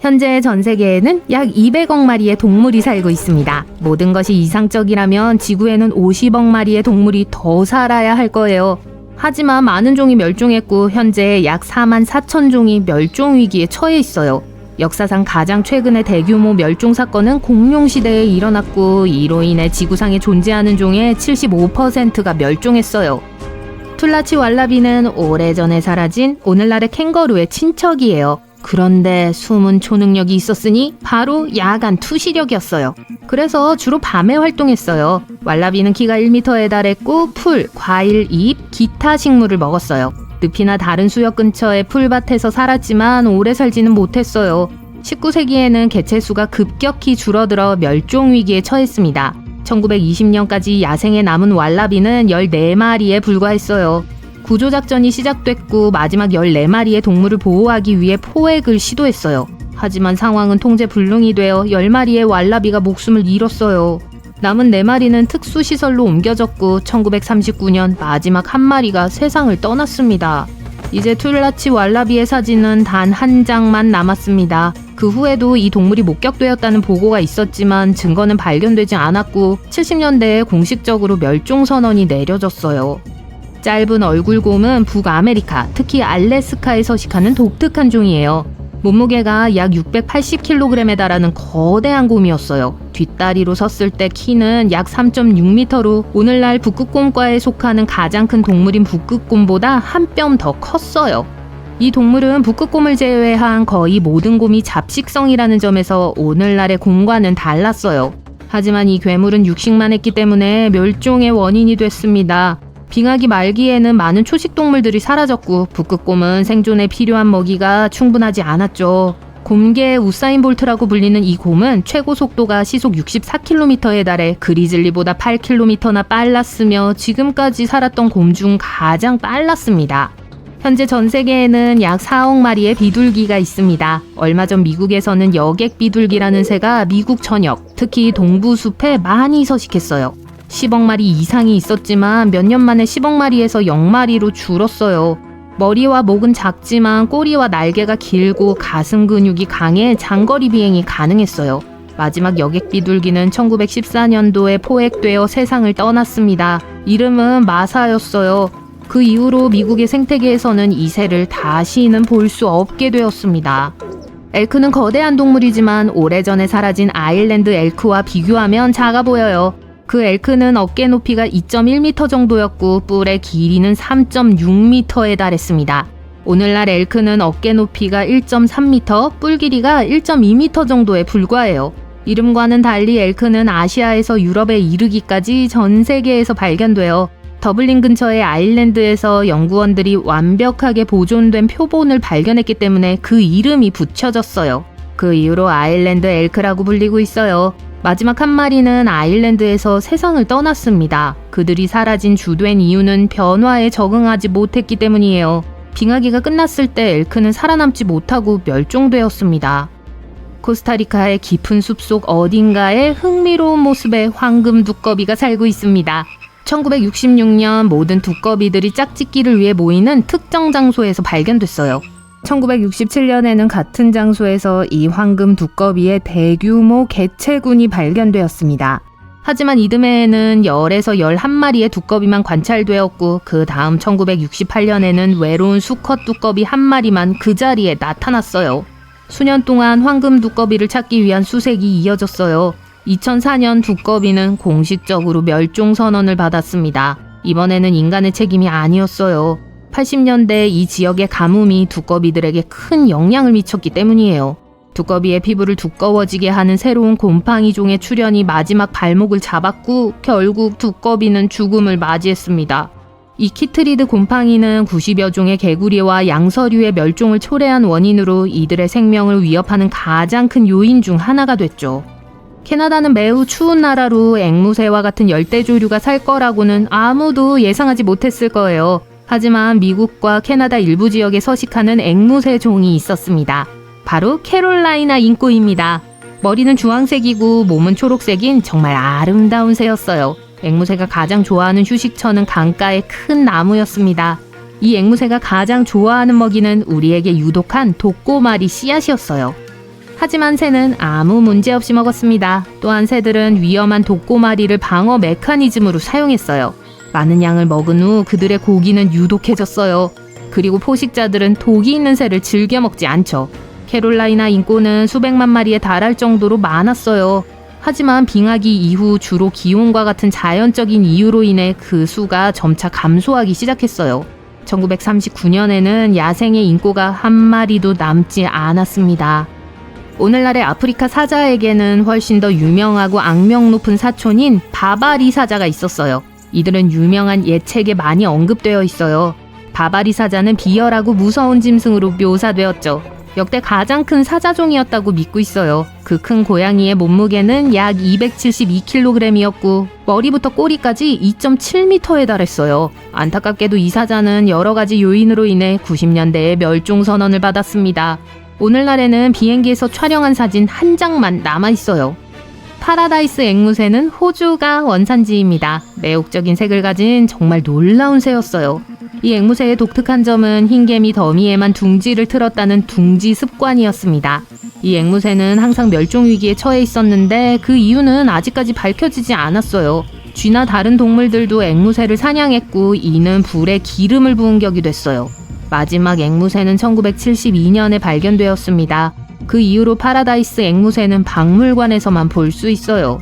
현재 전 세계에는 약 200억 마리의 동물이 살고 있습니다. 모든 것이 이상적이라면 지구에는 50억 마리의 동물이 더 살아야 할 거예요. 하지만 많은 종이 멸종했고 현재 약 4만 4천 종이 멸종 위기에 처해 있어요. 역사상 가장 최근의 대규모 멸종 사건은 공룡 시대에 일어났고 이로 인해 지구상에 존재하는 종의 75%가 멸종했어요. 툴라치 왈라비는 오래전에 사라진 오늘날의 캥거루의 친척이에요. 그런데 숨은 초능력이 있었으니 바로 야간 투시력이었어요. 그래서 주로 밤에 활동했어요. 왈라비는 키가 1m에 달했고 풀, 과일, 잎, 기타 식물을 먹었어요. 늪이나 다른 수역 근처의 풀밭에서 살았지만 오래 살지는 못했어요. 19세기에는 개체수가 급격히 줄어들어 멸종 위기에 처했습니다. 1920년까지 야생에 남은 왈라비는 14마리에 불과했어요. 구조작전이 시작됐고 마지막 14마리의 동물을 보호하기 위해 포획을 시도했어요. 하지만 상황은 통제불능이 되어 10마리의 왈라비가 목숨을 잃었어요. 남은 4마리는 특수시설로 옮겨졌고 1939년 마지막 1마리가 세상을 떠났습니다. 이제 툴라치 왈라비의 사진은 단 한 장만 남았습니다. 그 후에도 이 동물이 목격되었다는 보고가 있었지만 증거는 발견되지 않았고 70년대에 공식적으로 멸종선언이 내려졌어요. 짧은 얼굴곰은 북아메리카, 특히 알래스카에 서식하는 독특한 종이에요. 몸무게가 약 680kg에 달하는 거대한 곰이었어요. 뒷다리로 섰을 때 키는 약 3.6m로 오늘날 북극곰과에 속하는 가장 큰 동물인 북극곰보다 한 뼘 더 컸어요. 이 동물은 북극곰을 제외한 거의 모든 곰이 잡식성이라는 점에서 오늘날의 곰과는 달랐어요. 하지만 이 괴물은 육식만 했기 때문에 멸종의 원인이 됐습니다. 빙하기 말기에는 많은 초식동물들이 사라졌고 북극곰은 생존에 필요한 먹이가 충분하지 않았죠. 곰계의 우사인 볼트라고 불리는 이 곰은 최고 속도가 시속 64km에 달해 그리즐리보다 8km나 빨랐으며 지금까지 살았던 곰 중 가장 빨랐습니다. 현재 전 세계에는 약 4억 마리의 비둘기가 있습니다. 얼마 전 미국에서는 여객 비둘기라는 새가 미국 전역, 특히 동부숲에 많이 서식했어요. 10억 마리 이상이 있었지만 몇 년 만에 10억 마리에서 0마리로 줄었어요. 머리와 목은 작지만 꼬리와 날개가 길고 가슴 근육이 강해 장거리 비행이 가능했어요. 마지막 여객 비둘기는 1914년도에 포획되어 세상을 떠났습니다. 이름은 마사였어요. 그 이후로 미국의 생태계에서는 이 새를 다시는 볼 수 없게 되었습니다. 엘크는 거대한 동물이지만 오래전에 사라진 아일랜드 엘크와 비교하면 작아 보여요. 그 엘크는 어깨 높이가 2.1m 정도였고 뿔의 길이는 3.6m에 달했습니다. 오늘날 엘크는 어깨 높이가 1.3m, 뿔 길이가 1.2m 정도에 불과해요. 이름과는 달리 엘크는 아시아에서 유럽에 이르기까지 전 세계에서 발견되어 더블린 근처의 아일랜드에서 연구원들이 완벽하게 보존된 표본을 발견했기 때문에 그 이름이 붙여졌어요. 그 이후로 아일랜드 엘크라고 불리고 있어요. 마지막 한 마리는 아일랜드에서 세상을 떠났습니다. 그들이 사라진 주된 이유는 변화에 적응하지 못했기 때문이에요. 빙하기가 끝났을 때 엘크는 살아남지 못하고 멸종되었습니다. 코스타리카의 깊은 숲속 어딘가에 흥미로운 모습의 황금 두꺼비가 살고 있습니다. 1966년 모든 두꺼비들이 짝짓기를 위해 모이는 특정 장소에서 발견됐어요. 1967년에는 같은 장소에서 이 황금 두꺼비의 대규모 개체군이 발견되었습니다. 하지만 이듬해에는 10에서 11마리의 두꺼비만 관찰되었고 그 다음 1968년에는 외로운 수컷 두꺼비 한 마리만 그 자리에 나타났어요. 수년 동안 황금 두꺼비를 찾기 위한 수색이 이어졌어요. 2004년 두꺼비는 공식적으로 멸종 선언을 받았습니다. 이번에는 인간의 책임이 아니었어요. 80년대 이 지역의 가뭄이 두꺼비들에게 큰 영향을 미쳤기 때문이에요. 두꺼비의 피부를 두꺼워지게 하는 새로운 곰팡이 종의 출현이 마지막 발목을 잡았고 결국 두꺼비는 죽음을 맞이했습니다. 이 키트리드 곰팡이는 90여 종의 개구리와 양서류의 멸종을 초래한 원인으로 이들의 생명을 위협하는 가장 큰 요인 중 하나가 됐죠. 캐나다는 매우 추운 나라로 앵무새와 같은 열대조류가 살 거라고는 아무도 예상하지 못했을 거예요. 하지만 미국과 캐나다 일부 지역에 서식하는 앵무새 종이 있었습니다. 바로 캐롤라이나 잉꼬입니다. 머리는 주황색이고 몸은 초록색인 정말 아름다운 새였어요. 앵무새가 가장 좋아하는 휴식처는 강가의 큰 나무였습니다. 이 앵무새가 가장 좋아하는 먹이는 우리에게 유독한 독고마리 씨앗이었어요. 하지만 새는 아무 문제 없이 먹었습니다. 또한 새들은 위험한 독고마리를 방어 메커니즘으로 사용했어요. 많은 양을 먹은 후 그들의 고기는 유독해졌어요. 그리고 포식자들은 독이 있는 새를 즐겨 먹지 않죠. 캐롤라이나 인꼬는 수백만 마리에 달할 정도로 많았어요. 하지만 빙하기 이후 주로 기온과 같은 자연적인 이유로 인해 그 수가 점차 감소하기 시작했어요. 1939년에는 야생의 인꼬가 한 마리도 남지 않았습니다. 오늘날의 아프리카 사자에게는 훨씬 더 유명하고 악명 높은 사촌인 바바리 사자가 있었어요. 이들은 유명한 예책에 많이 언급되어 있어요. 바바리 사자는 비열하고 무서운 짐승으로 묘사되었죠. 역대 가장 큰 사자종이었다고 믿고 있어요. 그 큰 고양이의 몸무게는 약 272kg이었고 머리부터 꼬리까지 2.7m에 달했어요. 안타깝게도 이 사자는 여러 가지 요인으로 인해 90년대에 멸종 선언을 받았습니다. 오늘날에는 비행기에서 촬영한 사진 한 장만 남아있어요. 파라다이스 앵무새는 호주가 원산지입니다. 매혹적인 색을 가진 정말 놀라운 새였어요. 이 앵무새의 독특한 점은 흰개미 더미에만 둥지를 틀었다는 둥지 습관이었습니다. 이 앵무새는 항상 멸종 위기에 처해 있었는데 그 이유는 아직까지 밝혀지지 않았어요. 쥐나 다른 동물들도 앵무새를 사냥했고 이는 불에 기름을 부은 격이 됐어요. 마지막 앵무새는 1972년에 발견되었습니다. 그 이후로 파라다이스 앵무새는 박물관에서만 볼 수 있어요.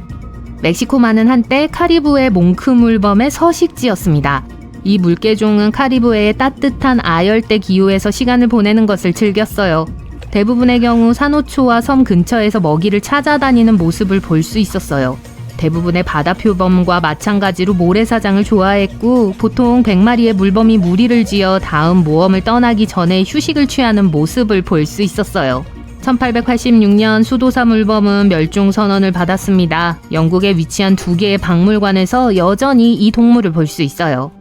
멕시코만은 한때 카리브해 몽크물범의 서식지였습니다. 이 물개종은 카리브해의 따뜻한 아열대 기후에서 시간을 보내는 것을 즐겼어요. 대부분의 경우 산호초와 섬 근처에서 먹이를 찾아다니는 모습을 볼 수 있었어요. 대부분의 바다표범과 마찬가지로 모래사장을 좋아했고 보통 100마리의 물범이 무리를 지어 다음 모험을 떠나기 전에 휴식을 취하는 모습을 볼 수 있었어요. 1886년 수도사 물범은 멸종 선언을 받았습니다. 영국에 위치한 2개의 박물관에서 여전히 이 동물을 볼 수 있어요.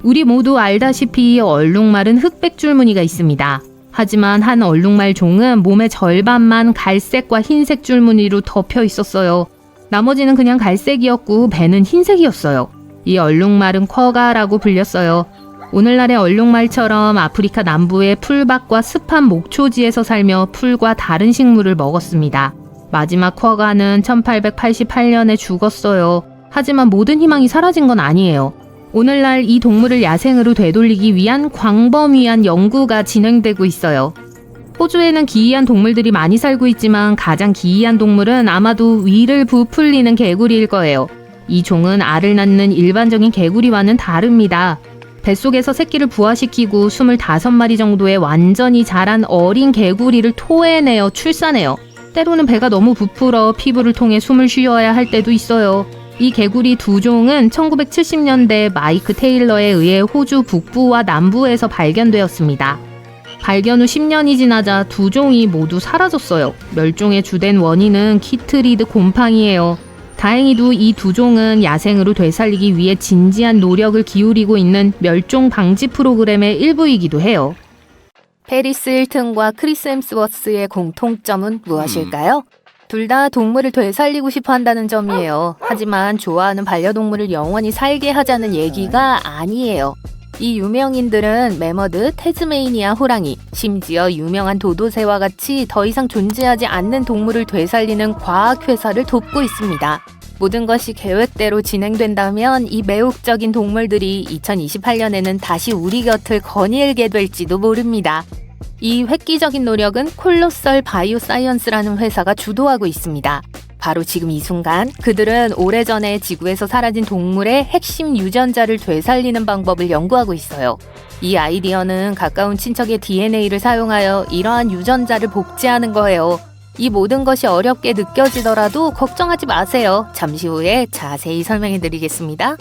우리 모두 알다시피 얼룩말은 흑백 줄무늬가 있습니다. 하지만 한 얼룩말 종은 몸의 절반만 갈색과 흰색 줄무늬로 덮여 있었어요. 나머지는 그냥 갈색이었고 배는 흰색이었어요. 이 얼룩말은 쿼가라고 불렸어요. 오늘날의 얼룩말처럼 아프리카 남부의 풀밭과 습한 목초지에서 살며 풀과 다른 식물을 먹었습니다. 마지막 쿼가는 1888년에 죽었어요. 하지만 모든 희망이 사라진 건 아니에요. 오늘날 이 동물을 야생으로 되돌리기 위한 광범위한 연구가 진행되고 있어요. 호주에는 기이한 동물들이 많이 살고 있지만 가장 기이한 동물은 아마도 위를 부풀리는 개구리일 거예요. 이 종은 알을 낳는 일반적인 개구리와는 다릅니다. 뱃속에서 새끼를 부화시키고 25마리 정도의 완전히 자란 어린 개구리를 토해내어 출산해요. 때로는 배가 너무 부풀어 피부를 통해 숨을 쉬어야 할 때도 있어요. 이 개구리 2종은 1970년대 마이크 테일러에 의해 호주 북부와 남부에서 발견되었습니다. 발견 후 10년이 지나자 2종이 모두 사라졌어요. 멸종의 주된 원인은 키트리드 곰팡이예요. 다행히도 이 2종은 야생으로 되살리기 위해 진지한 노력을 기울이고 있는 멸종 방지 프로그램의 일부이기도 해요. 페리스 힐튼과 크리스 햄스워스의 공통점은 무엇일까요? 둘 다 동물을 되살리고 싶어 한다는 점이에요. 하지만 좋아하는 반려동물을 영원히 살게 하자는 얘기가 아니에요. 이 유명인들은 매머드, 태즈메이니아 호랑이, 심지어 유명한 도도새와 같이 더 이상 존재하지 않는 동물을 되살리는 과학회사를 돕고 있습니다. 모든 것이 계획대로 진행된다면 이 매혹적인 동물들이 2028년에는 다시 우리 곁을 거닐게 될지도 모릅니다. 이 획기적인 노력은 콜로설 바이오사이언스라는 회사가 주도하고 있습니다. 바로 지금 이 순간 그들은 오래전에 지구에서 사라진 동물의 핵심 유전자를 되살리는 방법을 연구하고 있어요. 이 아이디어는 가까운 친척의 DNA를 사용하여 이러한 유전자를 복제하는 거예요. 이 모든 것이 어렵게 느껴지더라도 걱정하지 마세요. 잠시 후에 자세히 설명해 드리겠습니다.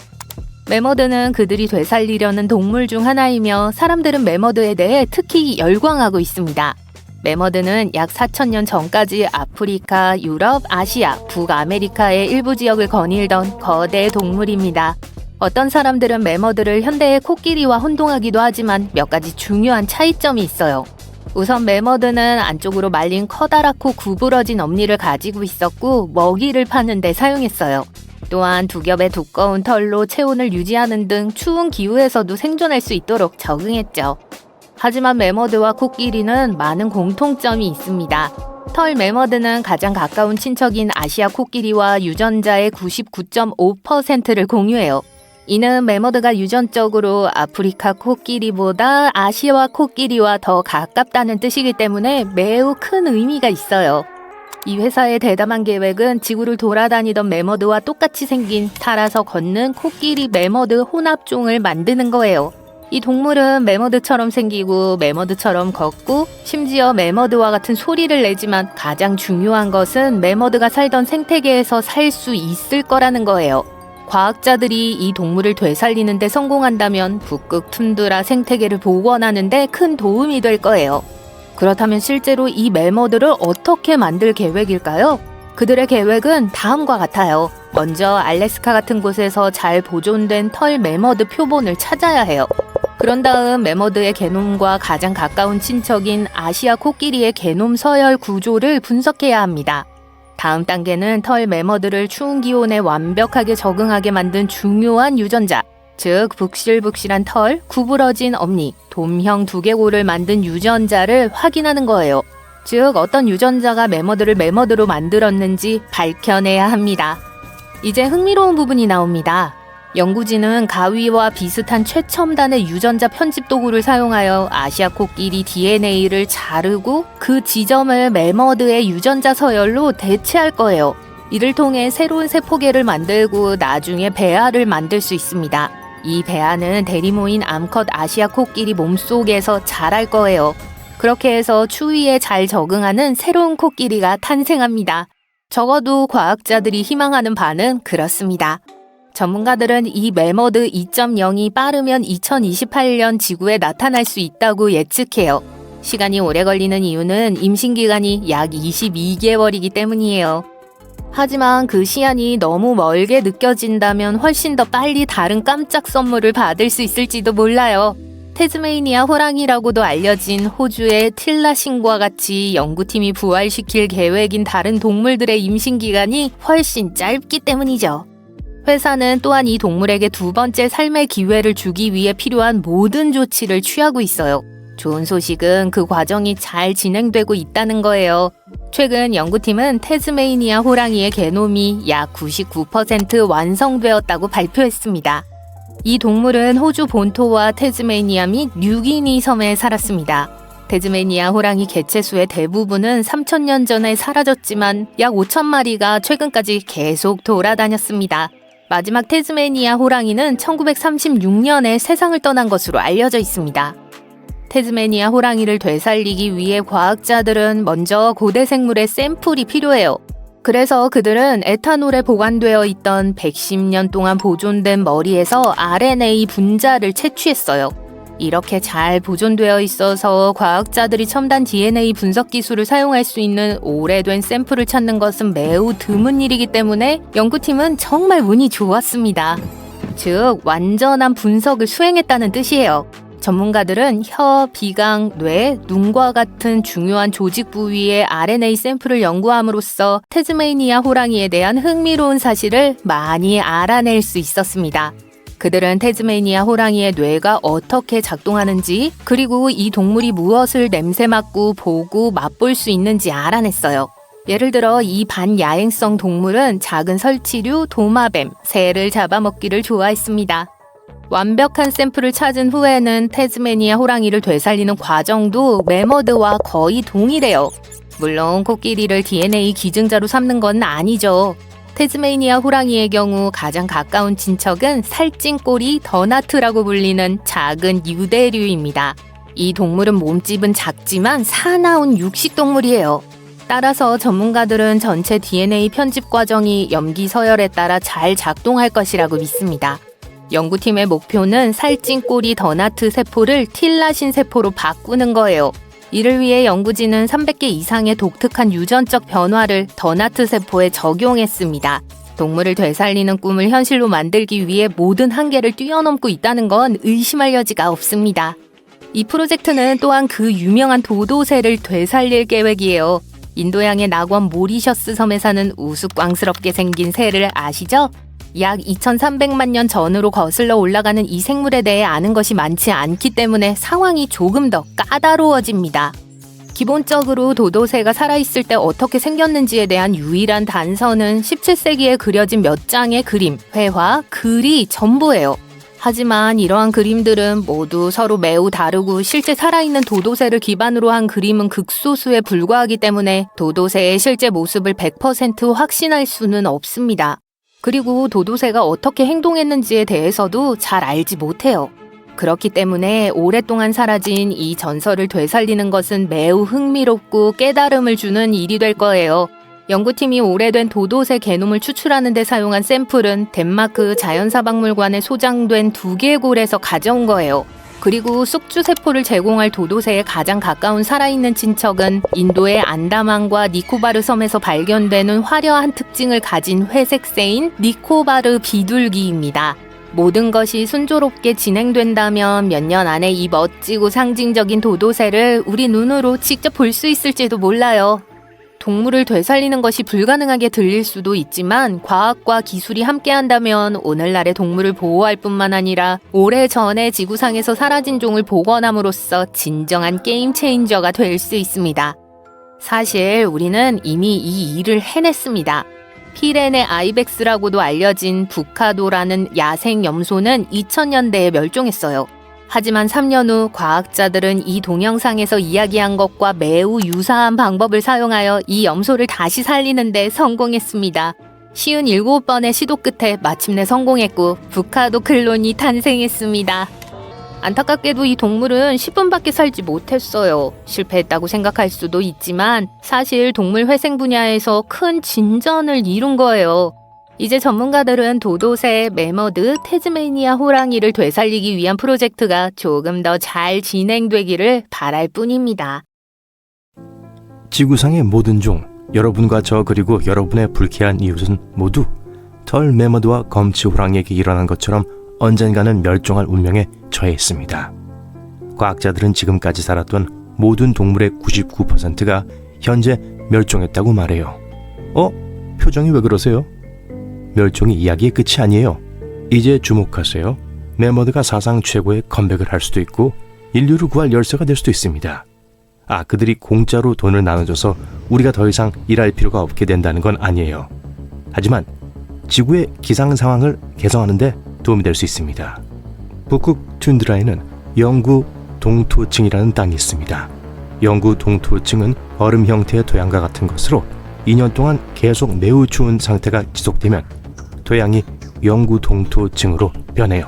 매머드는 그들이 되살리려는 동물 중 하나이며 사람들은 매머드에 대해 특히 열광하고 있습니다. 매머드는 약 4,000년 전까지 아프리카, 유럽, 아시아, 북아메리카의 일부 지역을 거닐던 거대 동물입니다. 어떤 사람들은 매머드를 현대의 코끼리와 혼동하기도 하지만 몇 가지 중요한 차이점이 있어요. 우선 매머드는 안쪽으로 말린 커다랗고 구부러진 엄니를 가지고 있었고 먹이를 파는 데 사용했어요. 또한 두 겹의 두꺼운 털로 체온을 유지하는 등 추운 기후에서도 생존할 수 있도록 적응했죠. 하지만 매머드와 코끼리는 많은 공통점이 있습니다. 털 매머드는 가장 가까운 친척인 아시아 코끼리와 유전자의 99.5%를 공유해요. 이는 매머드가 유전적으로 아프리카 코끼리보다 아시아 코끼리와 더 가깝다는 뜻이기 때문에 매우 큰 의미가 있어요. 이 회사의 대담한 계획은 지구를 돌아다니던 매머드와 똑같이 생긴 살아서 걷는 코끼리 매머드 혼합종을 만드는 거예요. 이 동물은 매머드처럼 생기고 매머드처럼 걷고 심지어 매머드와 같은 소리를 내지만 가장 중요한 것은 매머드가 살던 생태계에서 살 수 있을 거라는 거예요. 과학자들이 이 동물을 되살리는 데 성공한다면 북극 툰드라 생태계를 복원하는 데 큰 도움이 될 거예요. 그렇다면 실제로 이 매머드를 어떻게 만들 계획일까요? 그들의 계획은 다음과 같아요. 먼저 알래스카 같은 곳에서 잘 보존된 털 매머드 표본을 찾아야 해요. 그런 다음 매머드의 게놈과 가장 가까운 친척인 아시아 코끼리의 게놈 서열 구조를 분석해야 합니다. 다음 단계는 털 매머드를 추운 기온에 완벽하게 적응하게 만든 중요한 유전자, 즉 북실북실한 털, 구부러진 앞니, 돔형 두개골을 만든 유전자를 확인하는 거예요. 즉 어떤 유전자가 매머드를 매머드로 만들었는지 밝혀내야 합니다. 이제 흥미로운 부분이 나옵니다. 연구진은 가위와 비슷한 최첨단의 유전자 편집 도구를 사용하여 아시아 코끼리 DNA를 자르고 그 지점을 매머드의 유전자 서열로 대체할 거예요. 이를 통해 새로운 세포계를 만들고 나중에 배아를 만들 수 있습니다. 이 배아는 대리모인 암컷 아시아 코끼리 몸속에서 자랄 거예요. 그렇게 해서 추위에 잘 적응하는 새로운 코끼리가 탄생합니다. 적어도 과학자들이 희망하는 바는 그렇습니다. 전문가들은 이 매머드 2.0이 빠르면 2028년 지구에 나타날 수 있다고 예측해요. 시간이 오래 걸리는 이유는 임신기간이 약 22개월이기 때문이에요. 하지만 그 시한이 너무 멀게 느껴진다면 훨씬 더 빨리 다른 깜짝 선물을 받을 수 있을지도 몰라요. 태즈메이니아 호랑이라고도 알려진 호주의 틸라신과 같이 연구팀이 부활시킬 계획인 다른 동물들의 임신기간이 훨씬 짧기 때문이죠. 회사는 또한 이 동물에게 두 번째 삶의 기회를 주기 위해 필요한 모든 조치를 취하고 있어요. 좋은 소식은 그 과정이 잘 진행되고 있다는 거예요. 최근 연구팀은 태즈메이니아 호랑이의 게놈이 약 99% 완성되었다고 발표했습니다. 이 동물은 호주 본토와 태즈메이니아 및 뉴기니 섬에 살았습니다. 태즈메이니아 호랑이 개체수의 대부분은 3,000년 전에 사라졌지만 약 5,000마리가 최근까지 계속 돌아다녔습니다. 마지막 태즈메이니아 호랑이는 1936년에 세상을 떠난 것으로 알려져 있습니다. 태즈메이니아 호랑이를 되살리기 위해 과학자들은 먼저 고대 생물의 샘플이 필요해요. 그래서 그들은 에탄올에 보관되어 있던 110년 동안 보존된 머리에서 RNA 분자를 채취했어요. 이렇게 잘 보존되어 있어서 과학자들이 첨단 DNA 분석 기술을 사용할 수 있는 오래된 샘플을 찾는 것은 매우 드문 일이기 때문에 연구팀은 정말 운이 좋았습니다. 즉, 완전한 분석을 수행했다는 뜻이에요. 전문가들은 혀, 비강, 뇌, 눈과 같은 중요한 조직 부위의 RNA 샘플을 연구함으로써 태즈메이니아 호랑이에 대한 흥미로운 사실을 많이 알아낼 수 있었습니다. 그들은 태즈메이니아 호랑이의 뇌가 어떻게 작동하는지, 그리고 이 동물이 무엇을 냄새 맡고 보고 맛볼 수 있는지 알아냈어요. 예를 들어 이 반야행성 동물은 작은 설치류, 도마뱀, 새를 잡아먹기를 좋아했습니다. 완벽한 샘플을 찾은 후에는 태즈메이니아 호랑이를 되살리는 과정도 매머드와 거의 동일해요. 물론 코끼리를 DNA 기증자로 삼는 건 아니죠. 태즈메이니아 호랑이의 경우 가장 가까운 친척은 살찐꼬리 더나트라고 불리는 작은 유대류입니다. 이 동물은 몸집은 작지만 사나운 육식동물이에요. 따라서 전문가들은 전체 DNA 편집 과정이 염기 서열에 따라 잘 작동할 것이라고 믿습니다. 연구팀의 목표는 살찐꼬리 더나트 세포를 틸라신 세포로 바꾸는 거예요. 이를 위해 연구진은 300개 이상의 독특한 유전적 변화를 더나트 세포에 적용했습니다. 동물을 되살리는 꿈을 현실로 만들기 위해 모든 한계를 뛰어넘고 있다는 건 의심할 여지가 없습니다. 이 프로젝트는 또한 그 유명한 도도새를 되살릴 계획이에요. 인도양의 낙원 모리셔스 섬에 사는 우스꽝스럽게 생긴 새를 아시죠? 약 2300만 년 전으로 거슬러 올라가는 이 생물에 대해 아는 것이 많지 않기 때문에 상황이 조금 더 까다로워집니다. 기본적으로 도도새가 살아있을 때 어떻게 생겼는지에 대한 유일한 단서는 17세기에 그려진 몇 장의 그림, 회화, 글이 전부예요. 하지만 이러한 그림들은 모두 서로 매우 다르고 실제 살아있는 도도새를 기반으로 한 그림은 극소수에 불과하기 때문에 도도새의 실제 모습을 100% 확신할 수는 없습니다. 그리고 도도새가 어떻게 행동했는지에 대해서도 잘 알지 못해요. 그렇기 때문에 오랫동안 사라진 이 전설을 되살리는 것은 매우 흥미롭고 깨달음을 주는 일이 될 거예요. 연구팀이 오래된 도도새 게놈을 추출하는 데 사용한 샘플은 덴마크 자연사박물관에 소장된 2개의 골에서 가져온 거예요. 그리고 숙주세포를 제공할 도도새의 가장 가까운 살아있는 친척은 인도의 안다만과 니코바르 섬에서 발견되는 화려한 특징을 가진 회색새인 니코바르 비둘기입니다. 모든 것이 순조롭게 진행된다면 몇 년 안에 이 멋지고 상징적인 도도새를 우리 눈으로 직접 볼 수 있을지도 몰라요. 동물을 되살리는 것이 불가능하게 들릴 수도 있지만 과학과 기술이 함께한다면 오늘날의 동물을 보호할 뿐만 아니라 오래전에 지구상에서 사라진 종을 복원함으로써 진정한 게임 체인저가 될 수 있습니다. 사실 우리는 이미 이 일을 해냈습니다. 피레네 아이벡스라고도 알려진 부카도라는 야생 염소는 2000년대에 멸종했어요. 하지만 3년 후 과학자들은 이 동영상에서 이야기한 것과 매우 유사한 방법을 사용하여 이 염소를 다시 살리는 데 성공했습니다. 57번의 시도 끝에 마침내 성공했고 부카도 클론이 탄생했습니다. 안타깝게도 이 동물은 10분밖에 살지 못했어요. 실패했다고 생각할 수도 있지만 사실 동물 회생 분야에서 큰 진전을 이룬 거예요. 이제 전문가들은 도도새, 매머드, 태즈메니아 호랑이를 되살리기 위한 프로젝트가 조금 더 잘 진행되기를 바랄 뿐입니다. 지구상의 모든 종, 여러분과 저 그리고 여러분의 불쾌한 이웃은 모두 털 매머드와 검치 호랑이에게 일어난 것처럼 언젠가는 멸종할 운명에 처해 있습니다. 과학자들은 지금까지 살았던 모든 동물의 99%가 현재 멸종했다고 말해요. 표정이 왜 그러세요? 멸종이 이야기의 끝이 아니에요. 이제 주목하세요. 매머드가 사상 최고의 컴백을 할 수도 있고 인류를 구할 열쇠가 될 수도 있습니다. 그들이 공짜로 돈을 나눠줘서 우리가 더 이상 일할 필요가 없게 된다는 건 아니에요. 하지만 지구의 기상 상황을 개선하는 데 도움이 될 수 있습니다. 북극 툰드라에는 영구 동토층이라는 땅이 있습니다. 영구 동토층은 얼음 형태의 토양과 같은 것으로 2년 동안 계속 매우 추운 상태가 지속되면 토양이 영구 동토층으로 변해요.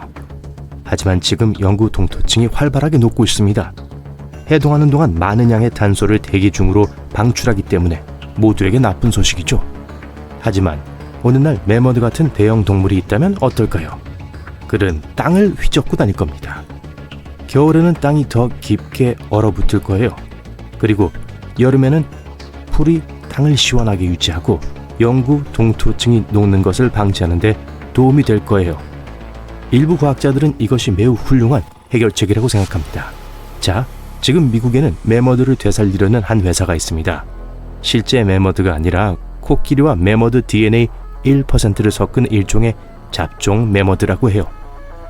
하지만 지금 영구 동토층이 활발하게 녹고 있습니다. 해동하는 동안 많은 양의 탄소를 대기 중으로 방출하기 때문에 모두에게 나쁜 소식이죠. 하지만 어느 날 매머드 같은 대형 동물이 있다면 어떨까요? 그들은 땅을 휘젓고 다닐 겁니다. 겨울에는 땅이 더 깊게 얼어붙을 거예요. 그리고 여름에는 풀이 땅을 시원하게 유지하고 영구 동토층이 녹는 것을 방지하는 데 도움이 될 거예요. 일부 과학자들은 이것이 매우 훌륭한 해결책이라고 생각합니다. 자, 지금 미국에는 매머드를 되살리려는 한 회사가 있습니다. 실제 매머드가 아니라 코끼리와 매머드 DNA 1%를 섞은 일종의 잡종 매머드라고 해요.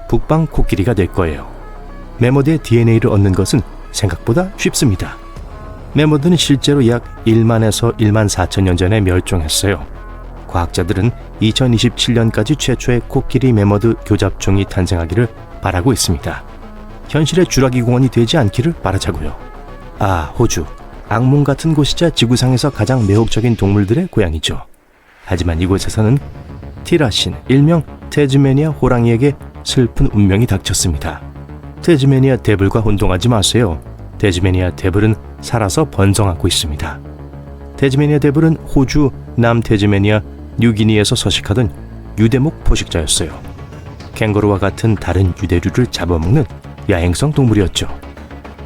북방 코끼리가 될 거예요. 매머드의 DNA를 얻는 것은 생각보다 쉽습니다. 매머드는 실제로 약 1만에서 1만 4천 년 전에 멸종했어요. 과학자들은 2027년까지 최초의 코끼리 매머드 교잡종이 탄생하기를 바라고 있습니다. 현실의 주라기 공원이 되지 않기를 바라자고요. 호주. 악몽 같은 곳이자 지구상에서 가장 매혹적인 동물들의 고향이죠. 하지만 이곳에서는 티라신, 일명 태즈메니아 호랑이에게 슬픈 운명이 닥쳤습니다. 태즈메니아 데블과 혼동하지 마세요. 태즈메니아 데블은 살아서 번성하고 있습니다. 태즈메니아 데블은 호주 남태즈메니아 뉴기니에서 서식하던 유대목 포식자였어요. 캥거루와 같은 다른 유대류를 잡아먹는 야행성 동물이었죠.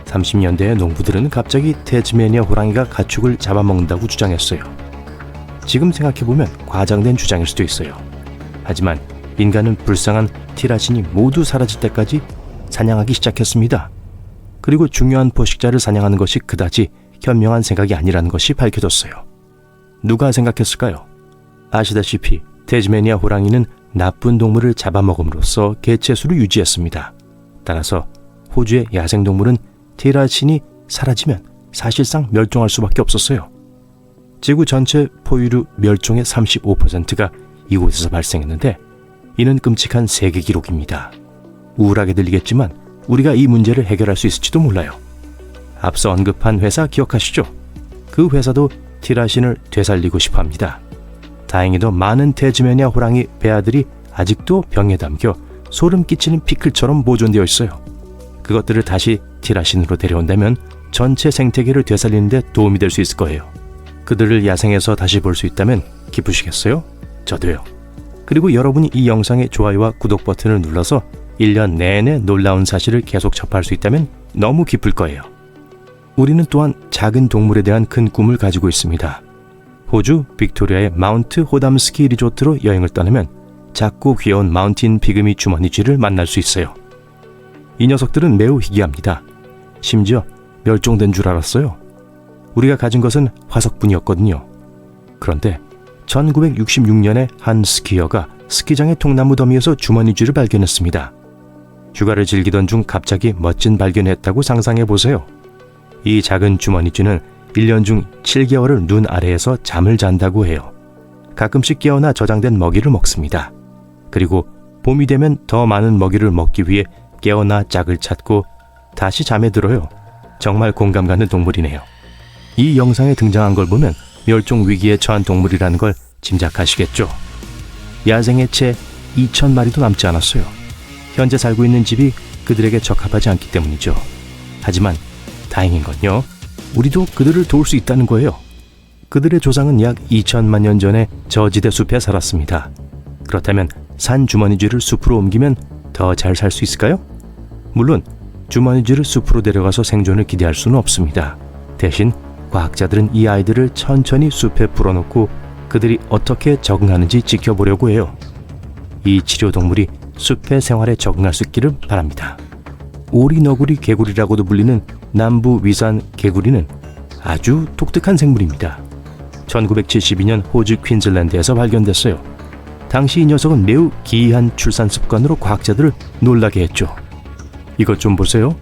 30년대의 농부들은 갑자기 태즈메니아 호랑이가 가축을 잡아먹는다고 주장했어요. 지금 생각해보면 과장된 주장일 수도 있어요. 하지만 인간은 불쌍한 티라신이 모두 사라질 때까지 사냥하기 시작했습니다. 그리고 중요한 포식자를 사냥하는 것이 그다지 현명한 생각이 아니라는 것이 밝혀졌어요. 누가 생각했을까요? 아시다시피 태즈메니아 호랑이는 나쁜 동물을 잡아먹음으로써 개체수를 유지했습니다. 따라서 호주의 야생동물은 티라신이 사라지면 사실상 멸종할 수밖에 없었어요. 지구 전체 포유류 멸종의 35%가 이곳에서 발생했는데 이는 끔찍한 세계 기록입니다. 우울하게 들리겠지만 우리가 이 문제를 해결할 수 있을지도 몰라요. 앞서 언급한 회사 기억하시죠? 그 회사도 티라신을 되살리고 싶어 합니다. 다행히도 많은 테즈메니아 호랑이 배아들이 아직도 병에 담겨 소름 끼치는 피클처럼 보존되어 있어요. 그것들을 다시 티라신으로 데려온다면 전체 생태계를 되살리는 데 도움이 될 수 있을 거예요. 그들을 야생에서 다시 볼 수 있다면 기쁘시겠어요? 저도요. 그리고 여러분이 이 영상의 좋아요와 구독 버튼을 눌러서 1년 내내 놀라운 사실을 계속 접할 수 있다면 너무 기쁠 거예요. 우리는 또한 작은 동물에 대한 큰 꿈을 가지고 있습니다. 호주 빅토리아의 마운트 호담 스키 리조트로 여행을 떠나면 작고 귀여운 마운틴 피그미 주머니 쥐를 만날 수 있어요. 이 녀석들은 매우 희귀합니다. 심지어 멸종된 줄 알았어요. 우리가 가진 것은 화석뿐이었거든요. 그런데 1966년에 한 스키어가 스키장의 통나무 더미에서 주머니 쥐를 발견했습니다. 휴가를 즐기던 중 갑자기 멋진 발견을 했다고 상상해 보세요. 이 작은 주머니 쥐는 1년 중 7개월을 눈 아래에서 잠을 잔다고 해요. 가끔씩 깨어나 저장된 먹이를 먹습니다. 그리고 봄이 되면 더 많은 먹이를 먹기 위해 깨어나 짝을 찾고 다시 잠에 들어요. 정말 공감 가는 동물이네요. 이 영상에 등장한 걸 보면 멸종 위기에 처한 동물이라는 걸 짐작하시겠죠. 야생에 채 2,000마리도 남지 않았어요. 현재 살고 있는 집이 그들에게 적합하지 않기 때문이죠. 하지만 다행인 건요, 우리도 그들을 도울 수 있다는 거예요. 그들의 조상은 약 2천만 년 전에 저지대 숲에 살았습니다. 그렇다면 산 주머니쥐를 숲으로 옮기면 더 잘 살 수 있을까요? 물론 주머니쥐를 숲으로 데려가서 생존을 기대할 수는 없습니다. 대신 과학자들은 이 아이들을 천천히 숲에 풀어놓고 그들이 어떻게 적응하는지 지켜보려고 해요. 이 치료동물이 숲의 생활에 적응할 수 있기를 바랍니다. 오리너구리 개구리라고도 불리는 남부 위산 개구리는 아주 독특한 생물입니다. 1972년 호주 퀸즐랜드에서 발견됐어요. 당시 이 녀석은 매우 기이한 출산 습관으로 과학자들을 놀라게 했죠. 이것 좀 보세요.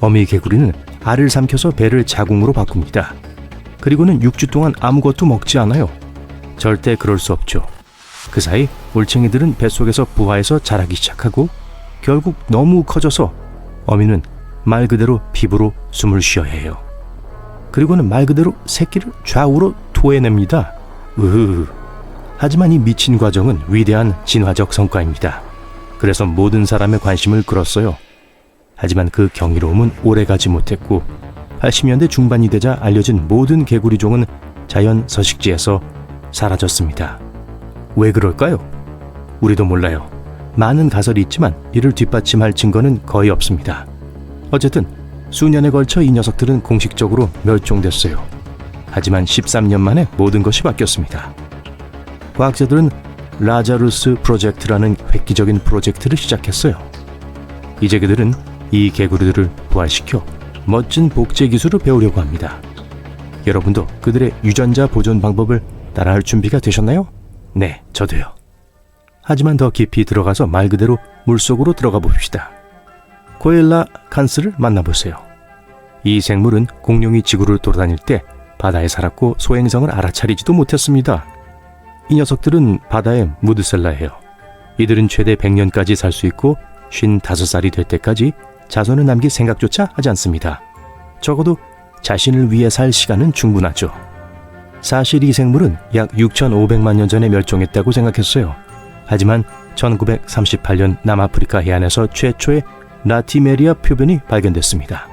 어미 개구리는 알을 삼켜서 배를 자궁으로 바꿉니다. 그리고는 6주 동안 아무것도 먹지 않아요. 절대 그럴 수 없죠. 그 사이 올챙이들은 뱃속에서 부화해서 자라기 시작하고 결국 너무 커져서 어미는 말 그대로 피부로 숨을 쉬어야 해요. 그리고는 말 그대로 새끼를 좌우로 토해냅니다. 하지만 이 미친 과정은 위대한 진화적 성과입니다. 그래서 모든 사람의 관심을 끌었어요. 하지만 그 경이로움은 오래가지 못했고 80년대 중반이 되자 알려진 모든 개구리종은 자연 서식지에서 사라졌습니다. 왜 그럴까요? 우리도 몰라요. 많은 가설이 있지만 이를 뒷받침할 증거는 거의 없습니다. 어쨌든 수년에 걸쳐 이 녀석들은 공식적으로 멸종됐어요. 하지만 13년 만에 모든 것이 바뀌었습니다. 과학자들은 라자루스 프로젝트라는 획기적인 프로젝트를 시작했어요. 이제 그들은 이 개구리들을 부활시켜 멋진 복제 기술을 배우려고 합니다. 여러분도 그들의 유전자 보존 방법을 따라할 준비가 되셨나요? 네, 저도요. 하지만 더 깊이 들어가서 말 그대로 물속으로 들어가 봅시다. 코엘라 칸스를 만나보세요. 이 생물은 공룡이 지구를 돌아다닐 때 바다에 살았고 소행성을 알아차리지도 못했습니다. 이 녀석들은 바다의 무드셀라예요. 이들은 최대 100년까지 살 수 있고 55살이 될 때까지 자손을 남길 생각조차 하지 않습니다. 적어도 자신을 위해 살 시간은 충분하죠. 사실 이 생물은 약 6,500만 년 전에 멸종했다고 생각했어요. 하지만 1938년 남아프리카 해안에서 최초의 라티메리아 표변이 발견됐습니다.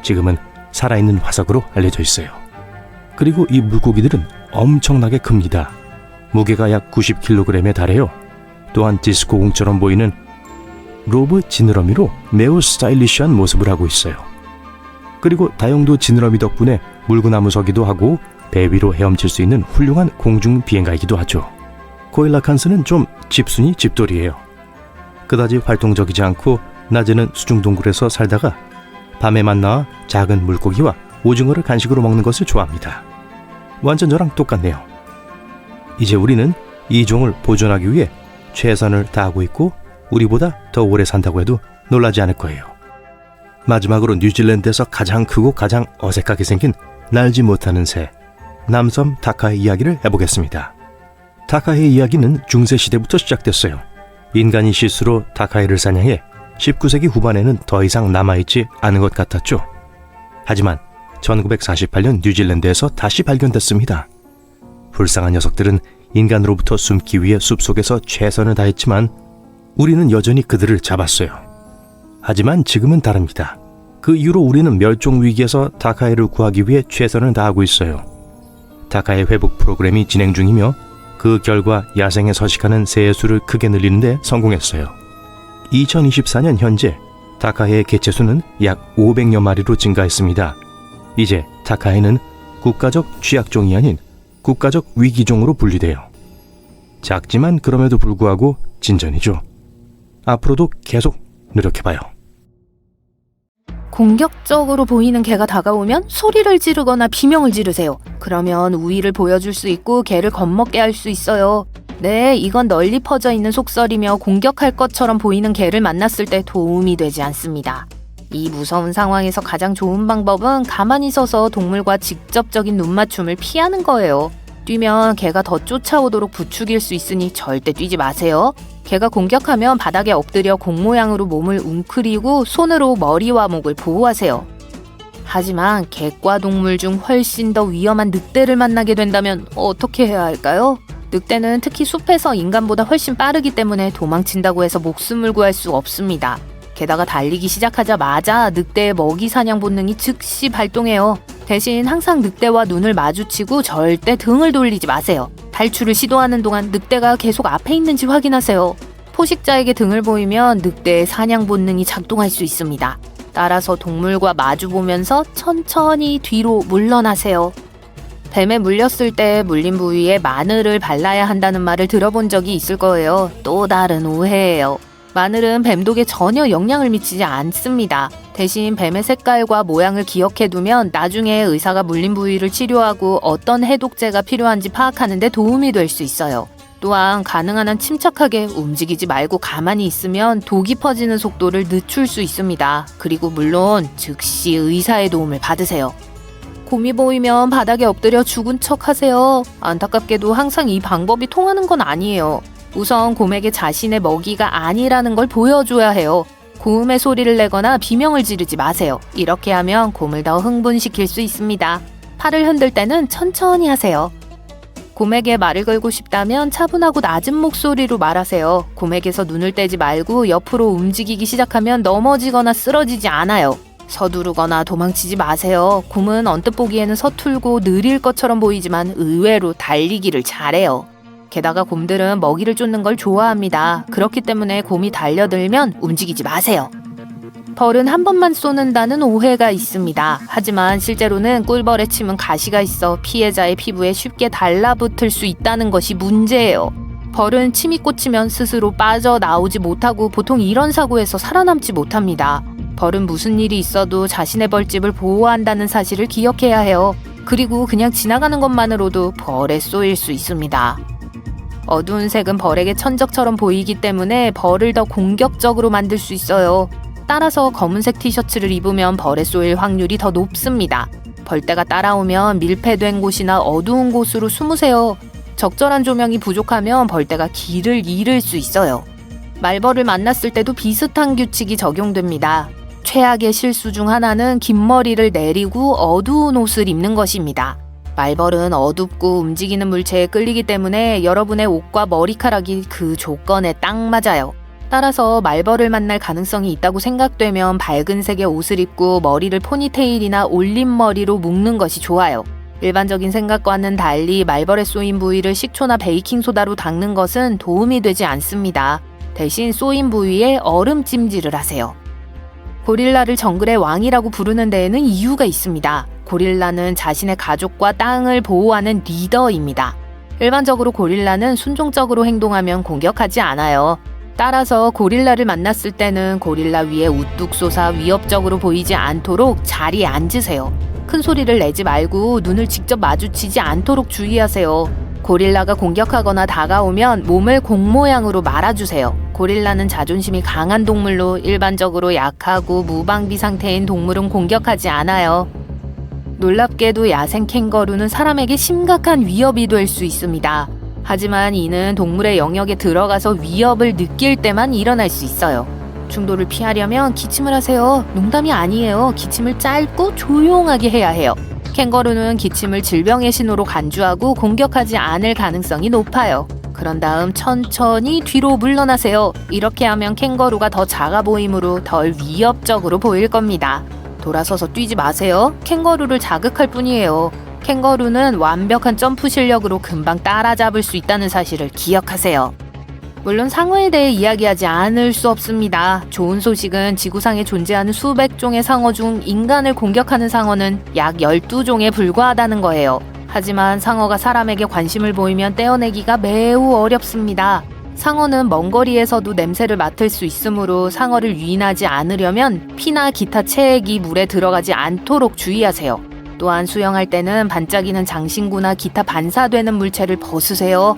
지금은 살아있는 화석으로 알려져 있어요. 그리고 이 물고기들은 엄청나게 큽니다. 무게가 약 90kg에 달해요. 또한 디스코공처럼 보이는 로브 지느러미로 매우 스타일리시한 모습을 하고 있어요. 그리고 다용도 지느러미 덕분에 물구나무 서기도 하고 배 위로 헤엄칠 수 있는 훌륭한 공중 비행가이기도 하죠. 코일라 칸스는 좀 집순이 집돌이에요. 그다지 활동적이지 않고 낮에는 수중동굴에서 살다가 밤에만 나와 작은 물고기와 오징어를 간식으로 먹는 것을 좋아합니다. 완전 저랑 똑같네요. 이제 우리는 이 종을 보존하기 위해 최선을 다하고 있고 우리보다 더 오래 산다고 해도 놀라지 않을 거예요. 마지막으로 뉴질랜드에서 가장 크고 가장 어색하게 생긴 날지 못하는 새, 남섬 다카의 이야기를 해보겠습니다. 다카의 이야기는 중세시대부터 시작됐어요. 인간이 실수로 다카이를 사냥해 19세기 후반에는 더 이상 남아있지 않은 것 같았죠. 하지만 1948년 뉴질랜드에서 다시 발견됐습니다. 불쌍한 녀석들은 인간으로부터 숨기 위해 숲속에서 최선을 다했지만 우리는 여전히 그들을 잡았어요. 하지만 지금은 다릅니다. 그 이후로 우리는 멸종 위기에서 다카이를 구하기 위해 최선을 다하고 있어요. 다카이 회복 프로그램이 진행 중이며 그 결과 야생에 서식하는 새의 수를 크게 늘리는 데 성공했어요. 2024년 현재 다카이의 개체수는 약 500여 마리로 증가했습니다. 이제 다카이는 국가적 취약종이 아닌 국가적 위기종으로 분류돼요. 작지만 그럼에도 불구하고 진전이죠. 앞으로도 계속 노력해봐요. 공격적으로 보이는 개가 다가오면 소리를 지르거나 비명을 지르세요. 그러면 우위를 보여줄 수 있고 개를 겁먹게 할 수 있어요. 네, 이건 널리 퍼져 있는 속설이며 공격할 것처럼 보이는 개를 만났을 때 도움이 되지 않습니다. 이 무서운 상황에서 가장 좋은 방법은 가만히 서서 동물과 직접적인 눈맞춤을 피하는 거예요. 뛰면 개가 더 쫓아오도록 부추길 수 있으니 절대 뛰지 마세요. 개가 공격하면 바닥에 엎드려 공 모양으로 몸을 웅크리고 손으로 머리와 목을 보호하세요. 하지만 객과 동물 중 훨씬 더 위험한 늑대를 만나게 된다면 어떻게 해야 할까요? 늑대는 특히 숲에서 인간보다 훨씬 빠르기 때문에 도망친다고 해서 목숨을 구할 수 없습니다. 게다가 달리기 시작하자마자 늑대의 먹이 사냥 본능이 즉시 발동해요. 대신 항상 늑대와 눈을 마주치고 절대 등을 돌리지 마세요. 탈출을 시도하는 동안 늑대가 계속 앞에 있는지 확인하세요. 포식자에게 등을 보이면 늑대의 사냥 본능이 작동할 수 있습니다. 따라서 동물과 마주보면서 천천히 뒤로 물러나세요. 뱀에 물렸을 때 물린 부위에 마늘을 발라야 한다는 말을 들어본 적이 있을 거예요. 또 다른 오해예요. 마늘은 뱀독에 전혀 영향을 미치지 않습니다. 대신 뱀의 색깔과 모양을 기억해두면 나중에 의사가 물린 부위를 치료하고 어떤 해독제가 필요한지 파악하는 데 도움이 될 수 있어요. 또한 가능한 한 침착하게 움직이지 말고 가만히 있으면 독이 퍼지는 속도를 늦출 수 있습니다. 그리고 물론 즉시 의사의 도움을 받으세요. 곰이 보이면 바닥에 엎드려 죽은 척 하세요. 안타깝게도 항상 이 방법이 통하는 건 아니에요. 우선 곰에게 자신의 먹이가 아니라는 걸 보여줘야 해요. 고음의 소리를 내거나 비명을 지르지 마세요. 이렇게 하면 곰을 더 흥분시킬 수 있습니다. 팔을 흔들 때는 천천히 하세요. 곰에게 말을 걸고 싶다면 차분하고 낮은 목소리로 말하세요. 곰에게서 눈을 떼지 말고 옆으로 움직이기 시작하면 넘어지거나 쓰러지지 않아요. 서두르거나 도망치지 마세요. 곰은 언뜻 보기에는 서툴고 느릴 것처럼 보이지만 의외로 달리기를 잘해요. 게다가 곰들은 먹이를 쫓는 걸 좋아합니다. 그렇기 때문에 곰이 달려들면 움직이지 마세요. 벌은 한 번만 쏘는다는 오해가 있습니다. 하지만 실제로는 꿀벌에 침은 가시가 있어 피해자의 피부에 쉽게 달라붙을 수 있다는 것이 문제예요. 벌은 침이 꽂히면 스스로 빠져나오지 못하고 보통 이런 사고에서 살아남지 못합니다. 벌은 무슨 일이 있어도 자신의 벌집을 보호한다는 사실을 기억해야 해요. 그리고 그냥 지나가는 것만으로도 벌에 쏘일 수 있습니다. 어두운 색은 벌에게 천적처럼 보이기 때문에 벌을 더 공격적으로 만들 수 있어요. 따라서 검은색 티셔츠를 입으면 벌에 쏘일 확률이 더 높습니다. 벌떼가 따라오면 밀폐된 곳이나 어두운 곳으로 숨으세요. 적절한 조명이 부족하면 벌떼가 길을 잃을 수 있어요. 말벌을 만났을 때도 비슷한 규칙이 적용됩니다. 최악의 실수 중 하나는 긴 머리를 내리고 어두운 옷을 입는 것입니다. 말벌은 어둡고 움직이는 물체에 끌리기 때문에 여러분의 옷과 머리카락이 그 조건에 딱 맞아요. 따라서 말벌을 만날 가능성이 있다고 생각되면 밝은 색의 옷을 입고 머리를 포니테일이나 올림머리로 묶는 것이 좋아요. 일반적인 생각과는 달리 말벌에 쏘인 부위를 식초나 베이킹소다로 닦는 것은 도움이 되지 않습니다. 대신 쏘인 부위에 얼음 찜질을 하세요. 고릴라를 정글의 왕이라고 부르는 데에는 이유가 있습니다. 고릴라는 자신의 가족과 땅을 보호하는 리더입니다. 일반적으로 고릴라는 순종적으로 행동하면 공격하지 않아요. 따라서 고릴라를 만났을 때는 고릴라 위에 우뚝 솟아 위협적으로 보이지 않도록 자리에 앉으세요. 큰 소리를 내지 말고 눈을 직접 마주치지 않도록 주의하세요. 고릴라가 공격하거나 다가오면 몸을 공 모양으로 말아주세요. 고릴라는 자존심이 강한 동물로 일반적으로 약하고 무방비 상태인 동물은 공격하지 않아요. 놀랍게도 야생 캥거루는 사람에게 심각한 위협이 될 수 있습니다. 하지만 이는 동물의 영역에 들어가서 위협을 느낄 때만 일어날 수 있어요. 충돌을 피하려면 기침을 하세요. 농담이 아니에요. 기침을 짧고 조용하게 해야 해요. 캥거루는 기침을 질병의 신호로 간주하고 공격하지 않을 가능성이 높아요. 그런 다음 천천히 뒤로 물러나세요. 이렇게 하면 캥거루가 더 작아 보이므로 덜 위협적으로 보일 겁니다. 돌아서서 뛰지 마세요. 캥거루를 자극할 뿐이에요. 캥거루는 완벽한 점프 실력으로 금방 따라잡을 수 있다는 사실을 기억하세요. 물론 상어에 대해 이야기하지 않을 수 없습니다. 좋은 소식은 지구상에 존재하는 수백 종의 상어 중 인간을 공격하는 상어는 약 12종에 불과하다는 거예요. 하지만 상어가 사람에게 관심을 보이면 떼어내기가 매우 어렵습니다. 상어는 먼 거리에서도 냄새를 맡을 수 있으므로 상어를 유인하지 않으려면 피나 기타 체액이 물에 들어가지 않도록 주의하세요. 또한 수영할 때는 반짝이는 장신구나 기타 반사되는 물체를 벗으세요.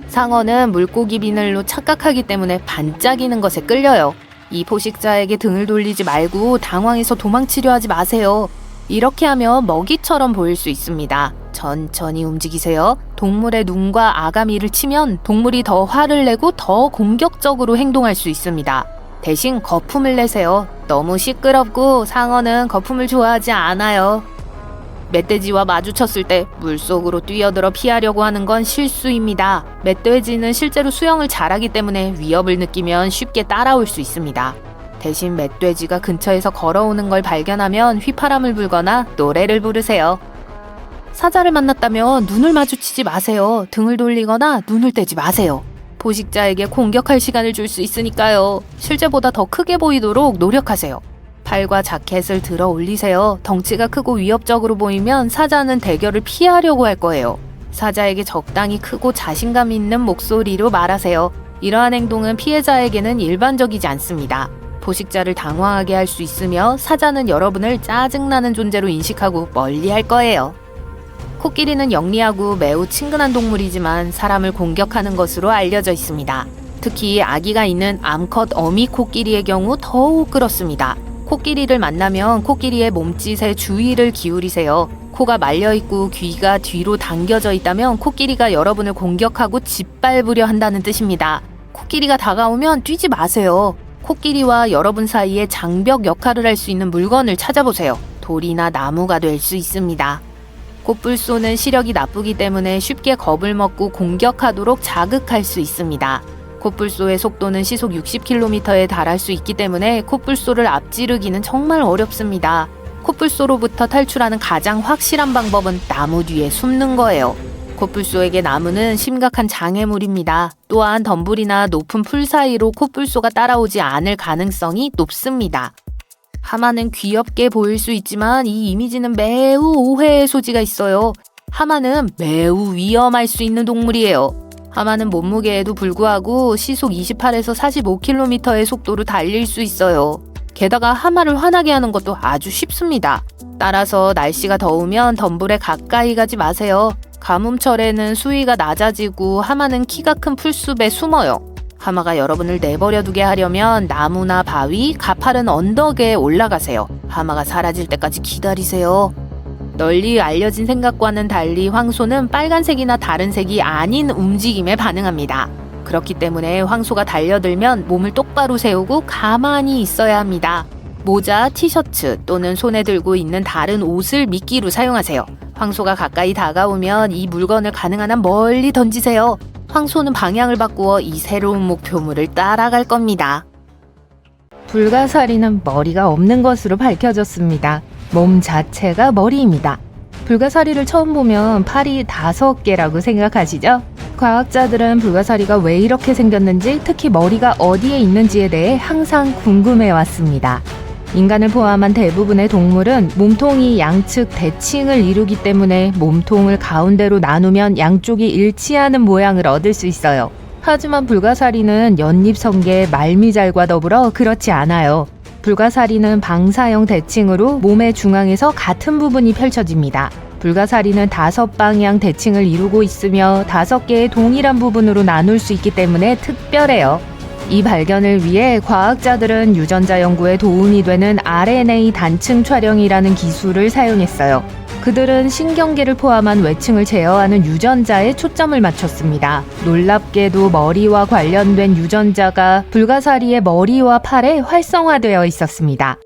상어는 물고기 비늘로 착각하기 때문에 반짝이는 것에 끌려요. 이 포식자에게 등을 돌리지 말고 당황해서 도망치려 하지 마세요. 이렇게 하면 먹이처럼 보일 수 있습니다. 천천히 움직이세요. 동물의 눈과 아가미를 치면 동물이 더 화를 내고 더 공격적으로 행동할 수 있습니다. 대신 거품을 내세요. 너무 시끄럽고 상어는 거품을 좋아하지 않아요. 멧돼지와 마주쳤을 때 물속으로 뛰어들어 피하려고 하는 건 실수입니다. 멧돼지는 실제로 수영을 잘하기 때문에 위협을 느끼면 쉽게 따라올 수 있습니다. 대신 멧돼지가 근처에서 걸어오는 걸 발견하면 휘파람을 불거나 노래를 부르세요. 사자를 만났다면 눈을 마주치지 마세요. 등을 돌리거나 눈을 떼지 마세요. 포식자에게 공격할 시간을 줄 수 있으니까요. 실제보다 더 크게 보이도록 노력하세요. 팔과 자켓을 들어 올리세요. 덩치가 크고 위협적으로 보이면 사자는 대결을 피하려고 할 거예요. 사자에게 적당히 크고 자신감 있는 목소리로 말하세요. 이러한 행동은 피해자에게는 일반적이지 않습니다. 포식자를 당황하게 할 수 있으며 사자는 여러분을 짜증나는 존재로 인식하고 멀리할 거예요. 코끼리는 영리하고 매우 친근한 동물이지만 사람을 공격하는 것으로 알려져 있습니다. 특히 아기가 있는 암컷 어미 코끼리의 경우 더욱 그렇습니다. 코끼리를 만나면 코끼리의 몸짓에 주의를 기울이세요. 코가 말려있고 귀가 뒤로 당겨져 있다면 코끼리가 여러분을 공격하고 짓밟으려 한다는 뜻입니다. 코끼리가 다가오면 뛰지 마세요. 코끼리와 여러분 사이에 장벽 역할을 할 수 있는 물건을 찾아보세요. 돌이나 나무가 될 수 있습니다. 코뿔소는 시력이 나쁘기 때문에 쉽게 겁을 먹고 공격하도록 자극할 수 있습니다. 코뿔소의 속도는 시속 60km에 달할 수 있기 때문에 코뿔소를 앞지르기는 정말 어렵습니다. 코뿔소로부터 탈출하는 가장 확실한 방법은 나무 뒤에 숨는 거예요. 코뿔소에게 나무는 심각한 장애물입니다. 또한 덤불이나 높은 풀 사이로 코뿔소가 따라오지 않을 가능성이 높습니다. 하마는 귀엽게 보일 수 있지만 이 이미지는 매우 오해의 소지가 있어요. 하마는 매우 위험할 수 있는 동물이에요. 하마는 몸무게에도 불구하고 시속 28에서 45km의 속도로 달릴 수 있어요. 게다가 하마를 화나게 하는 것도 아주 쉽습니다. 따라서 날씨가 더우면 덤불에 가까이 가지 마세요. 가뭄철에는 수위가 낮아지고 하마는 키가 큰 풀숲에 숨어요. 하마가 여러분을 내버려 두게 하려면 나무나 바위, 가파른 언덕에 올라가세요. 하마가 사라질 때까지 기다리세요. 널리 알려진 생각과는 달리 황소는 빨간색이나 다른 색이 아닌 움직임에 반응합니다. 그렇기 때문에 황소가 달려들면 몸을 똑바로 세우고 가만히 있어야 합니다. 모자, 티셔츠 또는 손에 들고 있는 다른 옷을 미끼로 사용하세요. 황소가 가까이 다가오면 이 물건을 가능한 한 멀리 던지세요. 황소는 방향을 바꾸어 이 새로운 목표물을 따라갈 겁니다. 불가사리는 머리가 없는 것으로 밝혀졌습니다. 몸 자체가 머리입니다. 불가사리를 처음 보면 팔이 5개라고 생각하시죠? 과학자들은 불가사리가 왜 이렇게 생겼는지, 특히 머리가 어디에 있는지에 대해 항상 궁금해왔습니다. 인간을 포함한 대부분의 동물은 몸통이 양측 대칭을 이루기 때문에 몸통을 가운데로 나누면 양쪽이 일치하는 모양을 얻을 수 있어요. 하지만 불가사리는 연잎성게, 말미잘과 더불어 그렇지 않아요. 불가사리는 방사형 대칭으로 몸의 중앙에서 같은 부분이 펼쳐집니다. 불가사리는 5방향 대칭을 이루고 있으며 5개의 동일한 부분으로 나눌 수 있기 때문에 특별해요. 이 발견을 위해 과학자들은 유전자 연구에 도움이 되는 RNA 단층 촬영이라는 기술을 사용했어요. 그들은 신경계를 포함한 외층을 제어하는 유전자에 초점을 맞췄습니다. 놀랍게도 머리와 관련된 유전자가 불가사리의 머리와 팔에 활성화되어 있었습니다.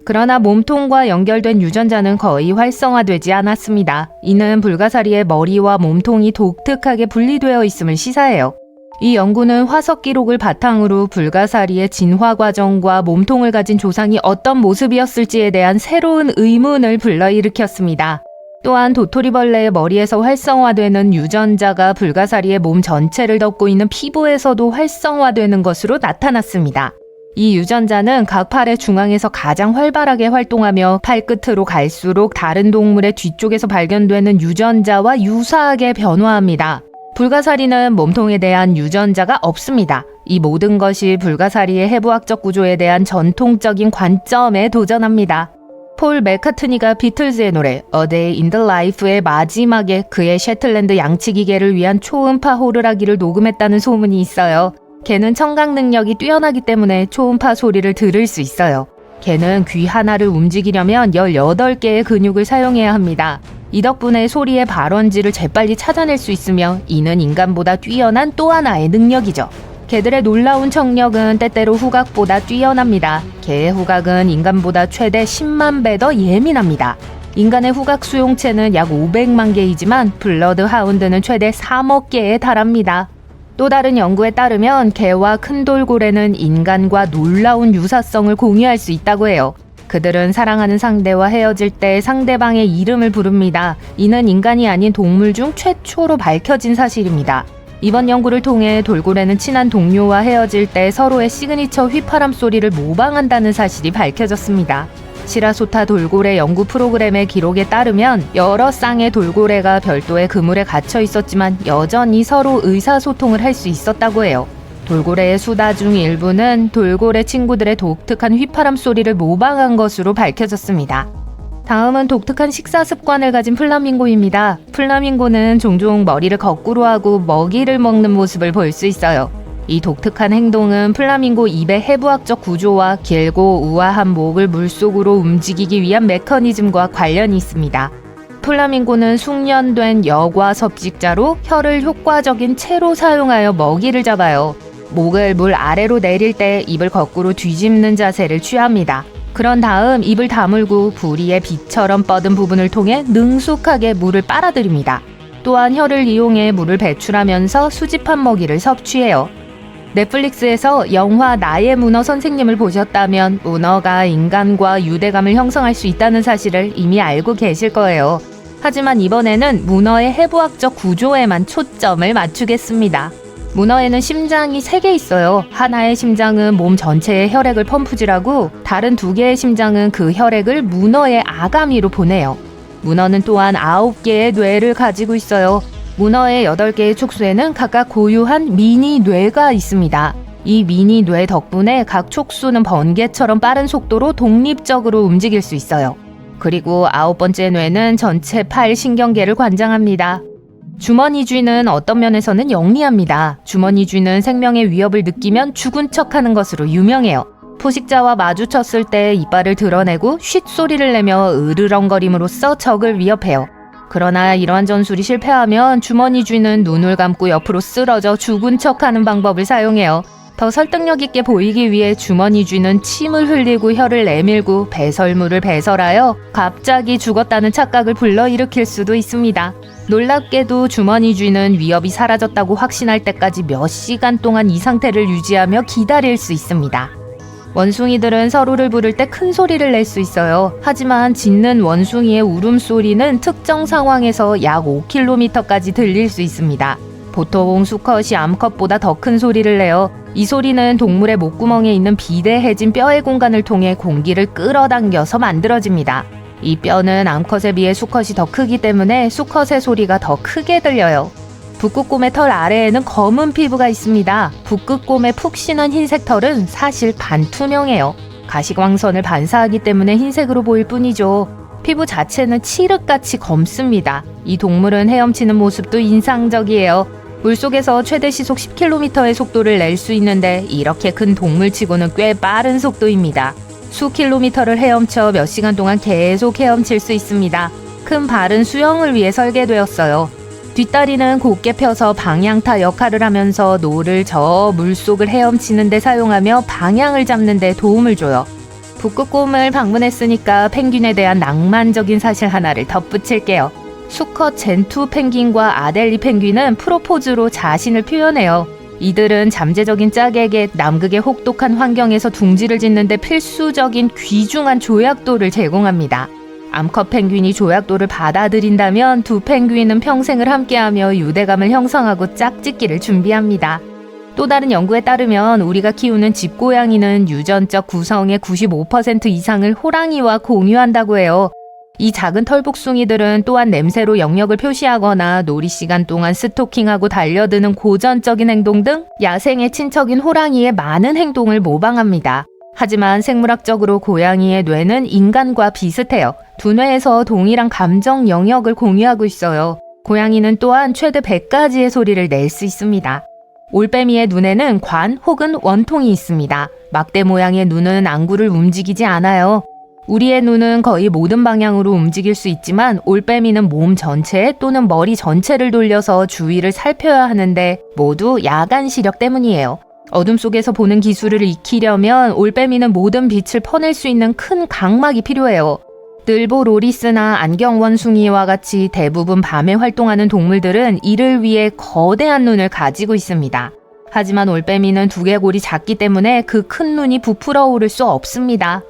그러나 몸통과 연결된 유전자는 거의 활성화되지 않았습니다. 이는 불가사리의 머리와 몸통이 독특하게 분리되어 있음을 시사해요. 이 연구는 화석 기록을 바탕으로 불가사리의 진화 과정과 몸통을 가진 조상이 어떤 모습이었을지에 대한 새로운 의문을 불러일으켰습니다. 또한 도토리벌레의 머리에서 활성화되는 유전자가 불가사리의 몸 전체를 덮고 있는 피부에서도 활성화되는 것으로 나타났습니다. 이 유전자는 각 팔의 중앙에서 가장 활발하게 활동하며 팔끝으로 갈수록 다른 동물의 뒤쪽에서 발견되는 유전자와 유사하게 변화합니다. 불가사리는 몸통에 대한 유전자가 없습니다. 이 모든 것이 불가사리의 해부학적 구조에 대한 전통적인 관점에 도전합니다. 폴 맥카트니가 비틀즈의 노래 A Day in the Life의 마지막에 그의 셰틀랜드 양치기계를 위한 초음파 호루라기를 녹음했다는 소문이 있어요. 개는 청각 능력이 뛰어나기 때문에 초음파 소리를 들을 수 있어요. 개는 귀 하나를 움직이려면 18개의 근육을 사용해야 합니다. 이 덕분에 소리의 발원지를 재빨리 찾아낼 수 있으며 이는 인간보다 뛰어난 또 하나의 능력이죠. 개들의 놀라운 청력은 때때로 후각보다 뛰어납니다. 개의 후각은 인간보다 최대 10만 배 더 예민합니다. 인간의 후각 수용체는 약 500만 개이지만 블러드 하운드는 최대 3억 개에 달합니다. 또 다른 연구에 따르면 개와 큰 돌고래는 인간과 놀라운 유사성을 공유할 수 있다고 해요. 그들은 사랑하는 상대와 헤어질 때 상대방의 이름을 부릅니다. 이는 인간이 아닌 동물 중 최초로 밝혀진 사실입니다. 이번 연구를 통해 돌고래는 친한 동료와 헤어질 때 서로의 시그니처 휘파람 소리를 모방한다는 사실이 밝혀졌습니다. 시라소타 돌고래 연구 프로그램의 기록에 따르면 여러 쌍의 돌고래가 별도의 그물에 갇혀 있었지만 여전히 서로 의사소통을 할 수 있었다고 해요. 돌고래의 수다 중 일부는 돌고래 친구들의 독특한 휘파람 소리를 모방한 것으로 밝혀졌습니다. 다음은 독특한 식사 습관을 가진 플라밍고입니다. 플라밍고는 종종 머리를 거꾸로 하고 먹이를 먹는 모습을 볼 수 있어요. 이 독특한 행동은 플라밍고 입의 해부학적 구조와 길고 우아한 목을 물속으로 움직이기 위한 메커니즘과 관련이 있습니다. 플라밍고는 숙련된 여과 섭식자로 혀를 효과적인 채로 사용하여 먹이를 잡아요. 목을 물 아래로 내릴 때 입을 거꾸로 뒤집는 자세를 취합니다. 그런 다음 입을 다물고 부리의 비처럼 뻗은 부분을 통해 능숙하게 물을 빨아들입니다. 또한 혀를 이용해 물을 배출하면서 수집한 먹이를 섭취해요. 넷플릭스에서 영화 나의 문어 선생님을 보셨다면 문어가 인간과 유대감을 형성할 수 있다는 사실을 이미 알고 계실 거예요. 하지만 이번에는 문어의 해부학적 구조에만 초점을 맞추겠습니다. 문어에는 심장이 3개 있어요. 하나의 심장은 몸 전체에 혈액을 펌프질하고 다른 2개의 심장은 그 혈액을 문어의 아가미로 보내요. 문어는 또한 9개의 뇌를 가지고 있어요. 문어의 8개의 촉수에는 각각 고유한 미니 뇌가 있습니다. 이 미니 뇌 덕분에 각 촉수는 번개처럼 빠른 속도로 독립적으로 움직일 수 있어요. 그리고 9번째 뇌는 전체 팔 신경계를 관장합니다. 주머니쥐는 어떤 면에서는 영리합니다. 주머니쥐는 생명의 위협을 느끼면 죽은 척하는 것으로 유명해요. 포식자와 마주쳤을 때 이빨을 드러내고 쉿 소리를 내며 으르렁거림으로써 적을 위협해요. 그러나 이러한 전술이 실패하면 주머니쥐는 눈을 감고 옆으로 쓰러져 죽은 척하는 방법을 사용해요. 더 설득력 있게 보이기 위해 주머니쥐는 침을 흘리고 혀를 내밀고 배설물을 배설하여 갑자기 죽었다는 착각을 불러일으킬 수도 있습니다. 놀랍게도 주머니쥐는 위협이 사라졌다고 확신할 때까지 몇 시간 동안 이 상태를 유지하며 기다릴 수 있습니다. 원숭이들은 서로를 부를 때 큰 소리를 낼 수 있어요. 하지만 짖는 원숭이의 울음소리는 특정 상황에서 약 5km까지 들릴 수 있습니다. 보통 수컷이 암컷보다 더 큰 소리를 내요. 이 소리는 동물의 목구멍에 있는 비대해진 뼈의 공간을 통해 공기를 끌어당겨서 만들어집니다. 이 뼈는 암컷에 비해 수컷이 더 크기 때문에 수컷의 소리가 더 크게 들려요. 북극곰의 털 아래에는 검은 피부가 있습니다. 북극곰의 푹신한 흰색 털은 사실 반투명해요. 가시광선을 반사하기 때문에 흰색으로 보일 뿐이죠. 피부 자체는 칠흑같이 검습니다. 이 동물은 헤엄치는 모습도 인상적이에요. 물속에서 최대 시속 10km의 속도를 낼 수 있는데 이렇게 큰 동물치고는 꽤 빠른 속도입니다. 수 킬로미터를 헤엄쳐 몇 시간 동안 계속 헤엄칠 수 있습니다. 큰 발은 수영을 위해 설계되었어요. 뒷다리는 곧게 펴서 방향타 역할을 하면서 노를 저어 물속을 헤엄치는 데 사용하며 방향을 잡는 데 도움을 줘요. 북극곰을 방문했으니까 펭귄에 대한 낭만적인 사실 하나를 덧붙일게요. 수컷 젠투 펭귄과 아델리 펭귄은 프로포즈로 자신을 표현해요. 이들은 잠재적인 짝에게 남극의 혹독한 환경에서 둥지를 짓는데 필수적인 귀중한 조약돌을 제공합니다. 암컷 펭귄이 조약돌을 받아들인다면 두 펭귄은 평생을 함께하며 유대감을 형성하고 짝짓기를 준비합니다. 또 다른 연구에 따르면 우리가 키우는 집고양이는 유전적 구성의 95% 이상을 호랑이와 공유한다고 해요. 이 작은 털복숭이들은 또한 냄새로 영역을 표시하거나 놀이 시간 동안 스토킹하고 달려드는 고전적인 행동 등 야생의 친척인 호랑이의 많은 행동을 모방합니다. 하지만 생물학적으로 고양이의 뇌는 인간과 비슷해요. 두 뇌에서 동일한 감정 영역을 공유하고 있어요. 고양이는 또한 최대 100가지의 소리를 낼 수 있습니다. 올빼미의 눈에는 관 혹은 원통이 있습니다. 막대 모양의 눈은 안구를 움직이지 않아요. 우리의 눈은 거의 모든 방향으로 움직일 수 있지만 올빼미는 몸 전체 또는 머리 전체를 돌려서 주위를 살펴야 하는데 모두 야간 시력 때문이에요. 어둠 속에서 보는 기술을 익히려면 올빼미는 모든 빛을 퍼낼 수 있는 큰 각막이 필요해요. 늘보로리스나 안경원숭이와 같이 대부분 밤에 활동하는 동물들은 이를 위해 거대한 눈을 가지고 있습니다. 하지만 올빼미는 두개골이 작기 때문에 그 큰 눈이 부풀어 오를 수 없습니다.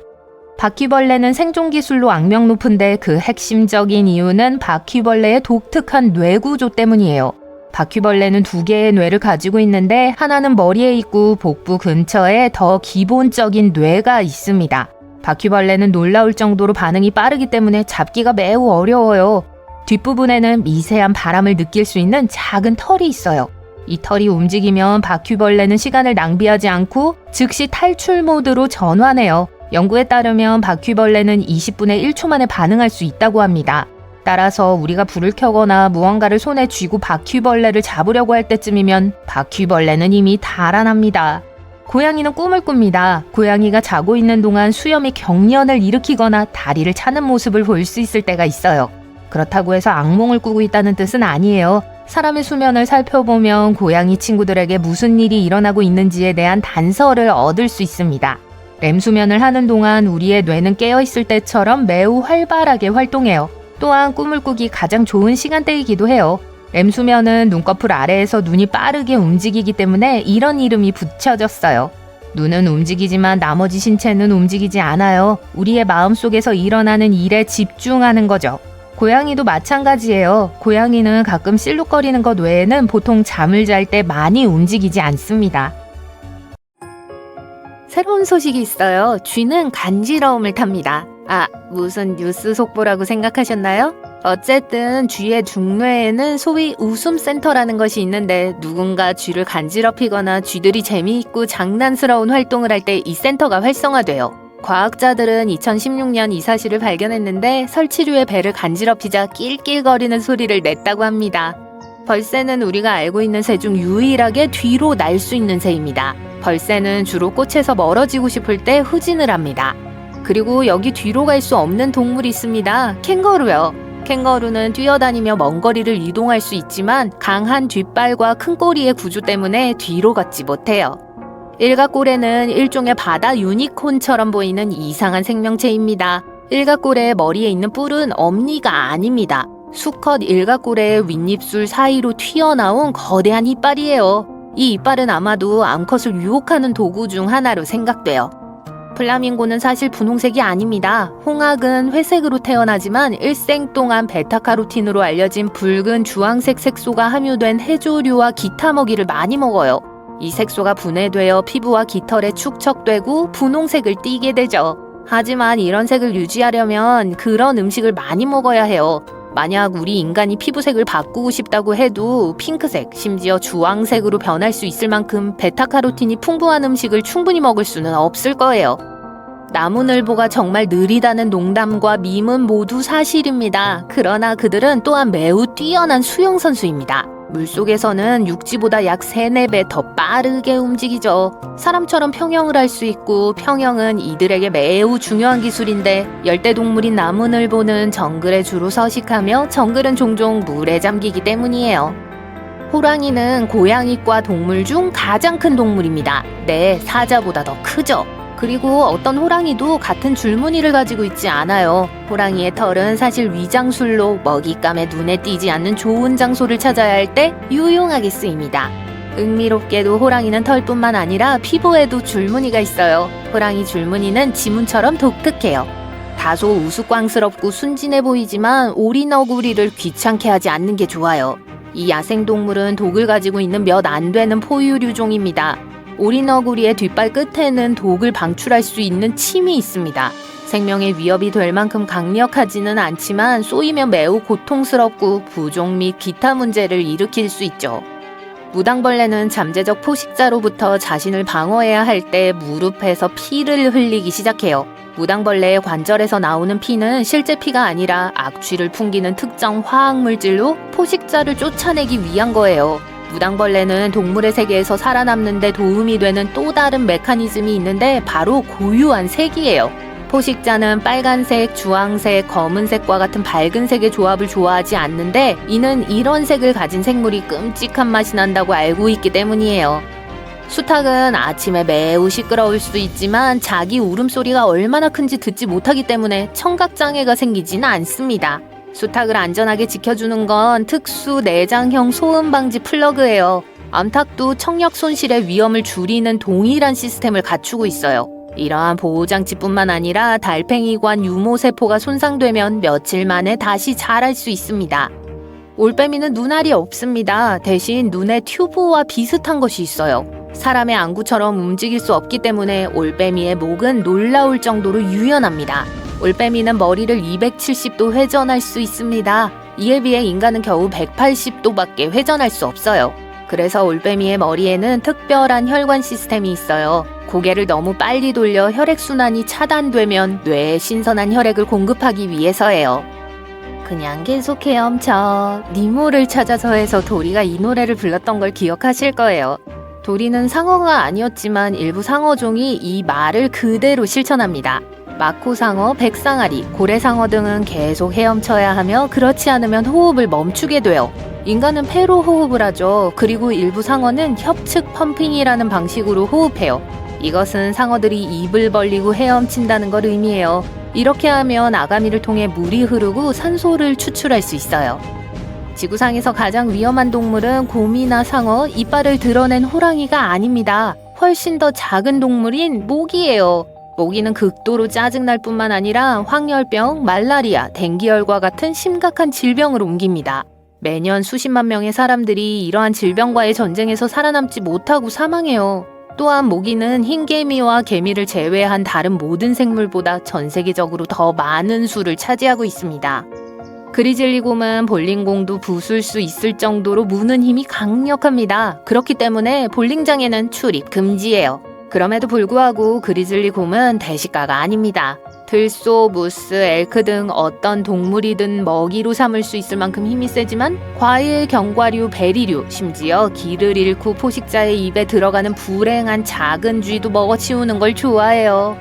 바퀴벌레는 생존 기술로 악명 높은데 그 핵심적인 이유는 바퀴벌레의 독특한 뇌 구조 때문이에요. 바퀴벌레는 두 개의 뇌를 가지고 있는데 하나는 머리에 있고 복부 근처에 더 기본적인 뇌가 있습니다. 바퀴벌레는 놀라울 정도로 반응이 빠르기 때문에 잡기가 매우 어려워요. 뒷부분에는 미세한 바람을 느낄 수 있는 작은 털이 있어요. 이 털이 움직이면 바퀴벌레는 시간을 낭비하지 않고 즉시 탈출 모드로 전환해요. 연구에 따르면 바퀴벌레는 20분에 1초 만에 반응할 수 있다고 합니다. 따라서 우리가 불을 켜거나 무언가를 손에 쥐고 바퀴벌레를 잡으려고 할 때쯤이면 바퀴벌레는 이미 달아납니다. 고양이는 꿈을 꿉니다. 고양이가 자고 있는 동안 수염이 경련을 일으키거나 다리를 차는 모습을 볼 수 있을 때가 있어요. 그렇다고 해서 악몽을 꾸고 있다는 뜻은 아니에요. 사람의 수면을 살펴보면 고양이 친구들에게 무슨 일이 일어나고 있는지에 대한 단서를 얻을 수 있습니다. 렘수면을 하는 동안 우리의 뇌는 깨어있을 때처럼 매우 활발하게 활동해요. 또한 꿈을 꾸기 가장 좋은 시간대이기도 해요. 렘수면은 눈꺼풀 아래에서 눈이 빠르게 움직이기 때문에 이런 이름이 붙여졌어요. 눈은 움직이지만 나머지 신체는 움직이지 않아요. 우리의 마음속에서 일어나는 일에 집중하는 거죠. 고양이도 마찬가지예요. 고양이는 가끔 실룩거리는 것 외에는 보통 잠을 잘 때 많이 움직이지 않습니다. 새로운 소식이 있어요. 쥐는 간지러움을 탑니다. 무슨 뉴스 속보라고 생각하셨나요? 어쨌든 쥐의 중뇌에는 소위 웃음센터라는 것이 있는데 누군가 쥐를 간지럽히거나 쥐들이 재미있고 장난스러운 활동을 할 때 이 센터가 활성화돼요. 과학자들은 2016년 이 사실을 발견했는데 설치류의 배를 간지럽히자 낄낄거리는 소리를 냈다고 합니다. 벌새는 우리가 알고 있는 새 중 유일하게 뒤로 날 수 있는 새입니다. 벌새는 주로 꽃에서 멀어지고 싶을 때 후진을 합니다. 그리고 여기 뒤로 갈 수 없는 동물이 있습니다. 캥거루요. 캥거루는 뛰어다니며 먼 거리를 이동할 수 있지만 강한 뒷발과 큰 꼬리의 구조 때문에 뒤로 걷지 못해요. 일가꼬레는 일종의 바다 유니콘처럼 보이는 이상한 생명체입니다. 일가꼬레의 머리에 있는 뿔은 엄니가 아닙니다. 수컷 일가꼬레의 윗입술 사이로 튀어나온 거대한 이빨이에요. 이 이빨은 아마도 암컷을 유혹하는 도구 중 하나로 생각돼요. 플라밍고는 사실 분홍색이 아닙니다. 홍학은 회색으로 태어나지만 일생 동안 베타카로틴으로 알려진 붉은 주황색 색소가 함유된 해조류와 기타 먹이를 많이 먹어요. 이 색소가 분해되어 피부와 깃털에 축적되고 분홍색을 띠게 되죠. 하지만 이런 색을 유지하려면 그런 음식을 많이 먹어야 해요. 만약 우리 인간이 피부색을 바꾸고 싶다고 해도 핑크색, 심지어 주황색으로 변할 수 있을 만큼 베타카로틴이 풍부한 음식을 충분히 먹을 수는 없을 거예요. 나무늘보가 정말 느리다는 농담과 밈은 모두 사실입니다. 그러나 그들은 또한 매우 뛰어난 수영선수입니다. 물속에서는 육지보다 약 3, 4배 더 빠르게 움직이죠. 사람처럼 평형을 할 수 있고 평형은 이들에게 매우 중요한 기술인데 열대동물인 나무늘보는 정글에 주로 서식하며 정글은 종종 물에 잠기기 때문이에요. 호랑이는 고양이과 동물 중 가장 큰 동물입니다. 네, 사자보다 더 크죠. 그리고 어떤 호랑이도 같은 줄무늬를 가지고 있지 않아요. 호랑이의 털은 사실 위장술로 먹잇감에 눈에 띄지 않는 좋은 장소를 찾아야 할 때 유용하게 쓰입니다. 흥미롭게도 호랑이는 털뿐만 아니라 피부에도 줄무늬가 있어요. 호랑이 줄무늬는 지문처럼 독특해요. 다소 우스꽝스럽고 순진해 보이지만 오리너구리를 귀찮게 하지 않는 게 좋아요. 이 야생동물은 독을 가지고 있는 몇 안 되는 포유류종입니다. 오리너구리의 뒷발 끝에는 독을 방출할 수 있는 침이 있습니다. 생명의 위협이 될 만큼 강력하지는 않지만 쏘이면 매우 고통스럽고 부종 및 기타 문제를 일으킬 수 있죠. 무당벌레는 잠재적 포식자로부터 자신을 방어해야 할 때 무릎에서 피를 흘리기 시작해요. 무당벌레의 관절에서 나오는 피는 실제 피가 아니라 악취를 풍기는 특정 화학물질로 포식자를 쫓아내기 위한 거예요. 무당벌레는 동물의 세계에서 살아남는 데 도움이 되는 또 다른 메커니즘이 있는데 바로 고유한 색이에요. 포식자는 빨간색, 주황색, 검은색과 같은 밝은 색의 조합을 좋아하지 않는데 이는 이런 색을 가진 생물이 끔찍한 맛이 난다고 알고 있기 때문이에요. 수탉은 아침에 매우 시끄러울 수 있지만 자기 울음소리가 얼마나 큰지 듣지 못하기 때문에 청각장애가 생기지는 않습니다. 수탉을 안전하게 지켜주는 건 특수 내장형 소음 방지 플러그예요. 암탉도 청력 손실의 위험을 줄이는 동일한 시스템을 갖추고 있어요. 이러한 보호장치뿐만 아니라 달팽이관 유모세포가 손상되면 며칠 만에 다시 자랄 수 있습니다. 올빼미는 눈알이 없습니다. 대신 눈에 튜브와 비슷한 것이 있어요. 사람의 안구처럼 움직일 수 없기 때문에 올빼미의 목은 놀라울 정도로 유연합니다. 올빼미는 머리를 270도 회전할 수 있습니다. 이에 비해 인간은 겨우 180도밖에 회전할 수 없어요. 그래서 올빼미의 머리에는 특별한 혈관 시스템이 있어요. 고개를 너무 빨리 돌려 혈액순환이 차단되면 뇌에 신선한 혈액을 공급하기 위해서예요. 그냥 계속 헤엄쳐. 니모를 찾아서에서 도리가 이 노래를 불렀던 걸 기억하실 거예요. 도리는 상어가 아니었지만 일부 상어종이 이 말을 그대로 실천합니다. 마코상어, 백상아리, 고래상어 등은 계속 헤엄쳐야 하며 그렇지 않으면 호흡을 멈추게 돼요. 인간은 폐로 호흡을 하죠. 그리고 일부 상어는 협측 펌핑이라는 방식으로 호흡해요. 이것은 상어들이 입을 벌리고 헤엄친다는 걸 의미해요. 이렇게 하면 아가미를 통해 물이 흐르고 산소를 추출할 수 있어요. 지구상에서 가장 위험한 동물은 곰이나 상어, 이빨을 드러낸 호랑이가 아닙니다. 훨씬 더 작은 동물인 모기예요. 모기는 극도로 짜증날 뿐만 아니라 황열병, 말라리아, 댕기열과 같은 심각한 질병을 옮깁니다. 매년 수십만 명의 사람들이 이러한 질병과의 전쟁에서 살아남지 못하고 사망해요. 또한 모기는 흰개미와 개미를 제외한 다른 모든 생물보다 전 세계적으로 더 많은 수를 차지하고 있습니다. 그리즐리곰은 볼링공도 부술 수 있을 정도로 무는 힘이 강력합니다. 그렇기 때문에 볼링장에는 출입 금지예요. 그럼에도 불구하고 그리즐리곰은 대식가가 아닙니다. 들소, 무스, 엘크 등 어떤 동물이든 먹이로 삼을 수 있을 만큼 힘이 세지만 과일, 견과류, 베리류, 심지어 기를 잃고 포식자의 입에 들어가는 불행한 작은 쥐도 먹어치우는 걸 좋아해요.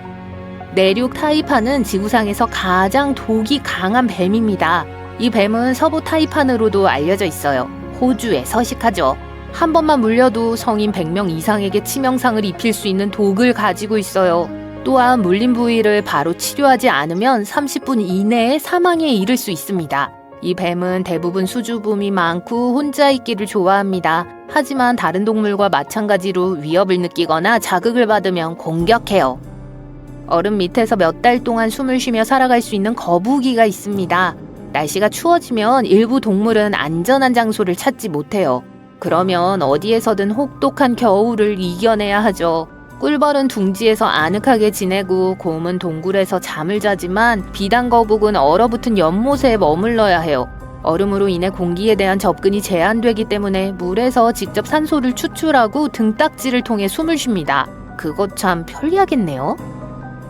내륙 타이판은 지구상에서 가장 독이 강한 뱀입니다. 이 뱀은 서부 타이판으로도 알려져 있어요. 호주에 서식하죠. 한 번만 물려도 성인 100명 이상에게 치명상을 입힐 수 있는 독을 가지고 있어요. 또한 물린 부위를 바로 치료하지 않으면 30분 이내에 사망에 이를 수 있습니다. 이 뱀은 대부분 수줍음이 많고 혼자 있기를 좋아합니다. 하지만 다른 동물과 마찬가지로 위협을 느끼거나 자극을 받으면 공격해요. 얼음 밑에서 몇 달 동안 숨을 쉬며 살아갈 수 있는 거북이가 있습니다. 날씨가 추워지면 일부 동물은 안전한 장소를 찾지 못해요. 그러면 어디에서든 혹독한 겨울을 이겨내야 하죠. 꿀벌은 둥지에서 아늑하게 지내고 곰은 동굴에서 잠을 자지만 비단거북은 얼어붙은 연못에 머물러야 해요. 얼음으로 인해 공기에 대한 접근이 제한되기 때문에 물에서 직접 산소를 추출하고 등딱지를 통해 숨을 쉽니다. 그것 참 편리하겠네요.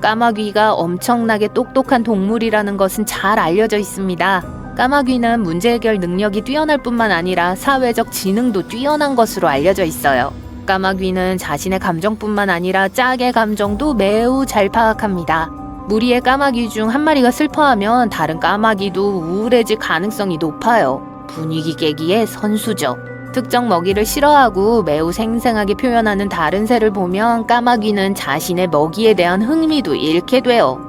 까마귀가 엄청나게 똑똑한 동물이라는 것은 잘 알려져 있습니다. 까마귀는 문제 해결 능력이 뛰어날 뿐만 아니라 사회적 지능도 뛰어난 것으로 알려져 있어요. 까마귀는 자신의 감정뿐만 아니라 짝의 감정도 매우 잘 파악합니다. 무리의 까마귀 중 한 마리가 슬퍼하면 다른 까마귀도 우울해질 가능성이 높아요. 분위기 깨기의 선수죠. 특정 먹이를 싫어하고 매우 생생하게 표현하는 다른 새를 보면 까마귀는 자신의 먹이에 대한 흥미도 잃게 돼요.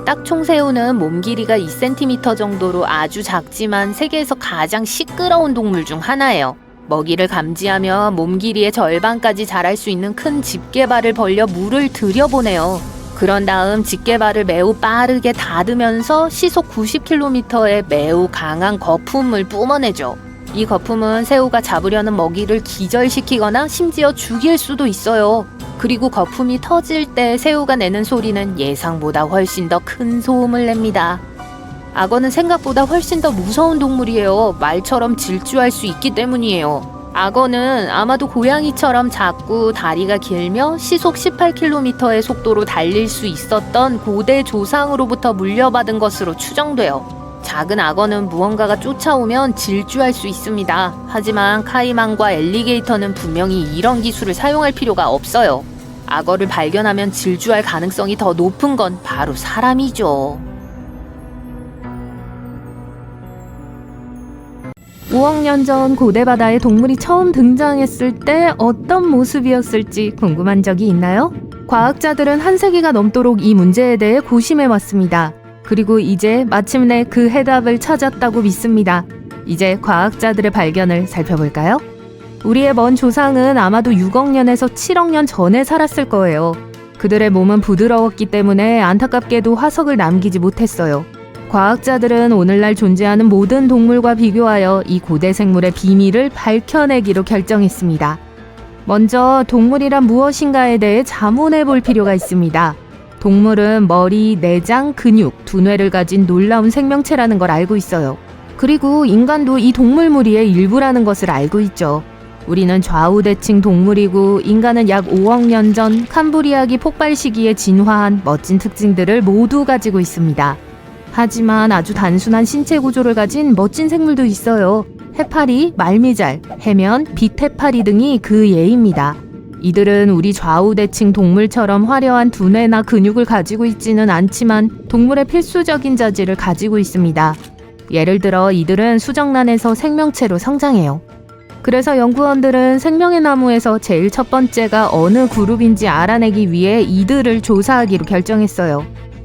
딱총새우는 몸 길이가 2cm 정도로 아주 작지만 세계에서 가장 시끄러운 동물 중 하나예요. 먹이를 감지하며 몸 길이의 절반까지 자랄 수 있는 큰 집게발을 벌려 물을 들여보내요. 그런 다음 집게발을 매우 빠르게 닫으면서 시속 90km의 매우 강한 거품을 뿜어내죠. 이 거품은 새우가 잡으려는 먹이를 기절시키거나 심지어 죽일 수도 있어요. 그리고 거품이 터질 때 새우가 내는 소리는 예상보다 훨씬 더 큰 소음을 냅니다. 악어는 생각보다 훨씬 더 무서운 동물이에요. 말처럼 질주할 수 있기 때문이에요. 악어는 아마도 고양이처럼 작고 다리가 길며 시속 18km의 속도로 달릴 수 있었던 고대 조상으로부터 물려받은 것으로 추정돼요. 작은 악어는 무언가가 쫓아오면 질주할 수 있습니다. 하지만 카이만과 엘리게이터는 분명히 이런 기술을 사용할 필요가 없어요. 악어를 발견하면 질주할 가능성이 더 높은 건 바로 사람이죠. 5억 년 전 고대 바다에 동물이 처음 등장했을 때 어떤 모습이었을지 궁금한 적이 있나요? 과학자들은 한 세기가 넘도록 이 문제에 대해 고심해 왔습니다. 그리고 이제 마침내 그 해답을 찾았다고 믿습니다. 이제 과학자들의 발견을 살펴볼까요? 우리의 먼 조상은 아마도 6억 년에서 7억 년 전에 살았을 거예요. 그들의 몸은 부드러웠기 때문에 안타깝게도 화석을 남기지 못했어요. 과학자들은 오늘날 존재하는 모든 동물과 비교하여 이 고대 생물의 비밀을 밝혀내기로 결정했습니다. 먼저 동물이란 무엇인가에 대해 자문해 볼 필요가 있습니다. 동물은 머리, 내장, 근육, 두뇌를 가진 놀라운 생명체라는 걸 알고 있어요. 그리고 인간도 이 동물 무리의 일부라는 것을 알고 있죠. 우리는 좌우대칭 동물이고 인간은 약 5억 년 전 캄브리아기 폭발 시기에 진화한 멋진 특징들을 모두 가지고 있습니다. 하지만 아주 단순한 신체 구조를 가진 멋진 생물도 있어요. 해파리, 말미잘, 해면, 빛해파리 등이 그 예입니다. 이들은 우리 좌우대칭 동물처럼 화려한 두뇌나 근육을 가지고 있지는 않지만 동물의 필수적인 자질을 가지고 있습니다. 예를 들어 이들은 수정란에서 생명체로 성장해요. 그래서 연구원들은 생명의 나무에서 제일 첫 번째가 어느 그룹인지 알아내기 위해 이들을 조사하기로 결정했어요.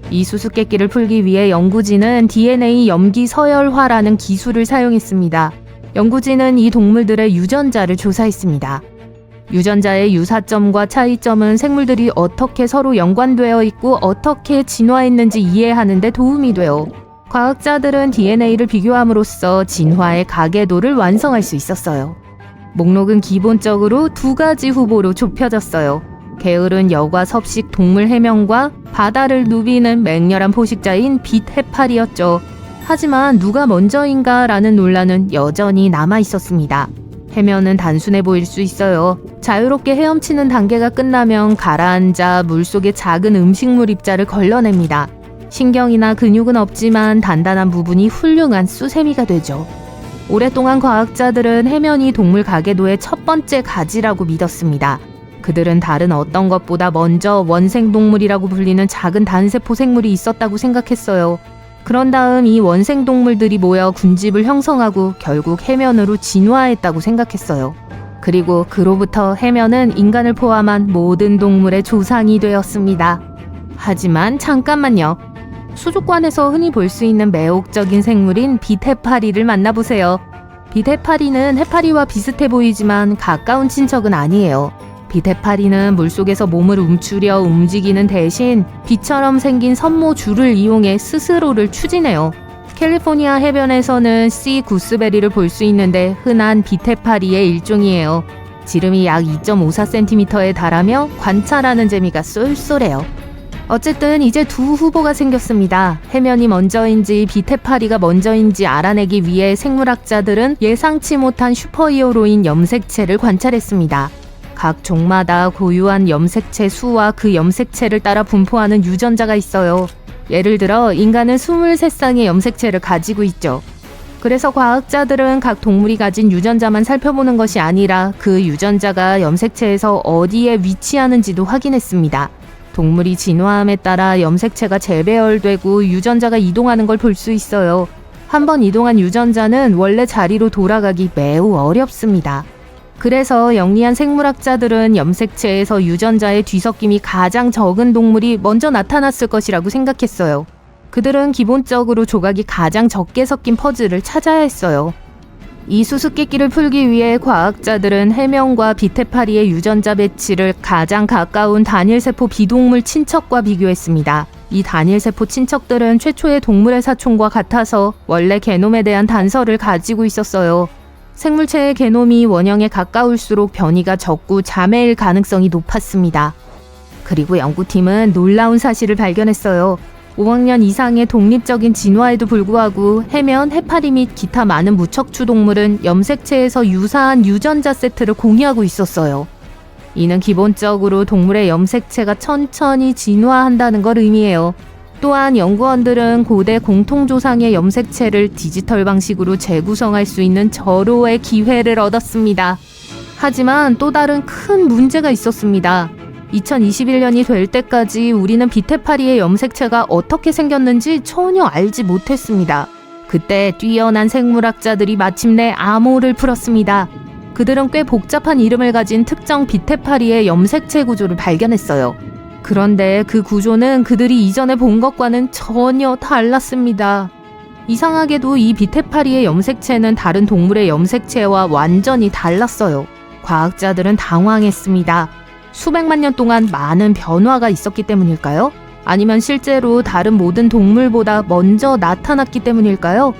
이 수수께끼를 풀기 위해 연구진은 DNA 염기 서열화라는 기술을 사용했습니다. 연구진은 이 동물들의 유전자를 조사했습니다. 유전자의 유사점과 차이점은 생물들이 어떻게 서로 연관되어 있고 어떻게 진화했는지 이해하는 데 도움이 돼요. 과학자들은 DNA를 비교함으로써 진화의 가계도를 완성할 수 있었어요. 목록은 기본적으로 두 가지 후보로 좁혀졌어요. 게으른 여과 섭식 동물 해명과 바다를 누비는 맹렬한 포식자인 빛 해파리였죠. 하지만 누가 먼저인가라는 논란은 여전히 남아 있었습니다. 해면은 단순해 보일 수 있어요. 자유롭게 헤엄치는 단계가 끝나면 가라앉아 물속의 작은 음식물 입자를 걸러냅니다. 신경이나 근육은 없지만 단단한 부분이 훌륭한 수세미가 되죠. 오랫동안 과학자들은 해면이 동물 가계도의 첫 번째 가지라고 믿었습니다. 그들은 다른 어떤 것보다 먼저 원생동물이라고 불리는 작은 단세포 생물이 있었다고 생각했어요. 그런 다음 이 원생동물들이 모여 군집을 형성하고 결국 해면으로 진화했다고 생각했어요. 그리고 그로부터 해면은 인간을 포함한 모든 동물의 조상이 되었습니다. 하지만 잠깐만요. 수족관에서 흔히 볼 수 있는 매혹적인 생물인 빛해파리를 만나보세요. 빛해파리는 해파리와 비슷해 보이지만 가까운 친척은 아니에요. 빛해파리는 물속에서 몸을 움츠려 움직이는 대신 빛처럼 생긴 섬모 줄을 이용해 스스로를 추진해요. 캘리포니아 해변에서는 씨 구스베리를 볼 수 있는데 흔한 빛해파리의 일종이에요. 지름이 약 2.54cm에 달하며 관찰하는 재미가 쏠쏠해요. 어쨌든 이제 두 후보가 생겼습니다. 해면이 먼저인지 빛해파리가 먼저인지 알아내기 위해 생물학자들은 예상치 못한 슈퍼히어로인 염색체를 관찰했습니다. 각 종마다 고유한 염색체 수와 그 염색체를 따라 분포하는 유전자가 있어요. 예를 들어 인간은 23쌍의 염색체를 가지고 있죠. 그래서 과학자들은 각 동물이 가진 유전자만 살펴보는 것이 아니라 그 유전자가 염색체에서 어디에 위치하는지도 확인했습니다. 동물이 진화함에 따라 염색체가 재배열되고 유전자가 이동하는 걸 볼 수 있어요. 한번 이동한 유전자는 원래 자리로 돌아가기 매우 어렵습니다. 그래서 영리한 생물학자들은 염색체에서 유전자의 뒤섞임이 가장 적은 동물이 먼저 나타났을 것이라고 생각했어요. 그들은 기본적으로 조각이 가장 적게 섞인 퍼즐을 찾아야 했어요. 이 수수께끼를 풀기 위해 과학자들은 해명과 비테파리의 유전자 배치를 가장 가까운 단일세포 비동물 친척과 비교했습니다. 이 단일세포 친척들은 최초의 동물의 사촌과 같아서 원래 게놈에 대한 단서를 가지고 있었어요. 생물체의 게놈이 원형에 가까울수록 변이가 적고 자매일 가능성이 높았습니다. 그리고 연구팀은 놀라운 사실을 발견했어요. 5억 년 이상의 독립적인 진화에도 불구하고 해면, 해파리 및 기타 많은 무척추 동물은 염색체에서 유사한 유전자 세트를 공유하고 있었어요. 이는 기본적으로 동물의 염색체가 천천히 진화한다는 걸 의미해요. 또한 연구원들은 고대 공통조상의 염색체를 디지털 방식으로 재구성할 수 있는 절호의 기회를 얻었습니다. 하지만 또 다른 큰 문제가 있었습니다. 2021년이 될 때까지 우리는 비테파리의 염색체가 어떻게 생겼는지 전혀 알지 못했습니다. 그때 뛰어난 생물학자들이 마침내 암호를 풀었습니다. 그들은 꽤 복잡한 이름을 가진 특정 비테파리의 염색체 구조를 발견했어요. 그런데 그 구조는 그들이 이전에 본 것과는 전혀 달랐습니다. 이상하게도 이 비테파리의 염색체는 다른 동물의 염색체와 완전히 달랐어요. 과학자들은 당황했습니다. 수백만 년 동안 많은 변화가 있었기 때문일까요? 아니면 실제로 다른 모든 동물보다 먼저 나타났기 때문일까요?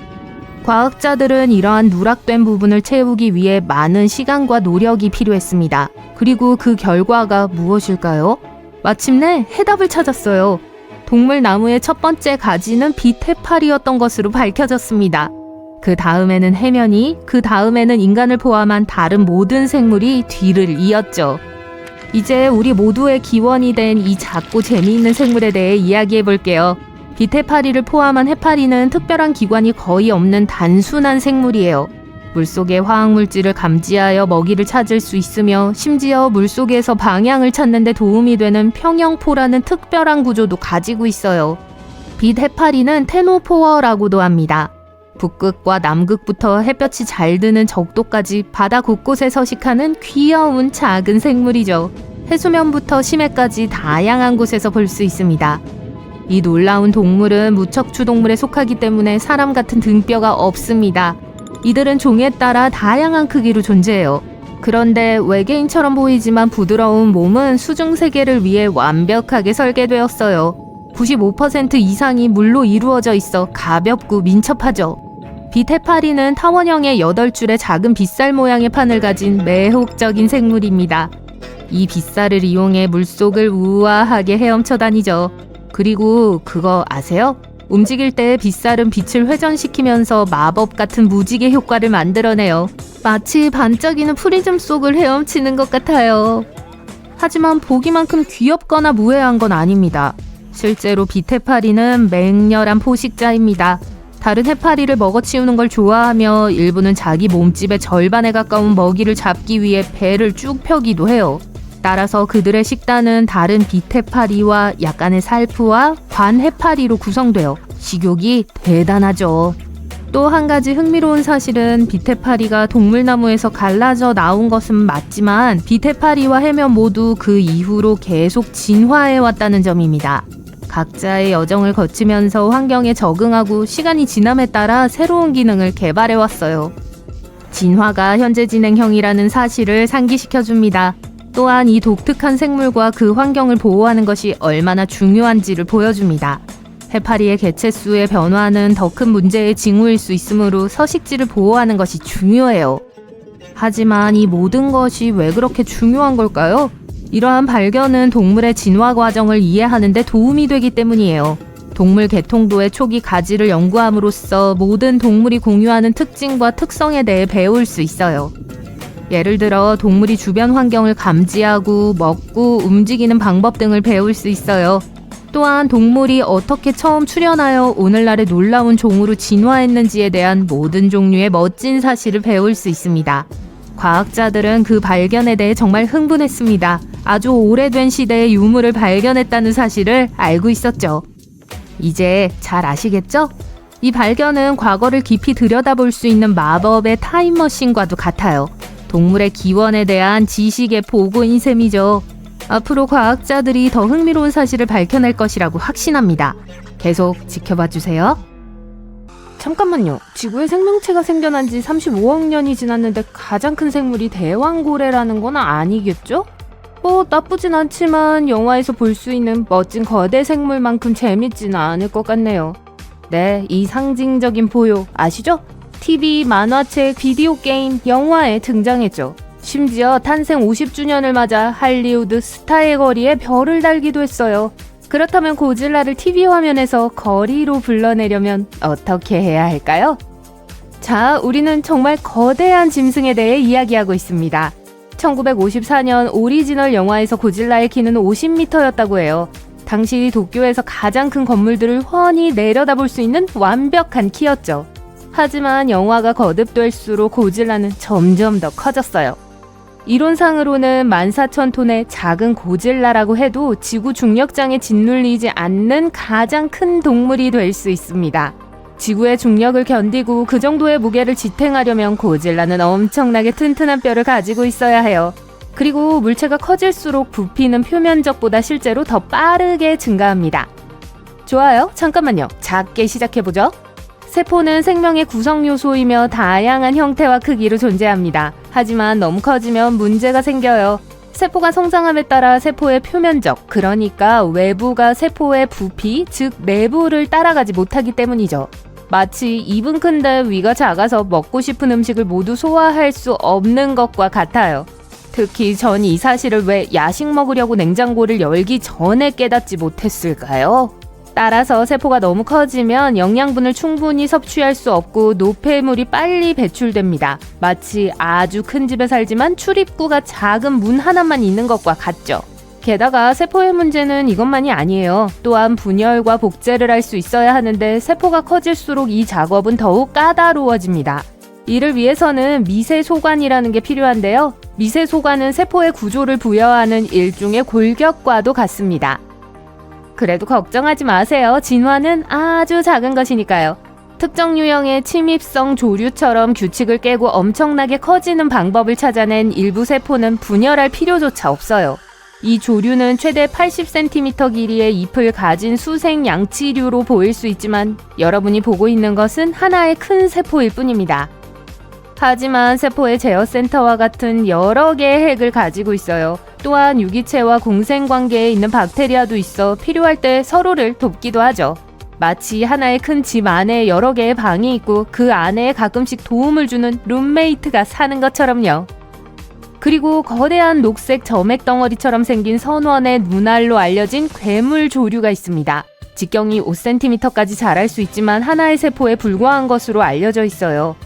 과학자들은 이러한 누락된 부분을 채우기 위해 많은 시간과 노력이 필요했습니다. 그리고 그 결과가 무엇일까요? 마침내 해답을 찾았어요. 동물나무의 첫 번째 가지는 비테파리였던 것으로 밝혀졌습니다. 그 다음에는 해면이, 그 다음에는 인간을 포함한 다른 모든 생물이 뒤를 이었죠. 이제 우리 모두의 기원이 된 이 작고 재미있는 생물에 대해 이야기해 볼게요. 비테파리를 포함한 해파리는 특별한 기관이 거의 없는 단순한 생물이에요. 물속의 화학물질을 감지하여 먹이를 찾을 수 있으며 심지어 물속에서 방향을 찾는 데 도움이 되는 평형포라는 특별한 구조도 가지고 있어요. 빛 해파리는 테노포어라고도 합니다. 북극과 남극부터 햇볕이 잘 드는 적도까지 바다 곳곳에 서식하는 귀여운 작은 생물이죠. 해수면부터 심해까지 다양한 곳에서 볼 수 있습니다. 이 놀라운 동물은 무척추 동물에 속하기 때문에 사람 같은 등뼈가 없습니다. 이들은 종에 따라 다양한 크기로 존재해요. 그런데 외계인처럼 보이지만 부드러운 몸은 수중 세계를 위해 완벽하게 설계되었어요. 95% 이상이 물로 이루어져 있어 가볍고 민첩하죠. 빛 해파리는 타원형의 8줄의 작은 빗살 모양의 판을 가진 매혹적인 생물입니다. 이 빗살을 이용해 물속을 우아하게 헤엄쳐 다니죠. 그리고 그거 아세요? 움직일 때 빗살은 빛을 회전시키면서 마법 같은 무지개 효과를 만들어내요. 마치 반짝이는 프리즘 속을 헤엄치는 것 같아요. 하지만 보기만큼 귀엽거나 무해한 건 아닙니다. 실제로 빛 해파리는 맹렬한 포식자입니다. 다른 해파리를 먹어치우는 걸 좋아하며 일부는 자기 몸집의 절반에 가까운 먹이를 잡기 위해 배를 쭉 펴기도 해요. 따라서 그들의 식단은 다른 빛 해파리와 약간의 살프와 관 해파리로 구성되어 식욕이 대단하죠. 또 한 가지 흥미로운 사실은 빛 해파리가 동물나무에서 갈라져 나온 것은 맞지만 빛 해파리와 해면 모두 그 이후로 계속 진화해 왔다는 점입니다. 각자의 여정을 거치면서 환경에 적응하고 시간이 지남에 따라 새로운 기능을 개발해 왔어요. 진화가 현재 진행형이라는 사실을 상기시켜줍니다. 또한 이 독특한 생물과 그 환경을 보호하는 것이 얼마나 중요한지를 보여줍니다. 해파리의 개체수의 변화는 더 큰 문제의 징후일 수 있으므로 서식지를 보호하는 것이 중요해요. 하지만 이 모든 것이 왜 그렇게 중요한 걸까요? 이러한 발견은 동물의 진화 과정을 이해하는 데 도움이 되기 때문이에요. 동물 개통도의 초기 가지를 연구함으로써 모든 동물이 공유하는 특징과 특성에 대해 배울 수 있어요. 예를 들어 동물이 주변 환경을 감지하고 먹고 움직이는 방법 등을 배울 수 있어요. 또한 동물이 어떻게 처음 출현하여 오늘날의 놀라운 종으로 진화했는지에 대한 모든 종류의 멋진 사실을 배울 수 있습니다. 과학자들은 그 발견에 대해 정말 흥분했습니다. 아주 오래된 시대의 유물을 발견했다는 사실을 알고 있었죠. 이제 잘 아시겠죠? 이 발견은 과거를 깊이 들여다볼 수 있는 마법의 타임머신과도 같아요. 동물의 기원에 대한 지식의 보고인 셈이죠. 앞으로 과학자들이 더 흥미로운 사실을 밝혀낼 것이라고 확신합니다. 계속 지켜봐 주세요. 잠깐만요. 지구에 생명체가 생겨난 지 35억 년이 지났는데 가장 큰 생물이 대왕고래라는 건 아니겠죠? 뭐 나쁘진 않지만 영화에서 볼 수 있는 멋진 거대 생물만큼 재밌지는 않을 것 같네요. 네, 이 상징적인 포효 아시죠? TV, 만화책, 비디오 게임, 영화에 등장했죠. 심지어 탄생 50주년을 맞아 할리우드 스타의 거리에 별을 달기도 했어요. 그렇다면 고질라를 TV 화면에서 거리로 불러내려면 어떻게 해야 할까요? 자, 우리는 정말 거대한 짐승에 대해 이야기하고 있습니다. 1954년 오리지널 영화에서 고질라의 키는 50m였다고 해요. 당시 도쿄에서 가장 큰 건물들을 훤히 내려다볼 수 있는 완벽한 키였죠. 하지만 영화가 거듭될수록 고질라는 점점 더 커졌어요. 이론상으로는 14,000톤의 작은 고질라라고 해도 지구 중력장에 짓눌리지 않는 가장 큰 동물이 될 수 있습니다. 지구의 중력을 견디고 그 정도의 무게를 지탱하려면 고질라는 엄청나게 튼튼한 뼈를 가지고 있어야 해요. 그리고 물체가 커질수록 부피는 표면적보다 실제로 더 빠르게 증가합니다. 좋아요. 잠깐만요. 작게 시작해보죠. 세포는 생명의 구성 요소이며 다양한 형태와 크기로 존재합니다. 하지만 너무 커지면 문제가 생겨요. 세포가 성장함에 따라 세포의 표면적, 그러니까 외부가 세포의 부피, 즉 내부를 따라가지 못하기 때문이죠. 마치 입은 큰데 위가 작아서 먹고 싶은 음식을 모두 소화할 수 없는 것과 같아요. 특히 전 이 사실을 왜 야식 먹으려고 냉장고를 열기 전에 깨닫지 못했을까요? 따라서 세포가 너무 커지면 영양분을 충분히 섭취할 수 없고 노폐물이 빨리 배출됩니다. 마치 아주 큰 집에 살지만 출입구가 작은 문 하나만 있는 것과 같죠. 게다가 세포의 문제는 이것만이 아니에요. 또한 분열과 복제를 할 수 있어야 하는데 세포가 커질수록 이 작업은 더욱 까다로워집니다. 이를 위해서는 미세소관이라는 게 필요한데요. 미세소관은 세포의 구조를 부여하는 일종의 골격과도 같습니다. 그래도 걱정하지 마세요. 진화는 아주 작은 것이니까요. 특정 유형의 침입성 조류처럼 규칙을 깨고 엄청나게 커지는 방법을 찾아낸 일부 세포는 분열할 필요조차 없어요. 이 조류는 최대 80cm 길이의 잎을 가진 수생 양치류로 보일 수 있지만 여러분이 보고 있는 것은 하나의 큰 세포일 뿐입니다. 하지만 세포의 제어센터와 같은 여러 개의 핵을 가지고 있어요. 또한 유기체와 공생관계에 있는 박테리아도 있어 필요할 때 서로를 돕기도 하죠. 마치 하나의 큰 집 안에 여러 개의 방이 있고 그 안에 가끔씩 도움을 주는 룸메이트가 사는 것처럼요. 그리고 거대한 녹색 점액 덩어리처럼 생긴 선원의 눈알로 알려진 괴물 조류가 있습니다. 직경이 5cm까지 자랄 수 있지만 하나의 세포에 불과한 것으로 알려져 있어요.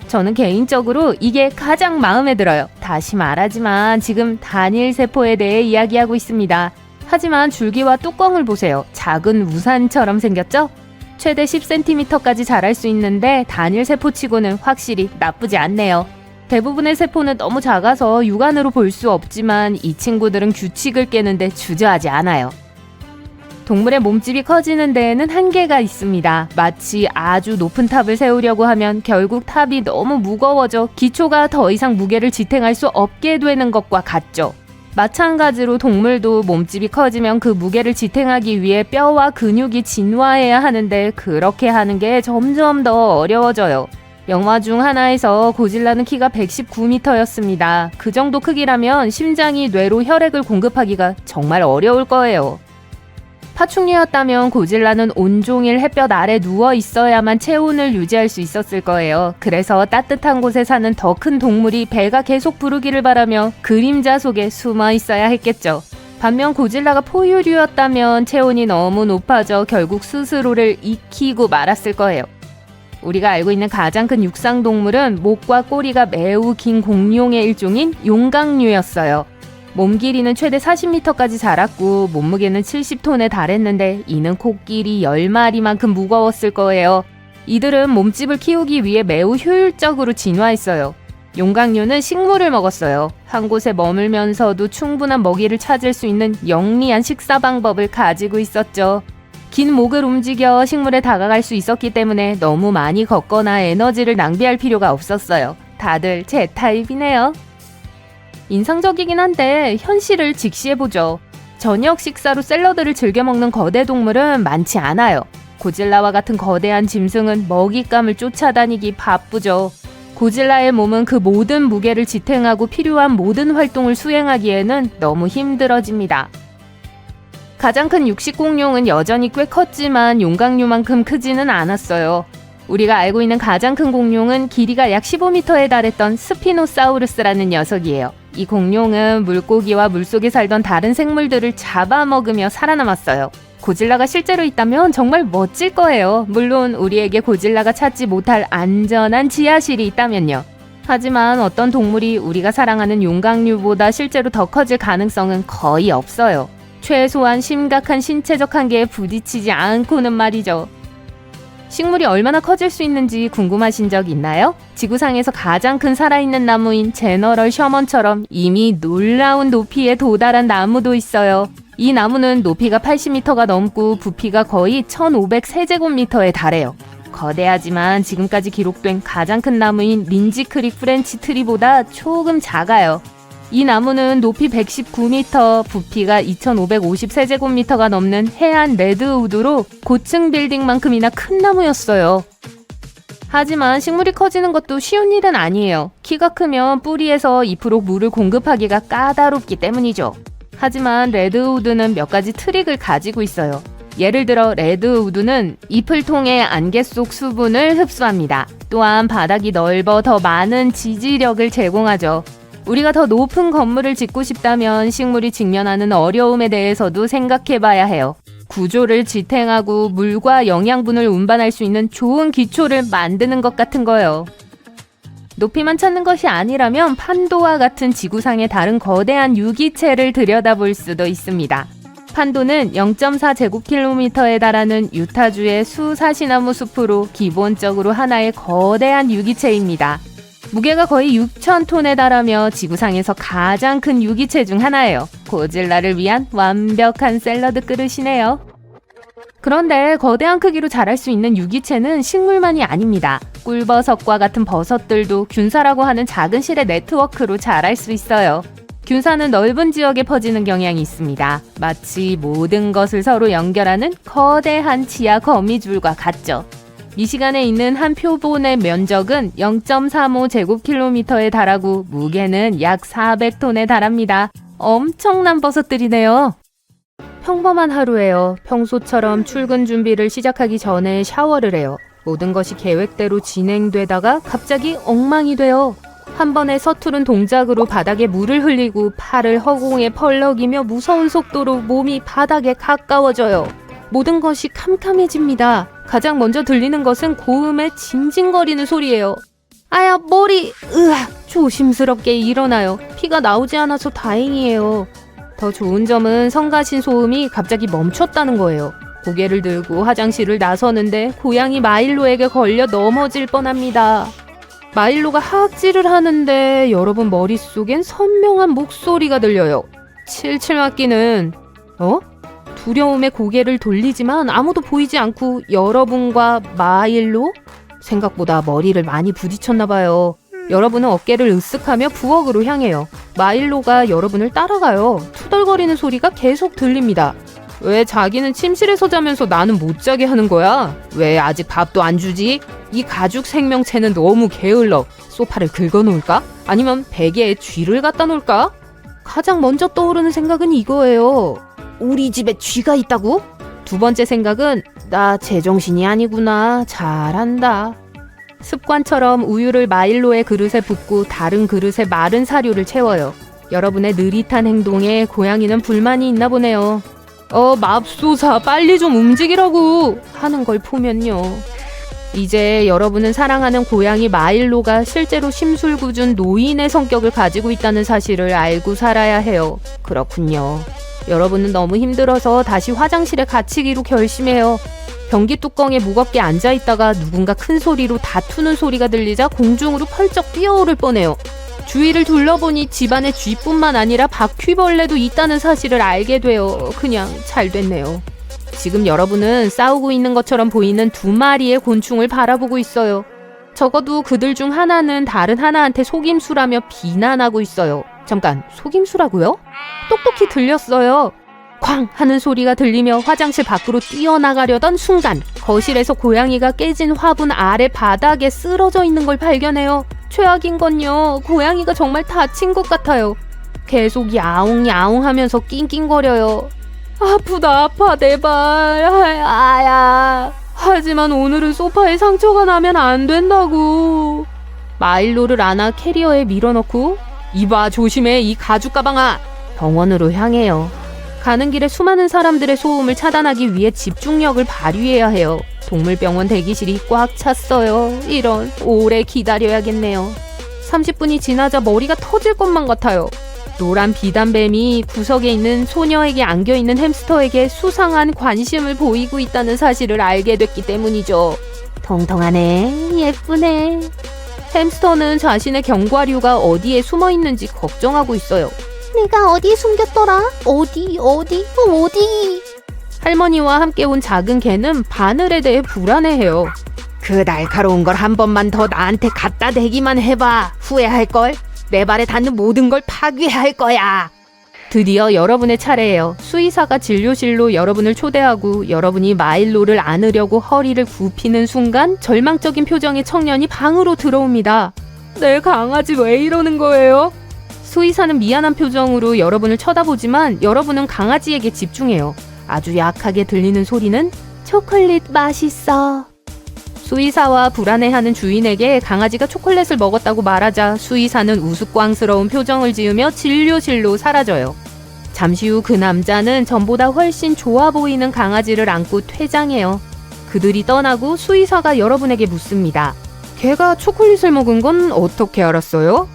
저는 개인적으로 이게 가장 마음에 들어요. 다시 말하지만 지금 단일 세포에 대해 이야기하고 있습니다. 하지만 줄기와 뚜껑을 보세요. 작은 우산처럼 생겼죠? 최대 10cm까지 자랄 수 있는데 단일 세포치고는 확실히 나쁘지 않네요. 대부분의 세포는 너무 작아서 육안으로 볼 수 없지만 이 친구들은 규칙을 깨는데 주저하지 않아요. 동물의 몸집이 커지는 데에는 한계가 있습니다. 마치 아주 높은 탑을 세우려고 하면 결국 탑이 너무 무거워져 기초가 더 이상 무게를 지탱할 수 없게 되는 것과 같죠. 마찬가지로 동물도 몸집이 커지면 그 무게를 지탱하기 위해 뼈와 근육이 진화해야 하는데 그렇게 하는 게 점점 더 어려워져요. 영화 중 하나에서 고질라는 키가 119m였습니다. 그 정도 크기라면 심장이 뇌로 혈액을 공급하기가 정말 어려울 거예요. 파충류였다면 고질라는 온종일 햇볕 아래 누워 있어야만 체온을 유지할 수 있었을 거예요. 그래서 따뜻한 곳에 사는 더 큰 동물이 배가 계속 부르기를 바라며 그림자 속에 숨어 있어야 했겠죠. 반면 고질라가 포유류였다면 체온이 너무 높아져 결국 스스로를 익히고 말았을 거예요. 우리가 알고 있는 가장 큰 육상 동물은 목과 꼬리가 매우 긴 공룡의 일종인 용각류였어요. 몸 길이는 최대 40m까지 자랐고 몸무게는 70톤에 달했는데 이는 코끼리 10마리만큼 무거웠을 거예요. 이들은 몸집을 키우기 위해 매우 효율적으로 진화했어요. 용광류는 식물을 먹었어요. 한 곳에 머물면서도 충분한 먹이를 찾을 수 있는 영리한 식사 방법을 가지고 있었죠. 긴 목을 움직여 식물에 다가갈 수 있었기 때문에 너무 많이 걷거나 에너지를 낭비할 필요가 없었어요. 다들 제 타입이네요. 인상적이긴 한데 현실을 직시해보죠. 저녁 식사로 샐러드를 즐겨 먹는 거대 동물은 많지 않아요. 고질라와 같은 거대한 짐승은 먹잇감을 쫓아다니기 바쁘죠. 고질라의 몸은 그 모든 무게를 지탱하고 필요한 모든 활동을 수행하기에는 너무 힘들어집니다. 가장 큰 육식 공룡은 여전히 꽤 컸지만 용광류만큼 크지는 않았어요. 우리가 알고 있는 가장 큰 공룡은 길이가 약 15m에 달했던 스피노사우루스라는 녀석이에요. 이 공룡은 물고기와 물속에 살던 다른 생물들을 잡아먹으며 살아남았어요. 고질라가 실제로 있다면 정말 멋질 거예요. 물론 우리에게 고질라가 찾지 못할 안전한 지하실이 있다면요. 하지만 어떤 동물이 우리가 사랑하는 용광류보다 실제로 더 커질 가능성은 거의 없어요. 최소한 심각한 신체적 한계에 부딪히지 않고는 말이죠. 식물이 얼마나 커질 수 있는지 궁금하신 적 있나요? 지구상에서 가장 큰 살아있는 나무인 제너럴 셔먼처럼 이미 놀라운 높이에 도달한 나무도 있어요. 이 나무는 높이가 80m가 넘고 부피가 거의 1500세제곱미터에 달해요. 거대하지만 지금까지 기록된 가장 큰 나무인 린지크릭 프렌치 트리보다 조금 작아요. 이 나무는 높이 119m, 부피가 2550세제곱미터가 넘는 해안 레드우드로 고층 빌딩만큼이나 큰 나무였어요. 하지만 식물이 커지는 것도 쉬운 일은 아니에요. 키가 크면 뿌리에서 잎으로 물을 공급하기가 까다롭기 때문이죠. 하지만 레드우드는 몇 가지 트릭을 가지고 있어요. 예를 들어 레드우드는 잎을 통해 안개 속 수분을 흡수합니다. 또한 바닥이 넓어 더 많은 지지력을 제공하죠. 우리가 더 높은 건물을 짓고 싶다면 식물이 직면하는 어려움에 대해서도 생각해봐야 해요. 구조를 지탱하고 물과 영양분을 운반할 수 있는 좋은 기초를 만드는 것 같은 거예요. 높이만 찾는 것이 아니라면 판도와 같은 지구상의 다른 거대한 유기체를 들여다볼 수도 있습니다. 판도는 0.4제곱킬로미터에 달하는 유타주의 수사시나무 숲으로 기본적으로 하나의 거대한 유기체입니다. 무게가 거의 6,000톤에 달하며 지구상에서 가장 큰 유기체 중 하나예요. 고질라를 위한 완벽한 샐러드 그릇이네요. 그런데 거대한 크기로 자랄 수 있는 유기체는 식물만이 아닙니다. 꿀버섯과 같은 버섯들도 균사라고 하는 작은 실의 네트워크로 자랄 수 있어요. 균사는 넓은 지역에 퍼지는 경향이 있습니다. 마치 모든 것을 서로 연결하는 거대한 지하 거미줄과 같죠. 미시간에 있는 한 표본의 면적은 0.35제곱킬로미터에 달하고 무게는 약 400톤에 달합니다. 엄청난 버섯들이네요. 평범한 하루예요. 평소처럼 출근 준비를 시작하기 전에 샤워를 해요. 모든 것이 계획대로 진행되다가 갑자기 엉망이 돼요. 한 번의 서투른 동작으로 바닥에 물을 흘리고 팔을 허공에 펄럭이며 무서운 속도로 몸이 바닥에 가까워져요. 모든 것이 캄캄해집니다. 가장 먼저 들리는 것은 고음의 징징거리는 소리예요. 아야, 머리! 조심스럽게 일어나요. 피가 나오지 않아서 다행이에요. 더 좋은 점은 성가신 소음이 갑자기 멈췄다는 거예요. 고개를 들고 화장실을 나서는데 고양이 마일로에게 걸려 넘어질 뻔합니다. 마일로가 하악질을 하는데 여러분 머릿속엔 선명한 목소리가 들려요. 칠칠맞기는 두려움에 고개를 돌리지만 아무도 보이지 않고 여러분과 마일로? 생각보다 머리를 많이 부딪혔나 봐요. 여러분은 어깨를 으쓱하며 부엌으로 향해요. 마일로가 여러분을 따라가요. 투덜거리는 소리가 계속 들립니다. 왜 자기는 침실에서 자면서 나는 못 자게 하는 거야? 왜 아직 밥도 안 주지? 이 가죽 생명체는 너무 게을러. 소파를 긁어놓을까? 아니면 베개에 쥐를 갖다 놓을까? 가장 먼저 떠오르는 생각은 이거예요. 우리 집에 쥐가 있다고? 두 번째 생각은 나 제정신이 아니구나. 잘한다. 습관처럼 우유를 마일로의 그릇에 붓고 다른 그릇에 마른 사료를 채워요. 여러분의 느릿한 행동에 고양이는 불만이 있나 보네요. 맙소사 빨리 좀 움직이라고 하는 걸 보면요. 이제 여러분은 사랑하는 고양이 마일로가 실제로 심술궂은 노인의 성격을 가지고 있다는 사실을 알고 살아야 해요. 그렇군요. 여러분은 너무 힘들어서 다시 화장실에 갇히기로 결심해요. 변기 뚜껑에 무겁게 앉아있다가 누군가 큰 소리로 다투는 소리가 들리자 공중으로 펄쩍 뛰어오를 뻔해요. 주위를 둘러보니 집안에 쥐뿐만 아니라 바퀴벌레도 있다는 사실을 알게 돼요. 그냥 잘 됐네요. 지금 여러분은 싸우고 있는 것처럼 보이는 2마리의 곤충을 바라보고 있어요. 적어도 그들 중 하나는 다른 하나한테 속임수라며 비난하고 있어요. 잠깐, 속임수라고요? 똑똑히 들렸어요. 쾅 하는 소리가 들리며 화장실 밖으로 뛰어나가려던 순간 거실에서 고양이가 깨진 화분 아래 바닥에 쓰러져 있는 걸 발견해요. 최악인 건요, 고양이가 정말 다친 것 같아요. 계속 야옹야옹 하면서 낑낑거려요. 아프다 아파 내 발 아야. 하지만 오늘은 소파에 상처가 나면 안 된다고. 마일로를 안아 캐리어에 밀어넣고 이봐 조심해 이 가죽 가방아. 병원으로 향해요. 가는 길에 수많은 사람들의 소음을 차단하기 위해 집중력을 발휘해야 해요. 동물병원 대기실이 꽉 찼어요. 이런, 오래 기다려야겠네요. 30분이 지나자 머리가 터질 것만 같아요. 노란 비단뱀이 구석에 있는 소녀에게 안겨있는 햄스터에게 수상한 관심을 보이고 있다는 사실을 알게 됐기 때문이죠. 통통하네, 예쁘네. 햄스터는 자신의 견과류가 어디에 숨어있는지 걱정하고 있어요. 내가 어디에 숨겼더라? 어디? 할머니와 함께 온 작은 개는 바늘에 대해 불안해해요. 그 날카로운 걸 한 번만 더 나한테 갖다 대기만 해봐. 후회할걸? 내 발에 닿는 모든 걸 파괴할 거야. 드디어 여러분의 차례예요. 수의사가 진료실로 여러분을 초대하고 여러분이 마일로를 안으려고 허리를 굽히는 순간 절망적인 표정의 청년이 방으로 들어옵니다. 내 강아지 왜 이러는 거예요? 수의사는 미안한 표정으로 여러분을 쳐다보지만 여러분은 강아지에게 집중해요. 아주 약하게 들리는 소리는 초콜릿 맛있어. 수의사와 불안해하는 주인에게 강아지가 초콜릿을 먹었다고 말하자 수의사는 우스꽝스러운 표정을 지으며 진료실로 사라져요. 잠시 후 그 남자는 전보다 훨씬 좋아 보이는 강아지를 안고 퇴장해요. 그들이 떠나고 수의사가 여러분에게 묻습니다. 걔가 초콜릿을 먹은 건 어떻게 알았어요?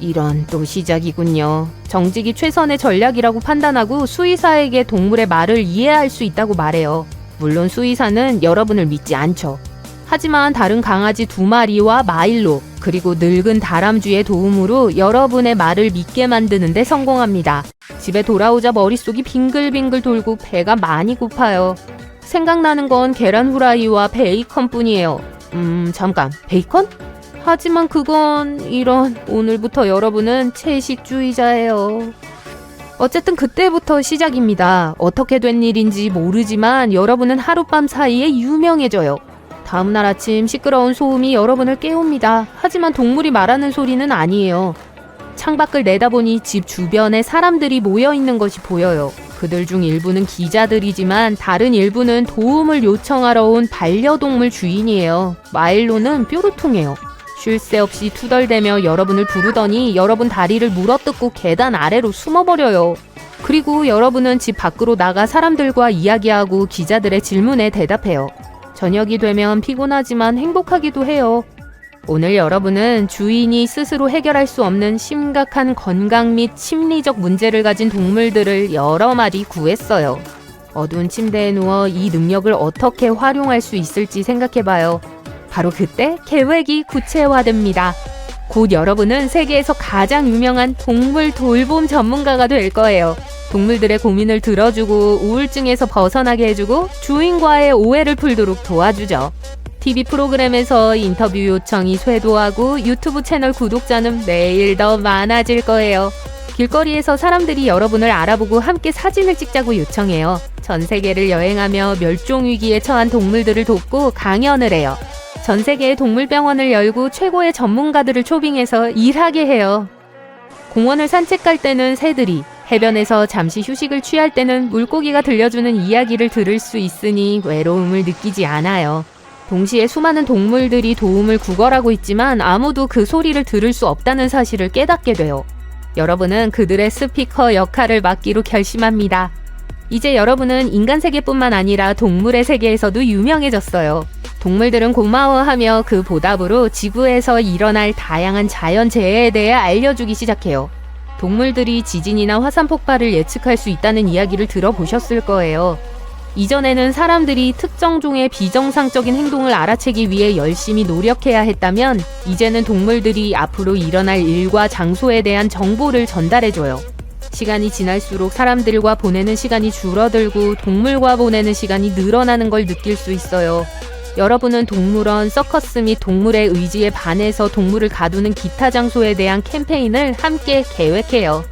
이런 또 시작이군요. 정직이 최선의 전략이라고 판단하고 수의사에게 동물의 말을 이해할 수 있다고 말해요. 물론 수의사는 여러분을 믿지 않죠. 하지만 다른 강아지 2마리와 마일로 그리고 늙은 다람쥐의 도움으로 여러분의 말을 믿게 만드는 데 성공합니다. 집에 돌아오자 머릿속이 빙글빙글 돌고 배가 많이 고파요. 생각나는 건 계란 후라이와 베이컨뿐이에요. 잠깐, 베이컨? 하지만 그건 이런, 오늘부터 여러분은 채식주의자예요. 어쨌든 그때부터 시작입니다. 어떻게 된 일인지 모르지만 여러분은 하룻밤 사이에 유명해져요. 다음날 아침 시끄러운 소음이 여러분을 깨웁니다. 하지만 동물이 말하는 소리는 아니에요. 창밖을 내다보니 집 주변에 사람들이 모여있는 것이 보여요. 그들 중 일부는 기자들이지만 다른 일부는 도움을 요청하러 온 반려동물 주인이에요. 마일로는 뾰루통해요. 쉴 새 없이 투덜대며 여러분을 부르더니 여러분 다리를 물어뜯고 계단 아래로 숨어버려요. 그리고 여러분은 집 밖으로 나가 사람들과 이야기하고 기자들의 질문에 대답해요. 저녁이 되면 피곤하지만 행복하기도 해요. 오늘 여러분은 주인이 스스로 해결할 수 없는 심각한 건강 및 심리적 문제를 가진 동물들을 여러 마리 구했어요. 어두운 침대에 누워 이 능력을 어떻게 활용할 수 있을지 생각해봐요. 바로 그때 계획이 구체화됩니다. 곧 여러분은 세계에서 가장 유명한 동물 돌봄 전문가가 될 거예요. 동물들의 고민을 들어주고 우울증에서 벗어나게 해주고 주인과의 오해를 풀도록 도와주죠. TV 프로그램에서 인터뷰 요청이 쇄도하고 유튜브 채널 구독자는 매일 더 많아질 거예요. 길거리에서 사람들이 여러분을 알아보고 함께 사진을 찍자고 요청해요. 전 세계를 여행하며 멸종위기에 처한 동물들을 돕고 강연을 해요. 전 세계의 동물병원을 열고 최고의 전문가들을 초빙해서 일하게 해요. 공원을 산책할 때는 새들이, 해변에서 잠시 휴식을 취할 때는 물고기가 들려주는 이야기를 들을 수 있으니 외로움을 느끼지 않아요. 동시에 수많은 동물들이 도움을 구걸하고 있지만 아무도 그 소리를 들을 수 없다는 사실을 깨닫게 돼요. 여러분은 그들의 스피커 역할을 맡기로 결심합니다. 이제 여러분은 인간 세계뿐만 아니라 동물의 세계에서도 유명해졌어요. 동물들은 고마워하며 그 보답으로 지구에서 일어날 다양한 자연재해에 대해 알려주기 시작해요. 동물들이 지진이나 화산 폭발을 예측할 수 있다는 이야기를 들어보셨을 거예요. 이전에는 사람들이 특정 종의 비정상적인 행동을 알아채기 위해 열심히 노력해야 했다면 이제는 동물들이 앞으로 일어날 일과 장소에 대한 정보를 전달해줘요. 시간이 지날수록 사람들과 보내는 시간이 줄어들고 동물과 보내는 시간이 늘어나는 걸 느낄 수 있어요. 여러분은 동물원, 서커스 및 동물의 의지에 반해서 동물을 가두는 기타 장소에 대한 캠페인을 함께 계획해요.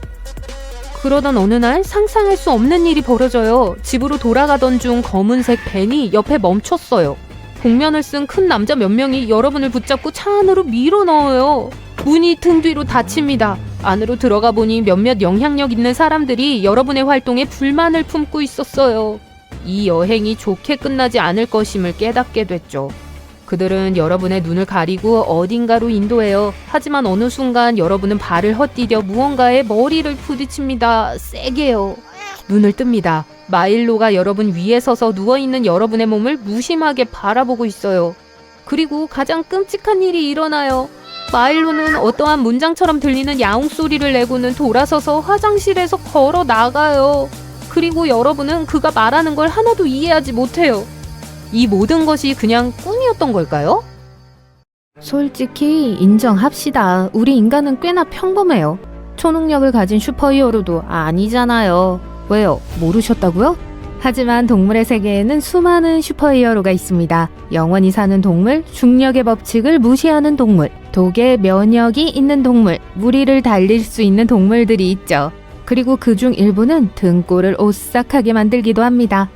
그러던 어느 날 상상할 수 없는 일이 벌어져요. 집으로 돌아가던 중 검은색 밴이 옆에 멈췄어요. 복면을 쓴 큰 남자 몇 명이 여러분을 붙잡고 차 안으로 밀어 넣어요. 문이 등 뒤로 닫힙니다. 안으로 들어가 보니 몇몇 영향력 있는 사람들이 여러분의 활동에 불만을 품고 있었어요. 이 여행이 좋게 끝나지 않을 것임을 깨닫게 됐죠. 그들은 여러분의 눈을 가리고 어딘가로 인도해요. 하지만 어느 순간 여러분은 발을 헛디뎌 무언가에 머리를 부딪힙니다. 세게요. 눈을 뜹니다. 마일로가 여러분 위에 서서 누워있는 여러분의 몸을 무심하게 바라보고 있어요. 그리고 가장 끔찍한 일이 일어나요. 마일로는 어떠한 문장처럼 들리는 야옹 소리를 내고는 돌아서서 화장실에서 걸어 나가요. 그리고 여러분은 그가 말하는 걸 하나도 이해하지 못해요. 이 모든 것이 그냥 꿈이었던 걸까요? 솔직히 인정합시다. 우리 인간은 꽤나 평범해요. 초능력을 가진 슈퍼히어로도 아니잖아요. 왜요? 모르셨다고요? 하지만 동물의 세계에는 수많은 슈퍼히어로가 있습니다. 영원히 사는 동물, 중력의 법칙을 무시하는 동물, 독에 면역이 있는 동물, 무리를 달릴 수 있는 동물들이 있죠. 그리고 그중 일부는 등골을 오싹하게 만들기도 합니다.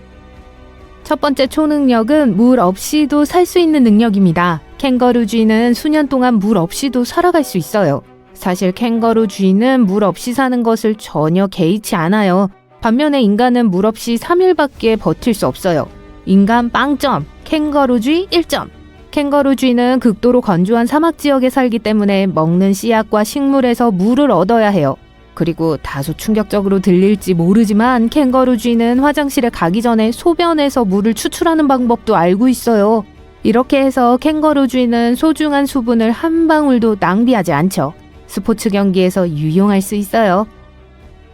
첫 번째 초능력은 물 없이도 살 수 있는 능력입니다. 캥거루 쥐는 수년 동안 물 없이도 살아갈 수 있어요. 사실 캥거루 쥐는 물 없이 사는 것을 전혀 개의치 않아요. 반면에 인간은 물 없이 3일밖에 버틸 수 없어요. 인간 빵점, 캥거루 쥐 1점. 캥거루 쥐는 극도로 건조한 사막 지역에 살기 때문에 먹는 씨앗과 식물에서 물을 얻어야 해요. 그리고 다소 충격적으로 들릴지 모르지만 캥거루 쥐는 화장실에 가기 전에 소변에서 물을 추출하는 방법도 알고 있어요. 이렇게 해서 캥거루 쥐는 소중한 수분을 한 방울도 낭비하지 않죠. 스포츠 경기에서 유용할 수 있어요.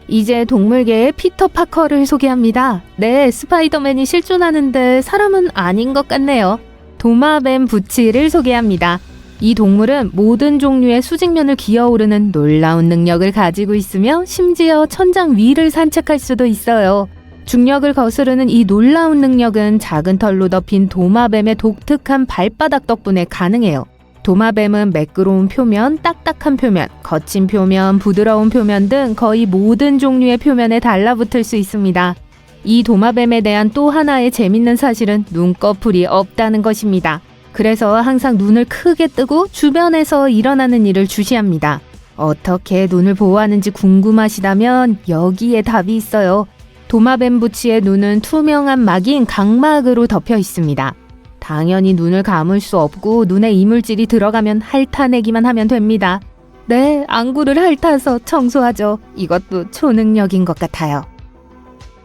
이제 동물계의 피터 파커를 소개합니다. 네, 스파이더맨이 실존하는데 사람은 아닌 것 같네요. 도마뱀 부치를 소개합니다. 이 동물은 모든 종류의 수직면을 기어오르는 놀라운 능력을 가지고 있으며 심지어 천장 위를 산책할 수도 있어요. 중력을 거스르는 이 놀라운 능력은 작은 털로 덮인 도마뱀의 독특한 발바닥 덕분에 가능해요. 도마뱀은 매끄러운 표면, 딱딱한 표면, 거친 표면, 부드러운 표면 등 거의 모든 종류의 표면에 달라붙을 수 있습니다. 이 도마뱀에 대한 또 하나의 재밌는 사실은 눈꺼풀이 없다는 것입니다. 그래서 항상 눈을 크게 뜨고 주변에서 일어나는 일을 주시합니다. 어떻게 눈을 보호하는지 궁금하시다면 여기에 답이 있어요. 도마뱀 부치의 눈은 투명한 막인 각막으로 덮여 있습니다. 당연히 눈을 감을 수 없고 눈에 이물질이 들어가면 핥아내기만 하면 됩니다. 네, 안구를 핥아서 청소하죠. 이것도 초능력인 것 같아요.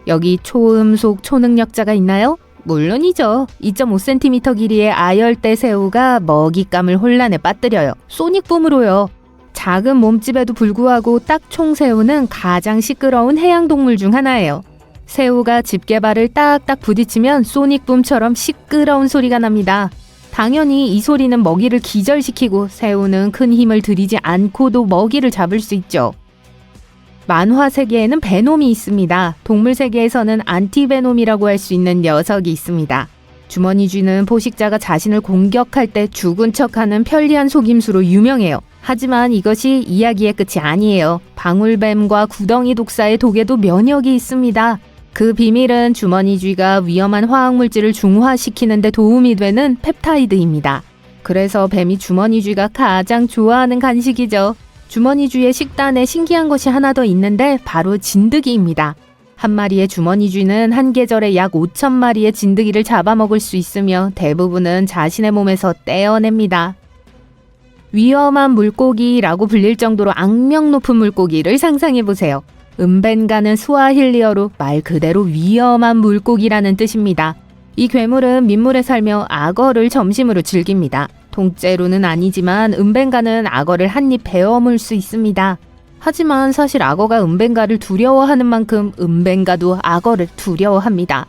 여기 초음속 초능력자가 있나요? 물론이죠. 2.5cm 길이의 아열대 새우가 먹잇감을 혼란에 빠뜨려요. 소닉붐으로요. 작은 몸집에도 불구하고 딱총 새우는 가장 시끄러운 해양동물 중 하나예요. 새우가 집게발을 딱딱 부딪히면 소닉붐처럼 시끄러운 소리가 납니다. 당연히 이 소리는 먹이를 기절시키고 새우는 큰 힘을 들이지 않고도 먹이를 잡을 수 있죠. 만화 세계에는 베놈이 있습니다. 동물 세계에서는 안티베놈이라고 할 수 있는 녀석이 있습니다. 주머니 쥐는 포식자가 자신을 공격할 때 죽은 척하는 편리한 속임수로 유명해요. 하지만 이것이 이야기의 끝이 아니에요. 방울뱀과 구덩이 독사의 독에도 면역이 있습니다. 그 비밀은 주머니 쥐가 위험한 화학물질을 중화시키는 데 도움이 되는 펩타이드입니다. 그래서 뱀이 주머니 쥐가 가장 좋아하는 간식이죠. 주머니 쥐의 식단에 신기한 것이 하나 더 있는데 바로 진드기입니다. 한 마리의 주머니 쥐는 한 계절에 약 5,000마리의 진드기를 잡아먹을 수 있으며 대부분은 자신의 몸에서 떼어냅니다. 위험한 물고기라고 불릴 정도로 악명 높은 물고기를 상상해보세요. 은벤가는 스와힐리어로 말 그대로 위험한 물고기라는 뜻입니다. 이 괴물은 민물에 살며 악어를 점심으로 즐깁니다. 통째로는 아니지만 은뱅가는 악어를 한 입 베어물 수 있습니다. 하지만 사실 악어가 은뱅가를 두려워하는 만큼 은뱅가도 악어를 두려워합니다.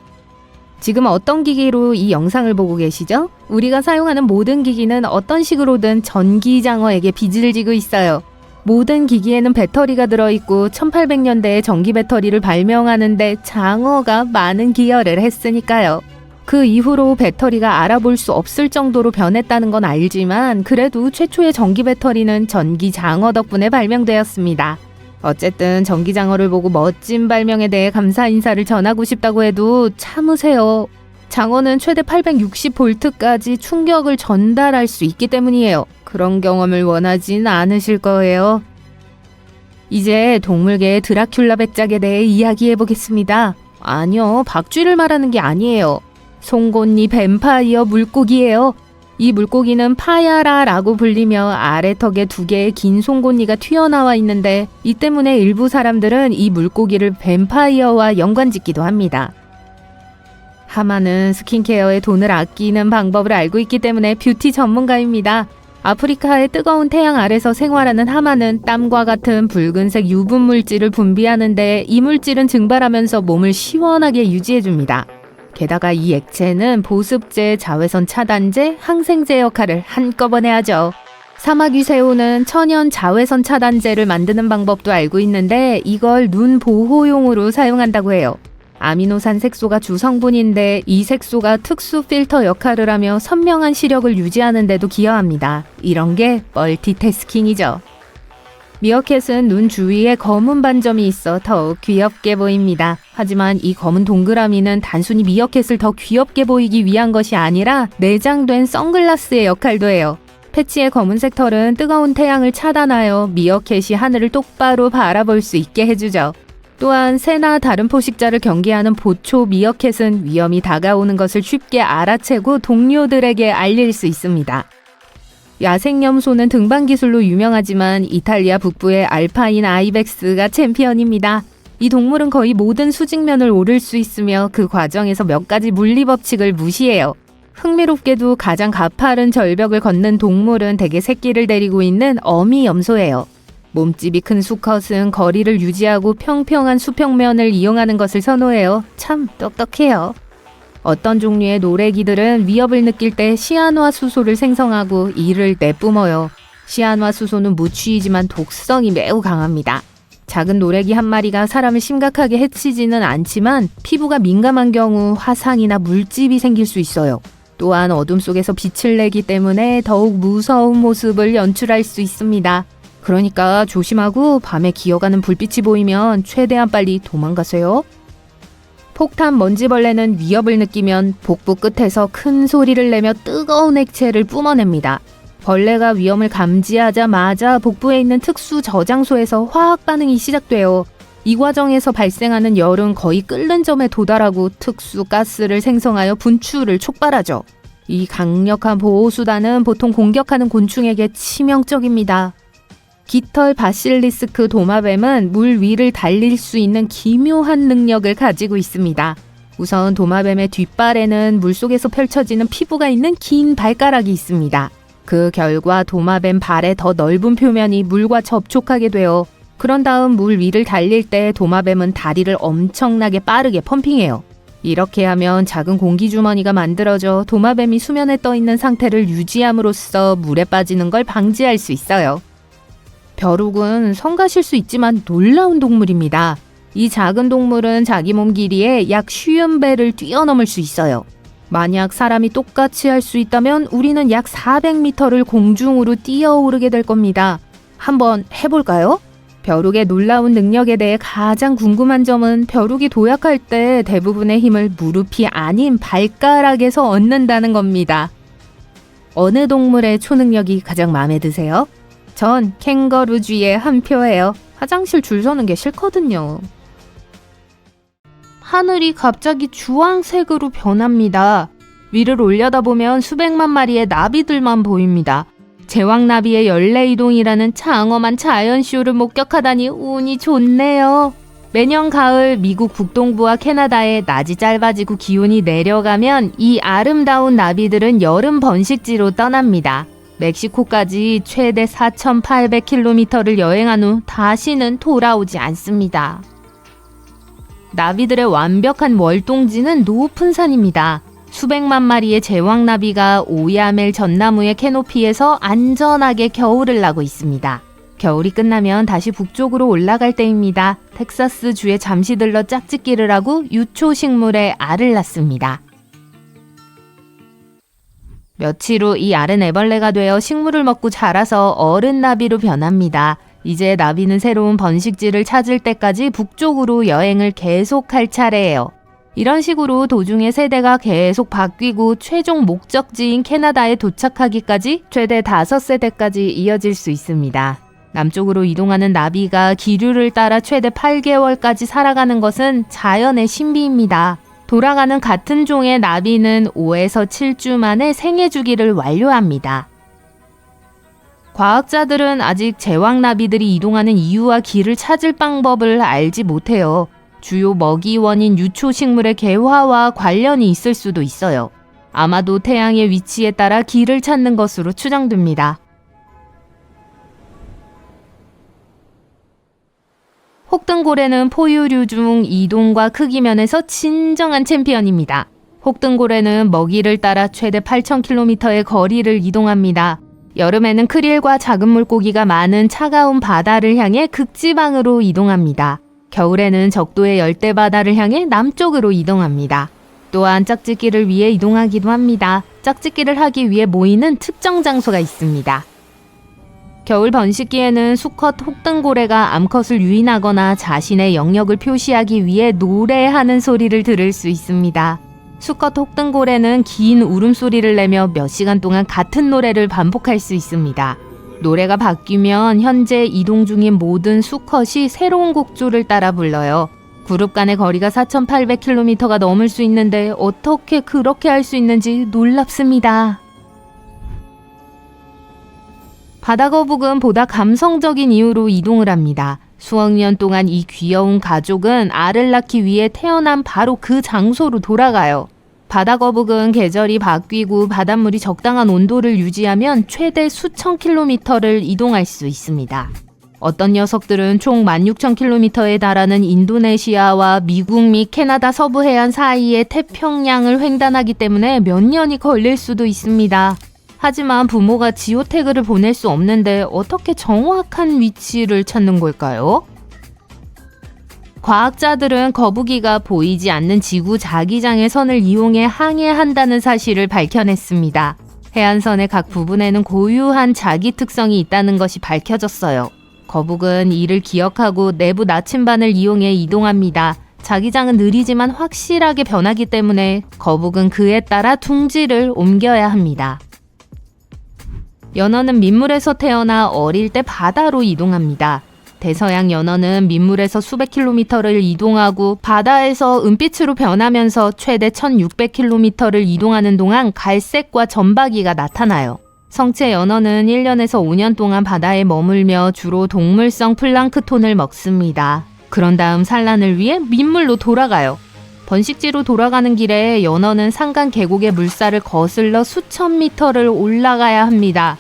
지금 어떤 기기로 이 영상을 보고 계시죠? 우리가 사용하는 모든 기기는 어떤 식으로든 전기장어에게 빚을 지고 있어요. 모든 기기에는 배터리가 들어있고 1800년대에 전기 배터리를 발명하는데 장어가 많은 기여를 했으니까요. 그 이후로 배터리가 알아볼 수 없을 정도로 변했다는 건 알지만 그래도 최초의 전기 배터리는 전기장어 덕분에 발명되었습니다. 어쨌든 전기장어를 보고 멋진 발명에 대해 감사 인사를 전하고 싶다고 해도 참으세요. 장어는 최대 860V까지 충격을 전달할 수 있기 때문이에요. 그런 경험을 원하진 않으실 거예요. 이제 동물계의 드라큘라 백작에 대해 이야기해 보겠습니다. 아니요, 박쥐를 말하는 게 아니에요. 송곳니 뱀파이어 물고기예요. 이 물고기는 파야라라고 불리며 아래턱에 2개의 긴 송곳니가 튀어나와 있는데 이 때문에 일부 사람들은 이 물고기를 뱀파이어와 연관짓기도 합니다. 하마는 스킨케어에 돈을 아끼는 방법을 알고 있기 때문에 뷰티 전문가입니다. 아프리카의 뜨거운 태양 아래서 생활하는 하마는 땀과 같은 붉은색 유분 물질을 분비하는데 이 물질은 증발하면서 몸을 시원하게 유지해줍니다. 게다가 이 액체는 보습제, 자외선 차단제, 항생제 역할을 한꺼번에 하죠. 사마귀새우는 천연 자외선 차단제를 만드는 방법도 알고 있는데 이걸 눈 보호용으로 사용한다고 해요. 아미노산 색소가 주성분인데 이 색소가 특수 필터 역할을 하며 선명한 시력을 유지하는 데도 기여합니다. 이런 게 멀티태스킹이죠. 미어캣은 눈 주위에 검은 반점이 있어 더욱 귀엽게 보입니다. 하지만 이 검은 동그라미는 단순히 미어캣을 더 귀엽게 보이기 위한 것이 아니라 내장된 선글라스의 역할도 해요. 패치의 검은색 털은 뜨거운 태양을 차단하여 미어캣이 하늘을 똑바로 바라볼 수 있게 해주죠. 또한 새나 다른 포식자를 경계하는 보초 미어캣은 위험이 다가오는 것을 쉽게 알아채고 동료들에게 알릴 수 있습니다. 야생염소는 등반 기술로 유명하지만 이탈리아 북부의 알파인 아이벡스가 챔피언입니다. 이 동물은 거의 모든 수직면을 오를 수 있으며 그 과정에서 몇 가지 물리 법칙을 무시해요. 흥미롭게도 가장 가파른 절벽을 걷는 동물은 대개 새끼를 데리고 있는 어미 염소예요. 몸집이 큰 수컷은 거리를 유지하고 평평한 수평면을 이용하는 것을 선호해요. 참 똑똑해요. 어떤 종류의 노래기들은 위협을 느낄 때 시안화수소를 생성하고 이를 내뿜어요. 시안화수소는 무취이지만 독성이 매우 강합니다. 작은 노래기 한 마리가 사람을 심각하게 해치지는 않지만 피부가 민감한 경우 화상이나 물집이 생길 수 있어요. 또한 어둠 속에서 빛을 내기 때문에 더욱 무서운 모습을 연출할 수 있습니다. 그러니까 조심하고 밤에 기어가는 불빛이 보이면 최대한 빨리 도망가세요. 폭탄 먼지벌레는 위협을 느끼면 복부 끝에서 큰 소리를 내며 뜨거운 액체를 뿜어냅니다. 벌레가 위험을 감지하자마자 복부에 있는 특수 저장소에서 화학 반응이 시작돼요. 이 과정에서 발생하는 열은 거의 끓는 점에 도달하고 특수 가스를 생성하여 분출을 촉발하죠. 이 강력한 보호수단은 보통 공격하는 곤충에게 치명적입니다. 깃털 바실리스크 도마뱀은 물 위를 달릴 수 있는 기묘한 능력을 가지고 있습니다. 우선 도마뱀의 뒷발에는 물속에서 펼쳐지는 피부가 있는 긴 발가락이 있습니다. 그 결과 도마뱀 발의 더 넓은 표면이 물과 접촉하게 돼요. 그런 다음 물 위를 달릴 때 도마뱀은 다리를 엄청나게 빠르게 펌핑해요. 이렇게 하면 작은 공기주머니가 만들어져 도마뱀이 수면에 떠 있는 상태를 유지함으로써 물에 빠지는 걸 방지할 수 있어요. 벼룩은 성가실 수 있지만 놀라운 동물입니다. 이 작은 동물은 자기 몸 길이의 약 50배를 뛰어넘을 수 있어요. 만약 사람이 똑같이 할 수 있다면 우리는 약 400m를 공중으로 뛰어오르게 될 겁니다. 한번 해볼까요? 벼룩의 놀라운 능력에 대해 가장 궁금한 점은 벼룩이 도약할 때 대부분의 힘을 무릎이 아닌 발가락에서 얻는다는 겁니다. 어느 동물의 초능력이 가장 마음에 드세요? 전 캥거루쥐의 한 표예요. 화장실 줄 서는 게 싫거든요. 하늘이 갑자기 주황색으로 변합니다. 위를 올려다보면 수백만 마리의 나비들만 보입니다. 제왕나비의 연례이동이라는 장엄한 자연쇼를 목격하다니 운이 좋네요. 매년 가을 미국 북동부와 캐나다에 낮이 짧아지고 기온이 내려가면 이 아름다운 나비들은 여름 번식지로 떠납니다. 멕시코까지 최대 4,800km를 여행한 후 다시는 돌아오지 않습니다. 나비들의 완벽한 월동지는 높은 산입니다. 수백만 마리의 제왕나비가 오야멜 전나무의 캐노피에서 안전하게 겨울을 나고 있습니다. 겨울이 끝나면 다시 북쪽으로 올라갈 때입니다. 텍사스 주에 잠시 들러 짝짓기를 하고 유초식물에 알을 낳습니다. 며칠 후 이 알은 애벌레가 되어 식물을 먹고 자라서 어른 나비로 변합니다. 이제 나비는 새로운 번식지를 찾을 때까지 북쪽으로 여행을 계속할 차례예요. 이런 식으로 도중에 세대가 계속 바뀌고 최종 목적지인 캐나다에 도착하기까지 최대 5세대까지 이어질 수 있습니다. 남쪽으로 이동하는 나비가 기류를 따라 최대 8개월까지 살아가는 것은 자연의 신비입니다. 돌아가는 같은 종의 나비는 5에서 7주 만에 생애 주기를 완료합니다. 과학자들은 아직 제왕나비들이 이동하는 이유와 길을 찾을 방법을 알지 못해요. 주요 먹이원인 유초식물의 개화와 관련이 있을 수도 있어요. 아마도 태양의 위치에 따라 길을 찾는 것으로 추정됩니다. 혹등고래는 포유류 중 이동과 크기 면에서 진정한 챔피언입니다. 혹등고래는 먹이를 따라 최대 8,000km의 거리를 이동합니다. 여름에는 크릴과 작은 물고기가 많은 차가운 바다를 향해 극지방으로 이동합니다. 겨울에는 적도의 열대바다를 향해 남쪽으로 이동합니다. 또한 짝짓기를 위해 이동하기도 합니다. 짝짓기를 하기 위해 모이는 특정 장소가 있습니다. 겨울 번식기에는 수컷 혹등고래가 암컷을 유인하거나 자신의 영역을 표시하기 위해 노래하는 소리를 들을 수 있습니다. 수컷 혹등고래는 긴 울음소리를 내며 몇 시간 동안 같은 노래를 반복할 수 있습니다. 노래가 바뀌면 현재 이동 중인 모든 수컷이 새로운 곡조를 따라 불러요. 그룹 간의 거리가 4,800km가 넘을 수 있는데 어떻게 그렇게 할 수 있는지 놀랍습니다. 바다거북은 보다 감성적인 이유로 이동을 합니다. 수억 년 동안 이 귀여운 가족은 알을 낳기 위해 태어난 바로 그 장소로 돌아가요. 바다거북은 계절이 바뀌고 바닷물이 적당한 온도를 유지하면 최대 수천 킬로미터를 이동할 수 있습니다. 어떤 녀석들은 총 16,000km에 달하는 인도네시아와 미국 및 캐나다 서부 해안 사이의 태평양을 횡단하기 때문에 몇 년이 걸릴 수도 있습니다. 하지만 부모가 지오태그를 보낼 수 없는데 어떻게 정확한 위치를 찾는 걸까요? 과학자들은 거북이가 보이지 않는 지구 자기장의 선을 이용해 항해한다는 사실을 밝혀냈습니다. 해안선의 각 부분에는 고유한 자기 특성이 있다는 것이 밝혀졌어요. 거북은 이를 기억하고 내부 나침반을 이용해 이동합니다. 자기장은 느리지만 확실하게 변하기 때문에 거북은 그에 따라 둥지를 옮겨야 합니다. 연어는 민물에서 태어나 어릴 때 바다로 이동합니다. 대서양 연어는 민물에서 수백 킬로미터를 이동하고 바다에서 은빛으로 변하면서 최대 1,600km를 이동하는 동안 갈색과 점박이가 나타나요. 성체 연어는 1년에서 5년 동안 바다에 머물며 주로 동물성 플랑크톤을 먹습니다. 그런 다음 산란을 위해 민물로 돌아가요. 번식지로 돌아가는 길에 연어는 산간 계곡의 물살을 거슬러 수천 미터를 올라가야 합니다.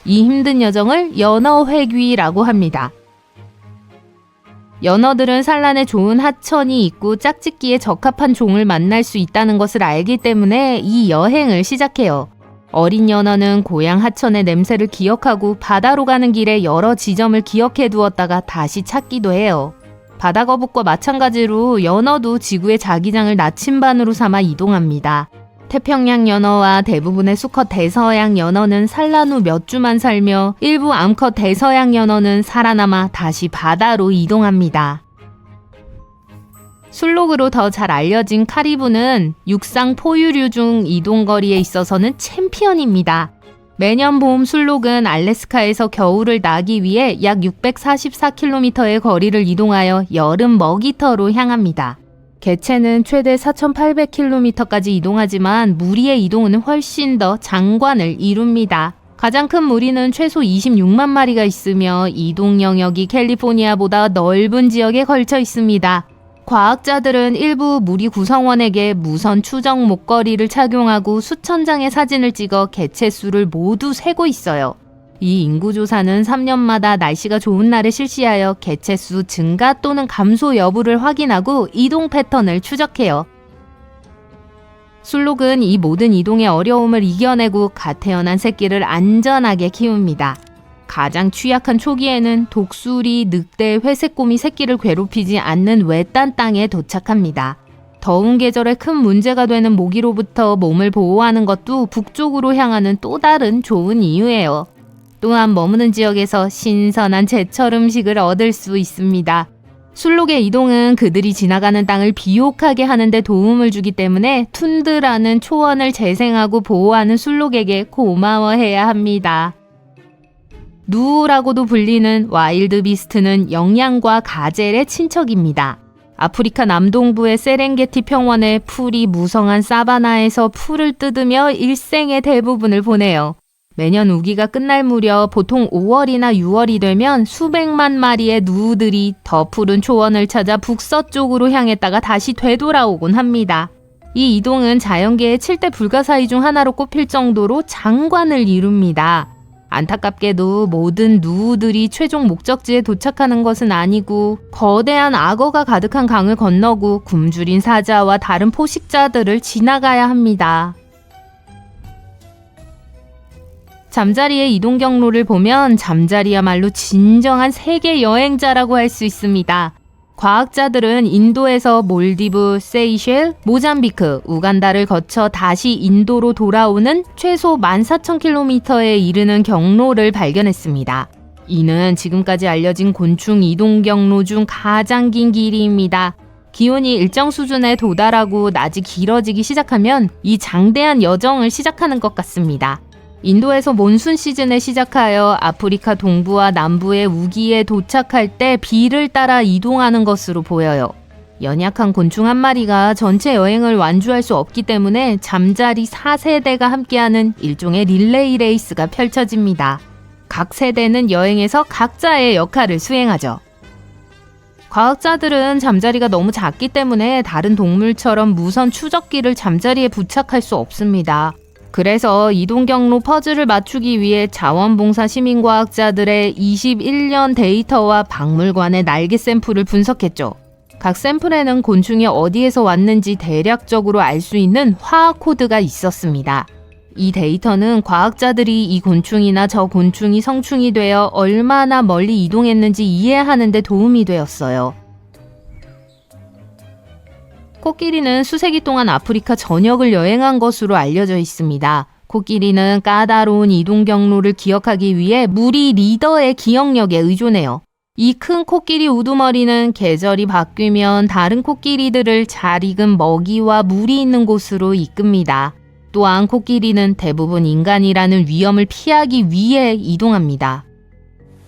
이 힘든 여정을 연어 회귀라고 합니다. 연어들은 산란에 좋은 하천이 있고 짝짓기에 적합한 종을 만날 수 있다는 것을 알기 때문에 이 여행을 시작해요. 어린 연어는 고향 하천의 냄새를 기억하고 바다로 가는 길에 여러 지점을 기억해 두었다가 다시 찾기도 해요. 바다거북과 마찬가지로 연어도 지구의 자기장을 나침반으로 삼아 이동합니다. 태평양 연어와 대부분의 수컷 대서양 연어는 산란 후 몇 주만 살며 일부 암컷 대서양 연어는 살아남아 다시 바다로 이동합니다. 술록으로 더 잘 알려진 카리브는 육상 포유류 중 이동거리에 있어서는 챔피언입니다. 매년 봄 술록은 알래스카에서 겨울을 나기 위해 약 644km의 거리를 이동하여 여름 먹이터로 향합니다. 개체는 최대 4,800km까지 이동하지만 무리의 이동은 훨씬 더 장관을 이룹니다. 가장 큰 무리는 최소 26만 마리가 있으며 이동 영역이 캘리포니아보다 넓은 지역에 걸쳐 있습니다. 과학자들은 일부 무리 구성원에게 무선 추적 목걸이를 착용하고 수천 장의 사진을 찍어 개체 수를 모두 세고 있어요. 이 인구조사는 3년마다 날씨가 좋은 날에 실시하여 개체 수 증가 또는 감소 여부를 확인하고 이동 패턴을 추적해요. 술록은 이 모든 이동의 어려움을 이겨내고 갓 태어난 새끼를 안전하게 키웁니다. 가장 취약한 초기에는 독수리, 늑대, 회색곰이 새끼를 괴롭히지 않는 외딴 땅에 도착합니다. 더운 계절에 큰 문제가 되는 모기로부터 몸을 보호하는 것도 북쪽으로 향하는 또 다른 좋은 이유예요. 또한 머무는 지역에서 신선한 제철 음식을 얻을 수 있습니다. 술록의 이동은 그들이 지나가는 땅을 비옥하게 하는 데 도움을 주기 때문에 툰드라는 초원을 재생하고 보호하는 술록에게 고마워해야 합니다. 누우라고도 불리는 와일드 비스트는 영양과 가젤의 친척입니다. 아프리카 남동부의 세렝게티 평원의 풀이 무성한 사바나에서 풀을 뜯으며 일생의 대부분을 보내요. 매년 우기가 끝날 무렵 보통 5월이나 6월이 되면 수백만 마리의 누우들이 더 푸른 초원을 찾아 북서쪽으로 향했다가 다시 되돌아오곤 합니다. 이 이동은 자연계의 7대 불가사의 중 하나로 꼽힐 정도로 장관을 이룹니다. 안타깝게도 모든 누우들이 최종 목적지에 도착하는 것은 아니고 거대한 악어가 가득한 강을 건너고 굶주린 사자와 다른 포식자들을 지나가야 합니다. 잠자리의 이동 경로를 보면 잠자리야말로 진정한 세계 여행자라고 할 수 있습니다. 과학자들은 인도에서 몰디브, 세이셸, 모잠비크, 우간다를 거쳐 다시 인도로 돌아오는 최소 14,000km에 이르는 경로를 발견했습니다. 이는 지금까지 알려진 곤충 이동 경로 중 가장 긴 길이입니다. 기온이 일정 수준에 도달하고 낮이 길어지기 시작하면 이 장대한 여정을 시작하는 것 같습니다. 인도에서 몬순 시즌에 시작하여 아프리카 동부와 남부의 우기에 도착할 때 비를 따라 이동하는 것으로 보여요. 연약한 곤충 한 마리가 전체 여행을 완주할 수 없기 때문에 잠자리 4세대가 함께하는 일종의 릴레이 레이스가 펼쳐집니다. 각 세대는 여행에서 각자의 역할을 수행하죠. 과학자들은 잠자리가 너무 작기 때문에 다른 동물처럼 무선 추적기를 잠자리에 부착할 수 없습니다. 그래서 이동 경로 퍼즐을 맞추기 위해 자원봉사 시민과학자들의 21년 데이터와 박물관의 날개 샘플을 분석했죠. 각 샘플에는 곤충이 어디에서 왔는지 대략적으로 알 수 있는 화학 코드가 있었습니다. 이 데이터는 과학자들이 이 곤충이나 저 곤충이 성충이 되어 얼마나 멀리 이동했는지 이해하는 데 도움이 되었어요. 코끼리는 수세기 동안 아프리카 전역을 여행한 것으로 알려져 있습니다. 코끼리는 까다로운 이동 경로를 기억하기 위해 무리 리더의 기억력에 의존해요. 이 큰 코끼리 우두머리는 계절이 바뀌면 다른 코끼리들을 잘 익은 먹이와 물이 있는 곳으로 이끕니다. 또한 코끼리는 대부분 인간이라는 위험을 피하기 위해 이동합니다.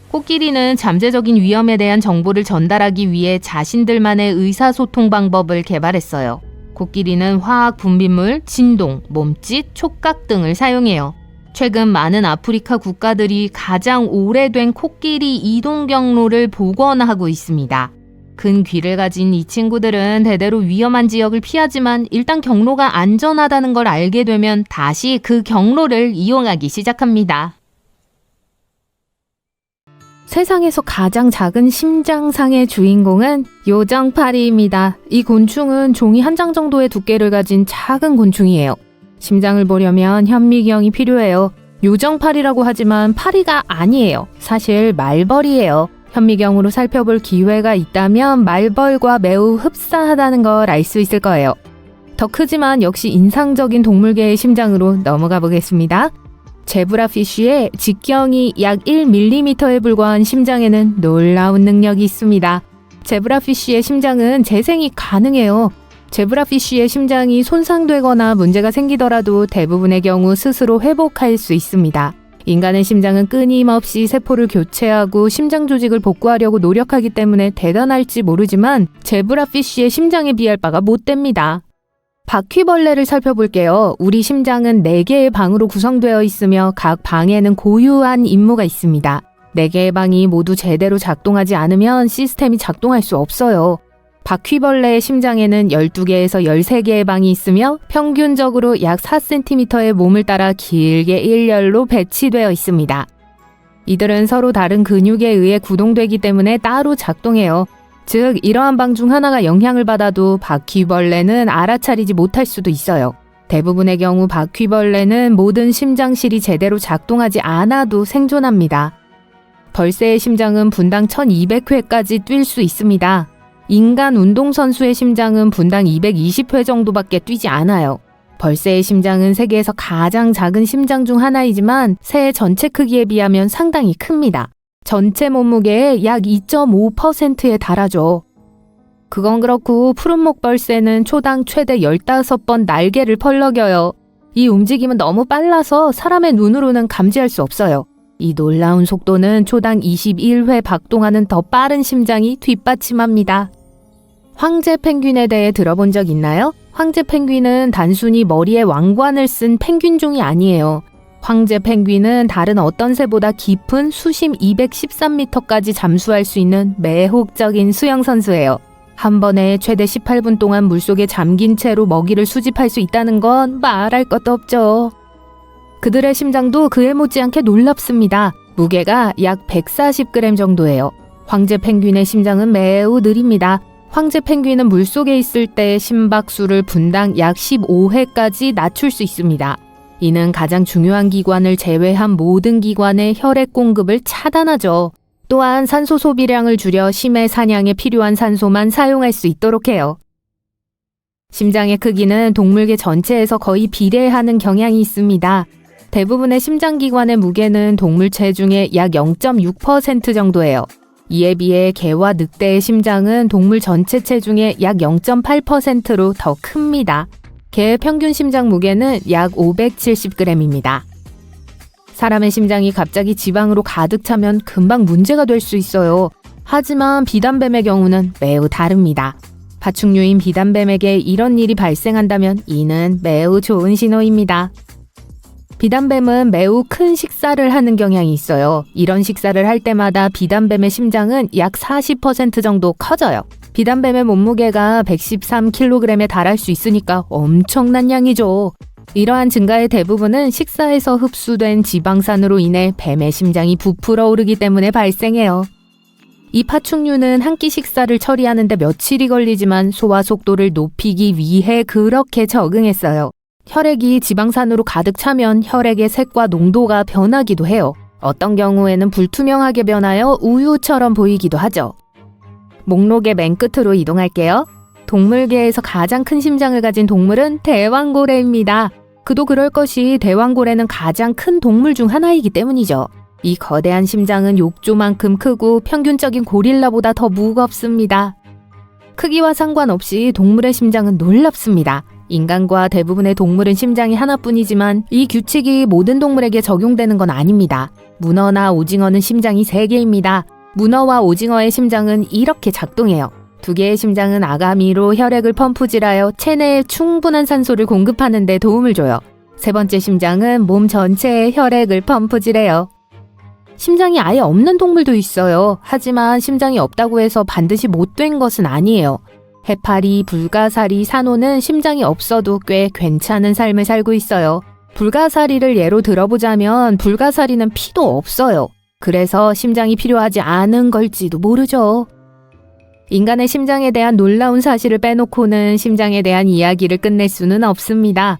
코끼리는 잠재적인 위험에 대한 정보를 전달하기 위해 자신들만의 의사소통 방법을 개발했어요. 코끼리는 화학 분비물, 진동, 몸짓, 촉각 등을 사용해요. 최근 많은 아프리카 국가들이 가장 오래된 코끼리 이동 경로를 복원하고 있습니다. 큰 귀를 가진 이 친구들은 대대로 위험한 지역을 피하지만 일단 경로가 안전하다는 걸 알게 되면 다시 그 경로를 이용하기 시작합니다. 세상에서 가장 작은 심장상의 주인공은 요정파리입니다. 이 곤충은 종이 한 장 정도의 두께를 가진 작은 곤충이에요. 심장을 보려면 현미경이 필요해요. 요정파리라고 하지만 파리가 아니에요. 사실 말벌이에요. 현미경으로 살펴볼 기회가 있다면 말벌과 매우 흡사하다는 걸 알 수 있을 거예요. 더 크지만 역시 인상적인 동물계의 심장으로 넘어가 보겠습니다. 제브라피쉬의 직경이 약 1mm에 불과한 심장에는 놀라운 능력이 있습니다. 제브라피쉬의 심장은 재생이 가능해요. 제브라피쉬의 심장이 손상되거나 문제가 생기더라도 대부분의 경우 스스로 회복할 수 있습니다. 인간의 심장은 끊임없이 세포를 교체하고 심장 조직을 복구하려고 노력하기 때문에 대단할지 모르지만 제브라피쉬의 심장에 비할 바가 못 됩니다. 바퀴벌레를 살펴볼게요. 우리 심장은 4개의 방으로 구성되어 있으며 각 방에는 고유한 임무가 있습니다. 4개의 방이 모두 제대로 작동하지 않으면 시스템이 작동할 수 없어요. 바퀴벌레의 심장에는 12개에서 13개의 방이 있으며 평균적으로 약 4cm의 몸을 따라 길게 일렬로 배치되어 있습니다. 이들은 서로 다른 근육에 의해 구동되기 때문에 따로 작동해요. 즉, 이러한 방 중 하나가 영향을 받아도 바퀴벌레는 알아차리지 못할 수도 있어요. 대부분의 경우 바퀴벌레는 모든 심장실이 제대로 작동하지 않아도 생존합니다. 벌새의 심장은 분당 1200회까지 뛸 수 있습니다. 인간 운동선수의 심장은 분당 220회 정도밖에 뛰지 않아요. 벌새의 심장은 세계에서 가장 작은 심장 중 하나이지만 새 전체 크기에 비하면 상당히 큽니다. 전체 몸무게의 약 2.5%에 달하죠. 그건 그렇고 푸른목 벌새는 초당 최대 15번 날개를 펄럭여요. 이 움직임은 너무 빨라서 사람의 눈으로는 감지할 수 없어요. 이 놀라운 속도는 초당 21회 박동하는 더 빠른 심장이 뒷받침합니다. 황제 펭귄에 대해 들어본 적 있나요? 황제 펭귄은 단순히 머리에 왕관을 쓴 펭귄종이 아니에요. 황제 펭귄은 다른 어떤 새보다 깊은 수심 213m까지 잠수할 수 있는 매혹적인 수영선수예요. 한 번에 최대 18분 동안 물속에 잠긴 채로 먹이를 수집할 수 있다는 건 말할 것도 없죠. 그들의 심장도 그에 못지않게 놀랍습니다. 무게가 약 140g 정도예요. 황제 펭귄의 심장은 매우 느립니다. 황제 펭귄은 물속에 있을 때 심박수를 분당 약 15회까지 낮출 수 있습니다. 이는 가장 중요한 기관을 제외한 모든 기관의 혈액 공급을 차단하죠. 또한 산소 소비량을 줄여 심해 사냥에 필요한 산소만 사용할 수 있도록 해요. 심장의 크기는 동물계 전체에서 거의 비례하는 경향이 있습니다. 대부분의 심장기관의 무게는 동물 체중의 약 0.6% 정도예요. 이에 비해 개와 늑대의 심장은 동물 전체 체중의 약 0.8%로 더 큽니다. 개의 평균 심장 무게는 약 570g입니다. 사람의 심장이 갑자기 지방으로 가득 차면 금방 문제가 될 수 있어요. 하지만 비단뱀의 경우는 매우 다릅니다. 파충류인 비단뱀에게 이런 일이 발생한다면 이는 매우 좋은 신호입니다. 비단뱀은 매우 큰 식사를 하는 경향이 있어요. 이런 식사를 할 때마다 비단뱀의 심장은 약 40% 정도 커져요. 비단뱀의 몸무게가 113kg에 달할 수 있으니까 엄청난 양이죠. 이러한 증가의 대부분은 식사에서 흡수된 지방산으로 인해 뱀의 심장이 부풀어 오르기 때문에 발생해요. 이 파충류는 한 끼 식사를 처리하는데 며칠이 걸리지만 소화 속도를 높이기 위해 그렇게 적응했어요. 혈액이 지방산으로 가득 차면 혈액의 색과 농도가 변하기도 해요. 어떤 경우에는 불투명하게 변하여 우유처럼 보이기도 하죠. 목록의 맨 끝으로 이동할게요. 동물계에서 가장 큰 심장을 가진 동물은 대왕고래입니다. 그도 그럴 것이 대왕고래는 가장 큰 동물 중 하나이기 때문이죠. 이 거대한 심장은 욕조만큼 크고 평균적인 고릴라보다 더 무겁습니다. 크기와 상관없이 동물의 심장은 놀랍습니다. 인간과 대부분의 동물은 심장이 하나뿐이지만 이 규칙이 모든 동물에게 적용되는 건 아닙니다. 문어나 오징어는 심장이 3개입니다. 문어와 오징어의 심장은 이렇게 작동해요. 2개의 심장은 아가미로 혈액을 펌프질하여 체내에 충분한 산소를 공급하는 데 도움을 줘요. 3번째 심장은 몸 전체에 혈액을 펌프질해요. 심장이 아예 없는 동물도 있어요. 하지만 심장이 없다고 해서 반드시 못된 것은 아니에요. 해파리, 불가사리, 산호는 심장이 없어도 꽤 괜찮은 삶을 살고 있어요. 불가사리를 예로 들어보자면 불가사리는 피도 없어요. 그래서 심장이 필요하지 않은 걸지도 모르죠. 인간의 심장에 대한 놀라운 사실을 빼놓고는 심장에 대한 이야기를 끝낼 수는 없습니다.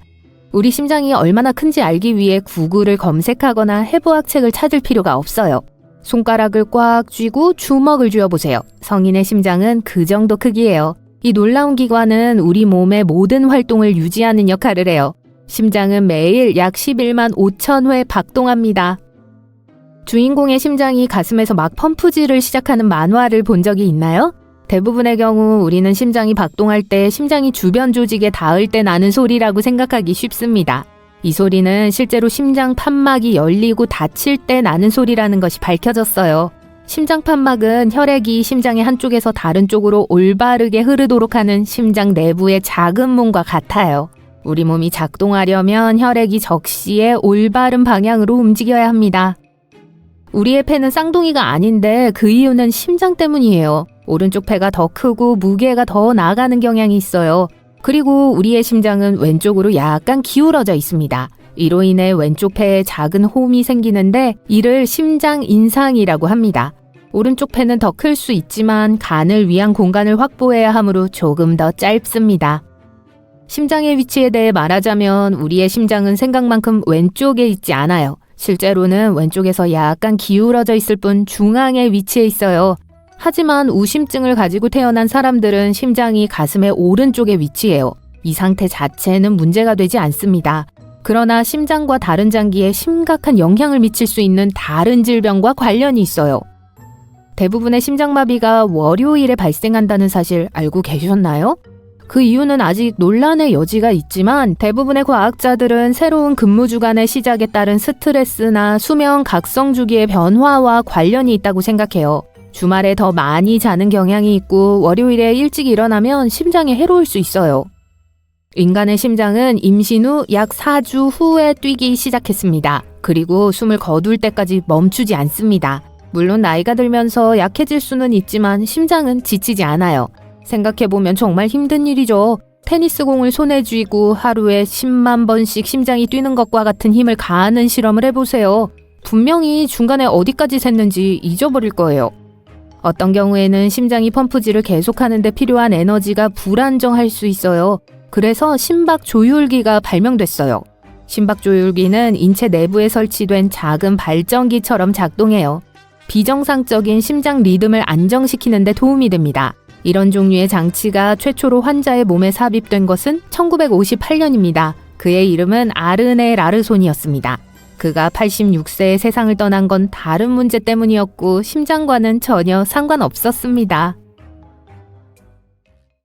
우리 심장이 얼마나 큰지 알기 위해 구글을 검색하거나 해부학책을 찾을 필요가 없어요. 손가락을 꽉 쥐고 주먹을 쥐어보세요. 성인의 심장은 그 정도 크기예요. 이 놀라운 기관은 우리 몸의 모든 활동을 유지하는 역할을 해요. 심장은 매일 약 11만 5천 회 박동합니다. 주인공의 심장이 가슴에서 막 펌프질을 시작하는 만화를 본 적이 있나요? 대부분의 경우 우리는 심장이 박동할 때 심장이 주변 조직에 닿을 때 나는 소리라고 생각하기 쉽습니다. 이 소리는 실제로 심장 판막이 열리고 닫힐 때 나는 소리라는 것이 밝혀졌어요. 심장판막은 혈액이 심장의 한쪽에서 다른 쪽으로 올바르게 흐르도록 하는 심장 내부의 작은 문과 같아요. 우리 몸이 작동하려면 혈액이 적시에 올바른 방향으로 움직여야 합니다. 우리의 폐는 쌍둥이가 아닌데 그 이유는 심장 때문이에요. 오른쪽 폐가 더 크고 무게가 더 나가는 경향이 있어요. 그리고 우리의 심장은 왼쪽으로 약간 기울어져 있습니다. 이로 인해 왼쪽 폐에 작은 홈이 생기는데 이를 심장 인상이라고 합니다. 오른쪽 폐는 더 클 수 있지만 간을 위한 공간을 확보해야 하므로 조금 더 짧습니다. 심장의 위치에 대해 말하자면 우리의 심장은 생각만큼 왼쪽에 있지 않아요. 실제로는 왼쪽에서 약간 기울어져 있을 뿐 중앙에 위치해 있어요. 하지만 우심증을 가지고 태어난 사람들은 심장이 가슴의 오른쪽에 위치해요. 이 상태 자체는 문제가 되지 않습니다. 그러나 심장과 다른 장기에 심각한 영향을 미칠 수 있는 다른 질병과 관련이 있어요. 대부분의 심장마비가 월요일에 발생한다는 사실 알고 계셨나요? 그 이유는 아직 논란의 여지가 있지만 대부분의 과학자들은 새로운 근무 주간의 시작에 따른 스트레스나 수면 각성 주기의 변화와 관련이 있다고 생각해요. 주말에 더 많이 자는 경향이 있고 월요일에 일찍 일어나면 심장에 해로울 수 있어요. 인간의 심장은 임신 후 약 4주 후에 뛰기 시작했습니다. 그리고 숨을 거둘 때까지 멈추지 않습니다. 물론 나이가 들면서 약해질 수는 있지만 심장은 지치지 않아요. 생각해보면 정말 힘든 일이죠. 테니스 공을 손에 쥐고 하루에 10만 번씩 심장이 뛰는 것과 같은 힘을 가하는 실험을 해보세요. 분명히 중간에 어디까지 샜는지 잊어버릴 거예요. 어떤 경우에는 심장이 펌프질을 계속하는 데 필요한 에너지가 불안정할 수 있어요. 그래서 심박 조율기가 발명됐어요. 심박 조율기는 인체 내부에 설치된 작은 발전기처럼 작동해요. 비정상적인 심장 리듬을 안정시키는 데 도움이 됩니다. 이런 종류의 장치가 최초로 환자의 몸에 삽입된 것은 1958년입니다. 그의 이름은 아르네 라르손이었습니다. 그가 86세에 세상을 떠난 건 다른 문제 때문이었고 심장과는 전혀 상관없었습니다.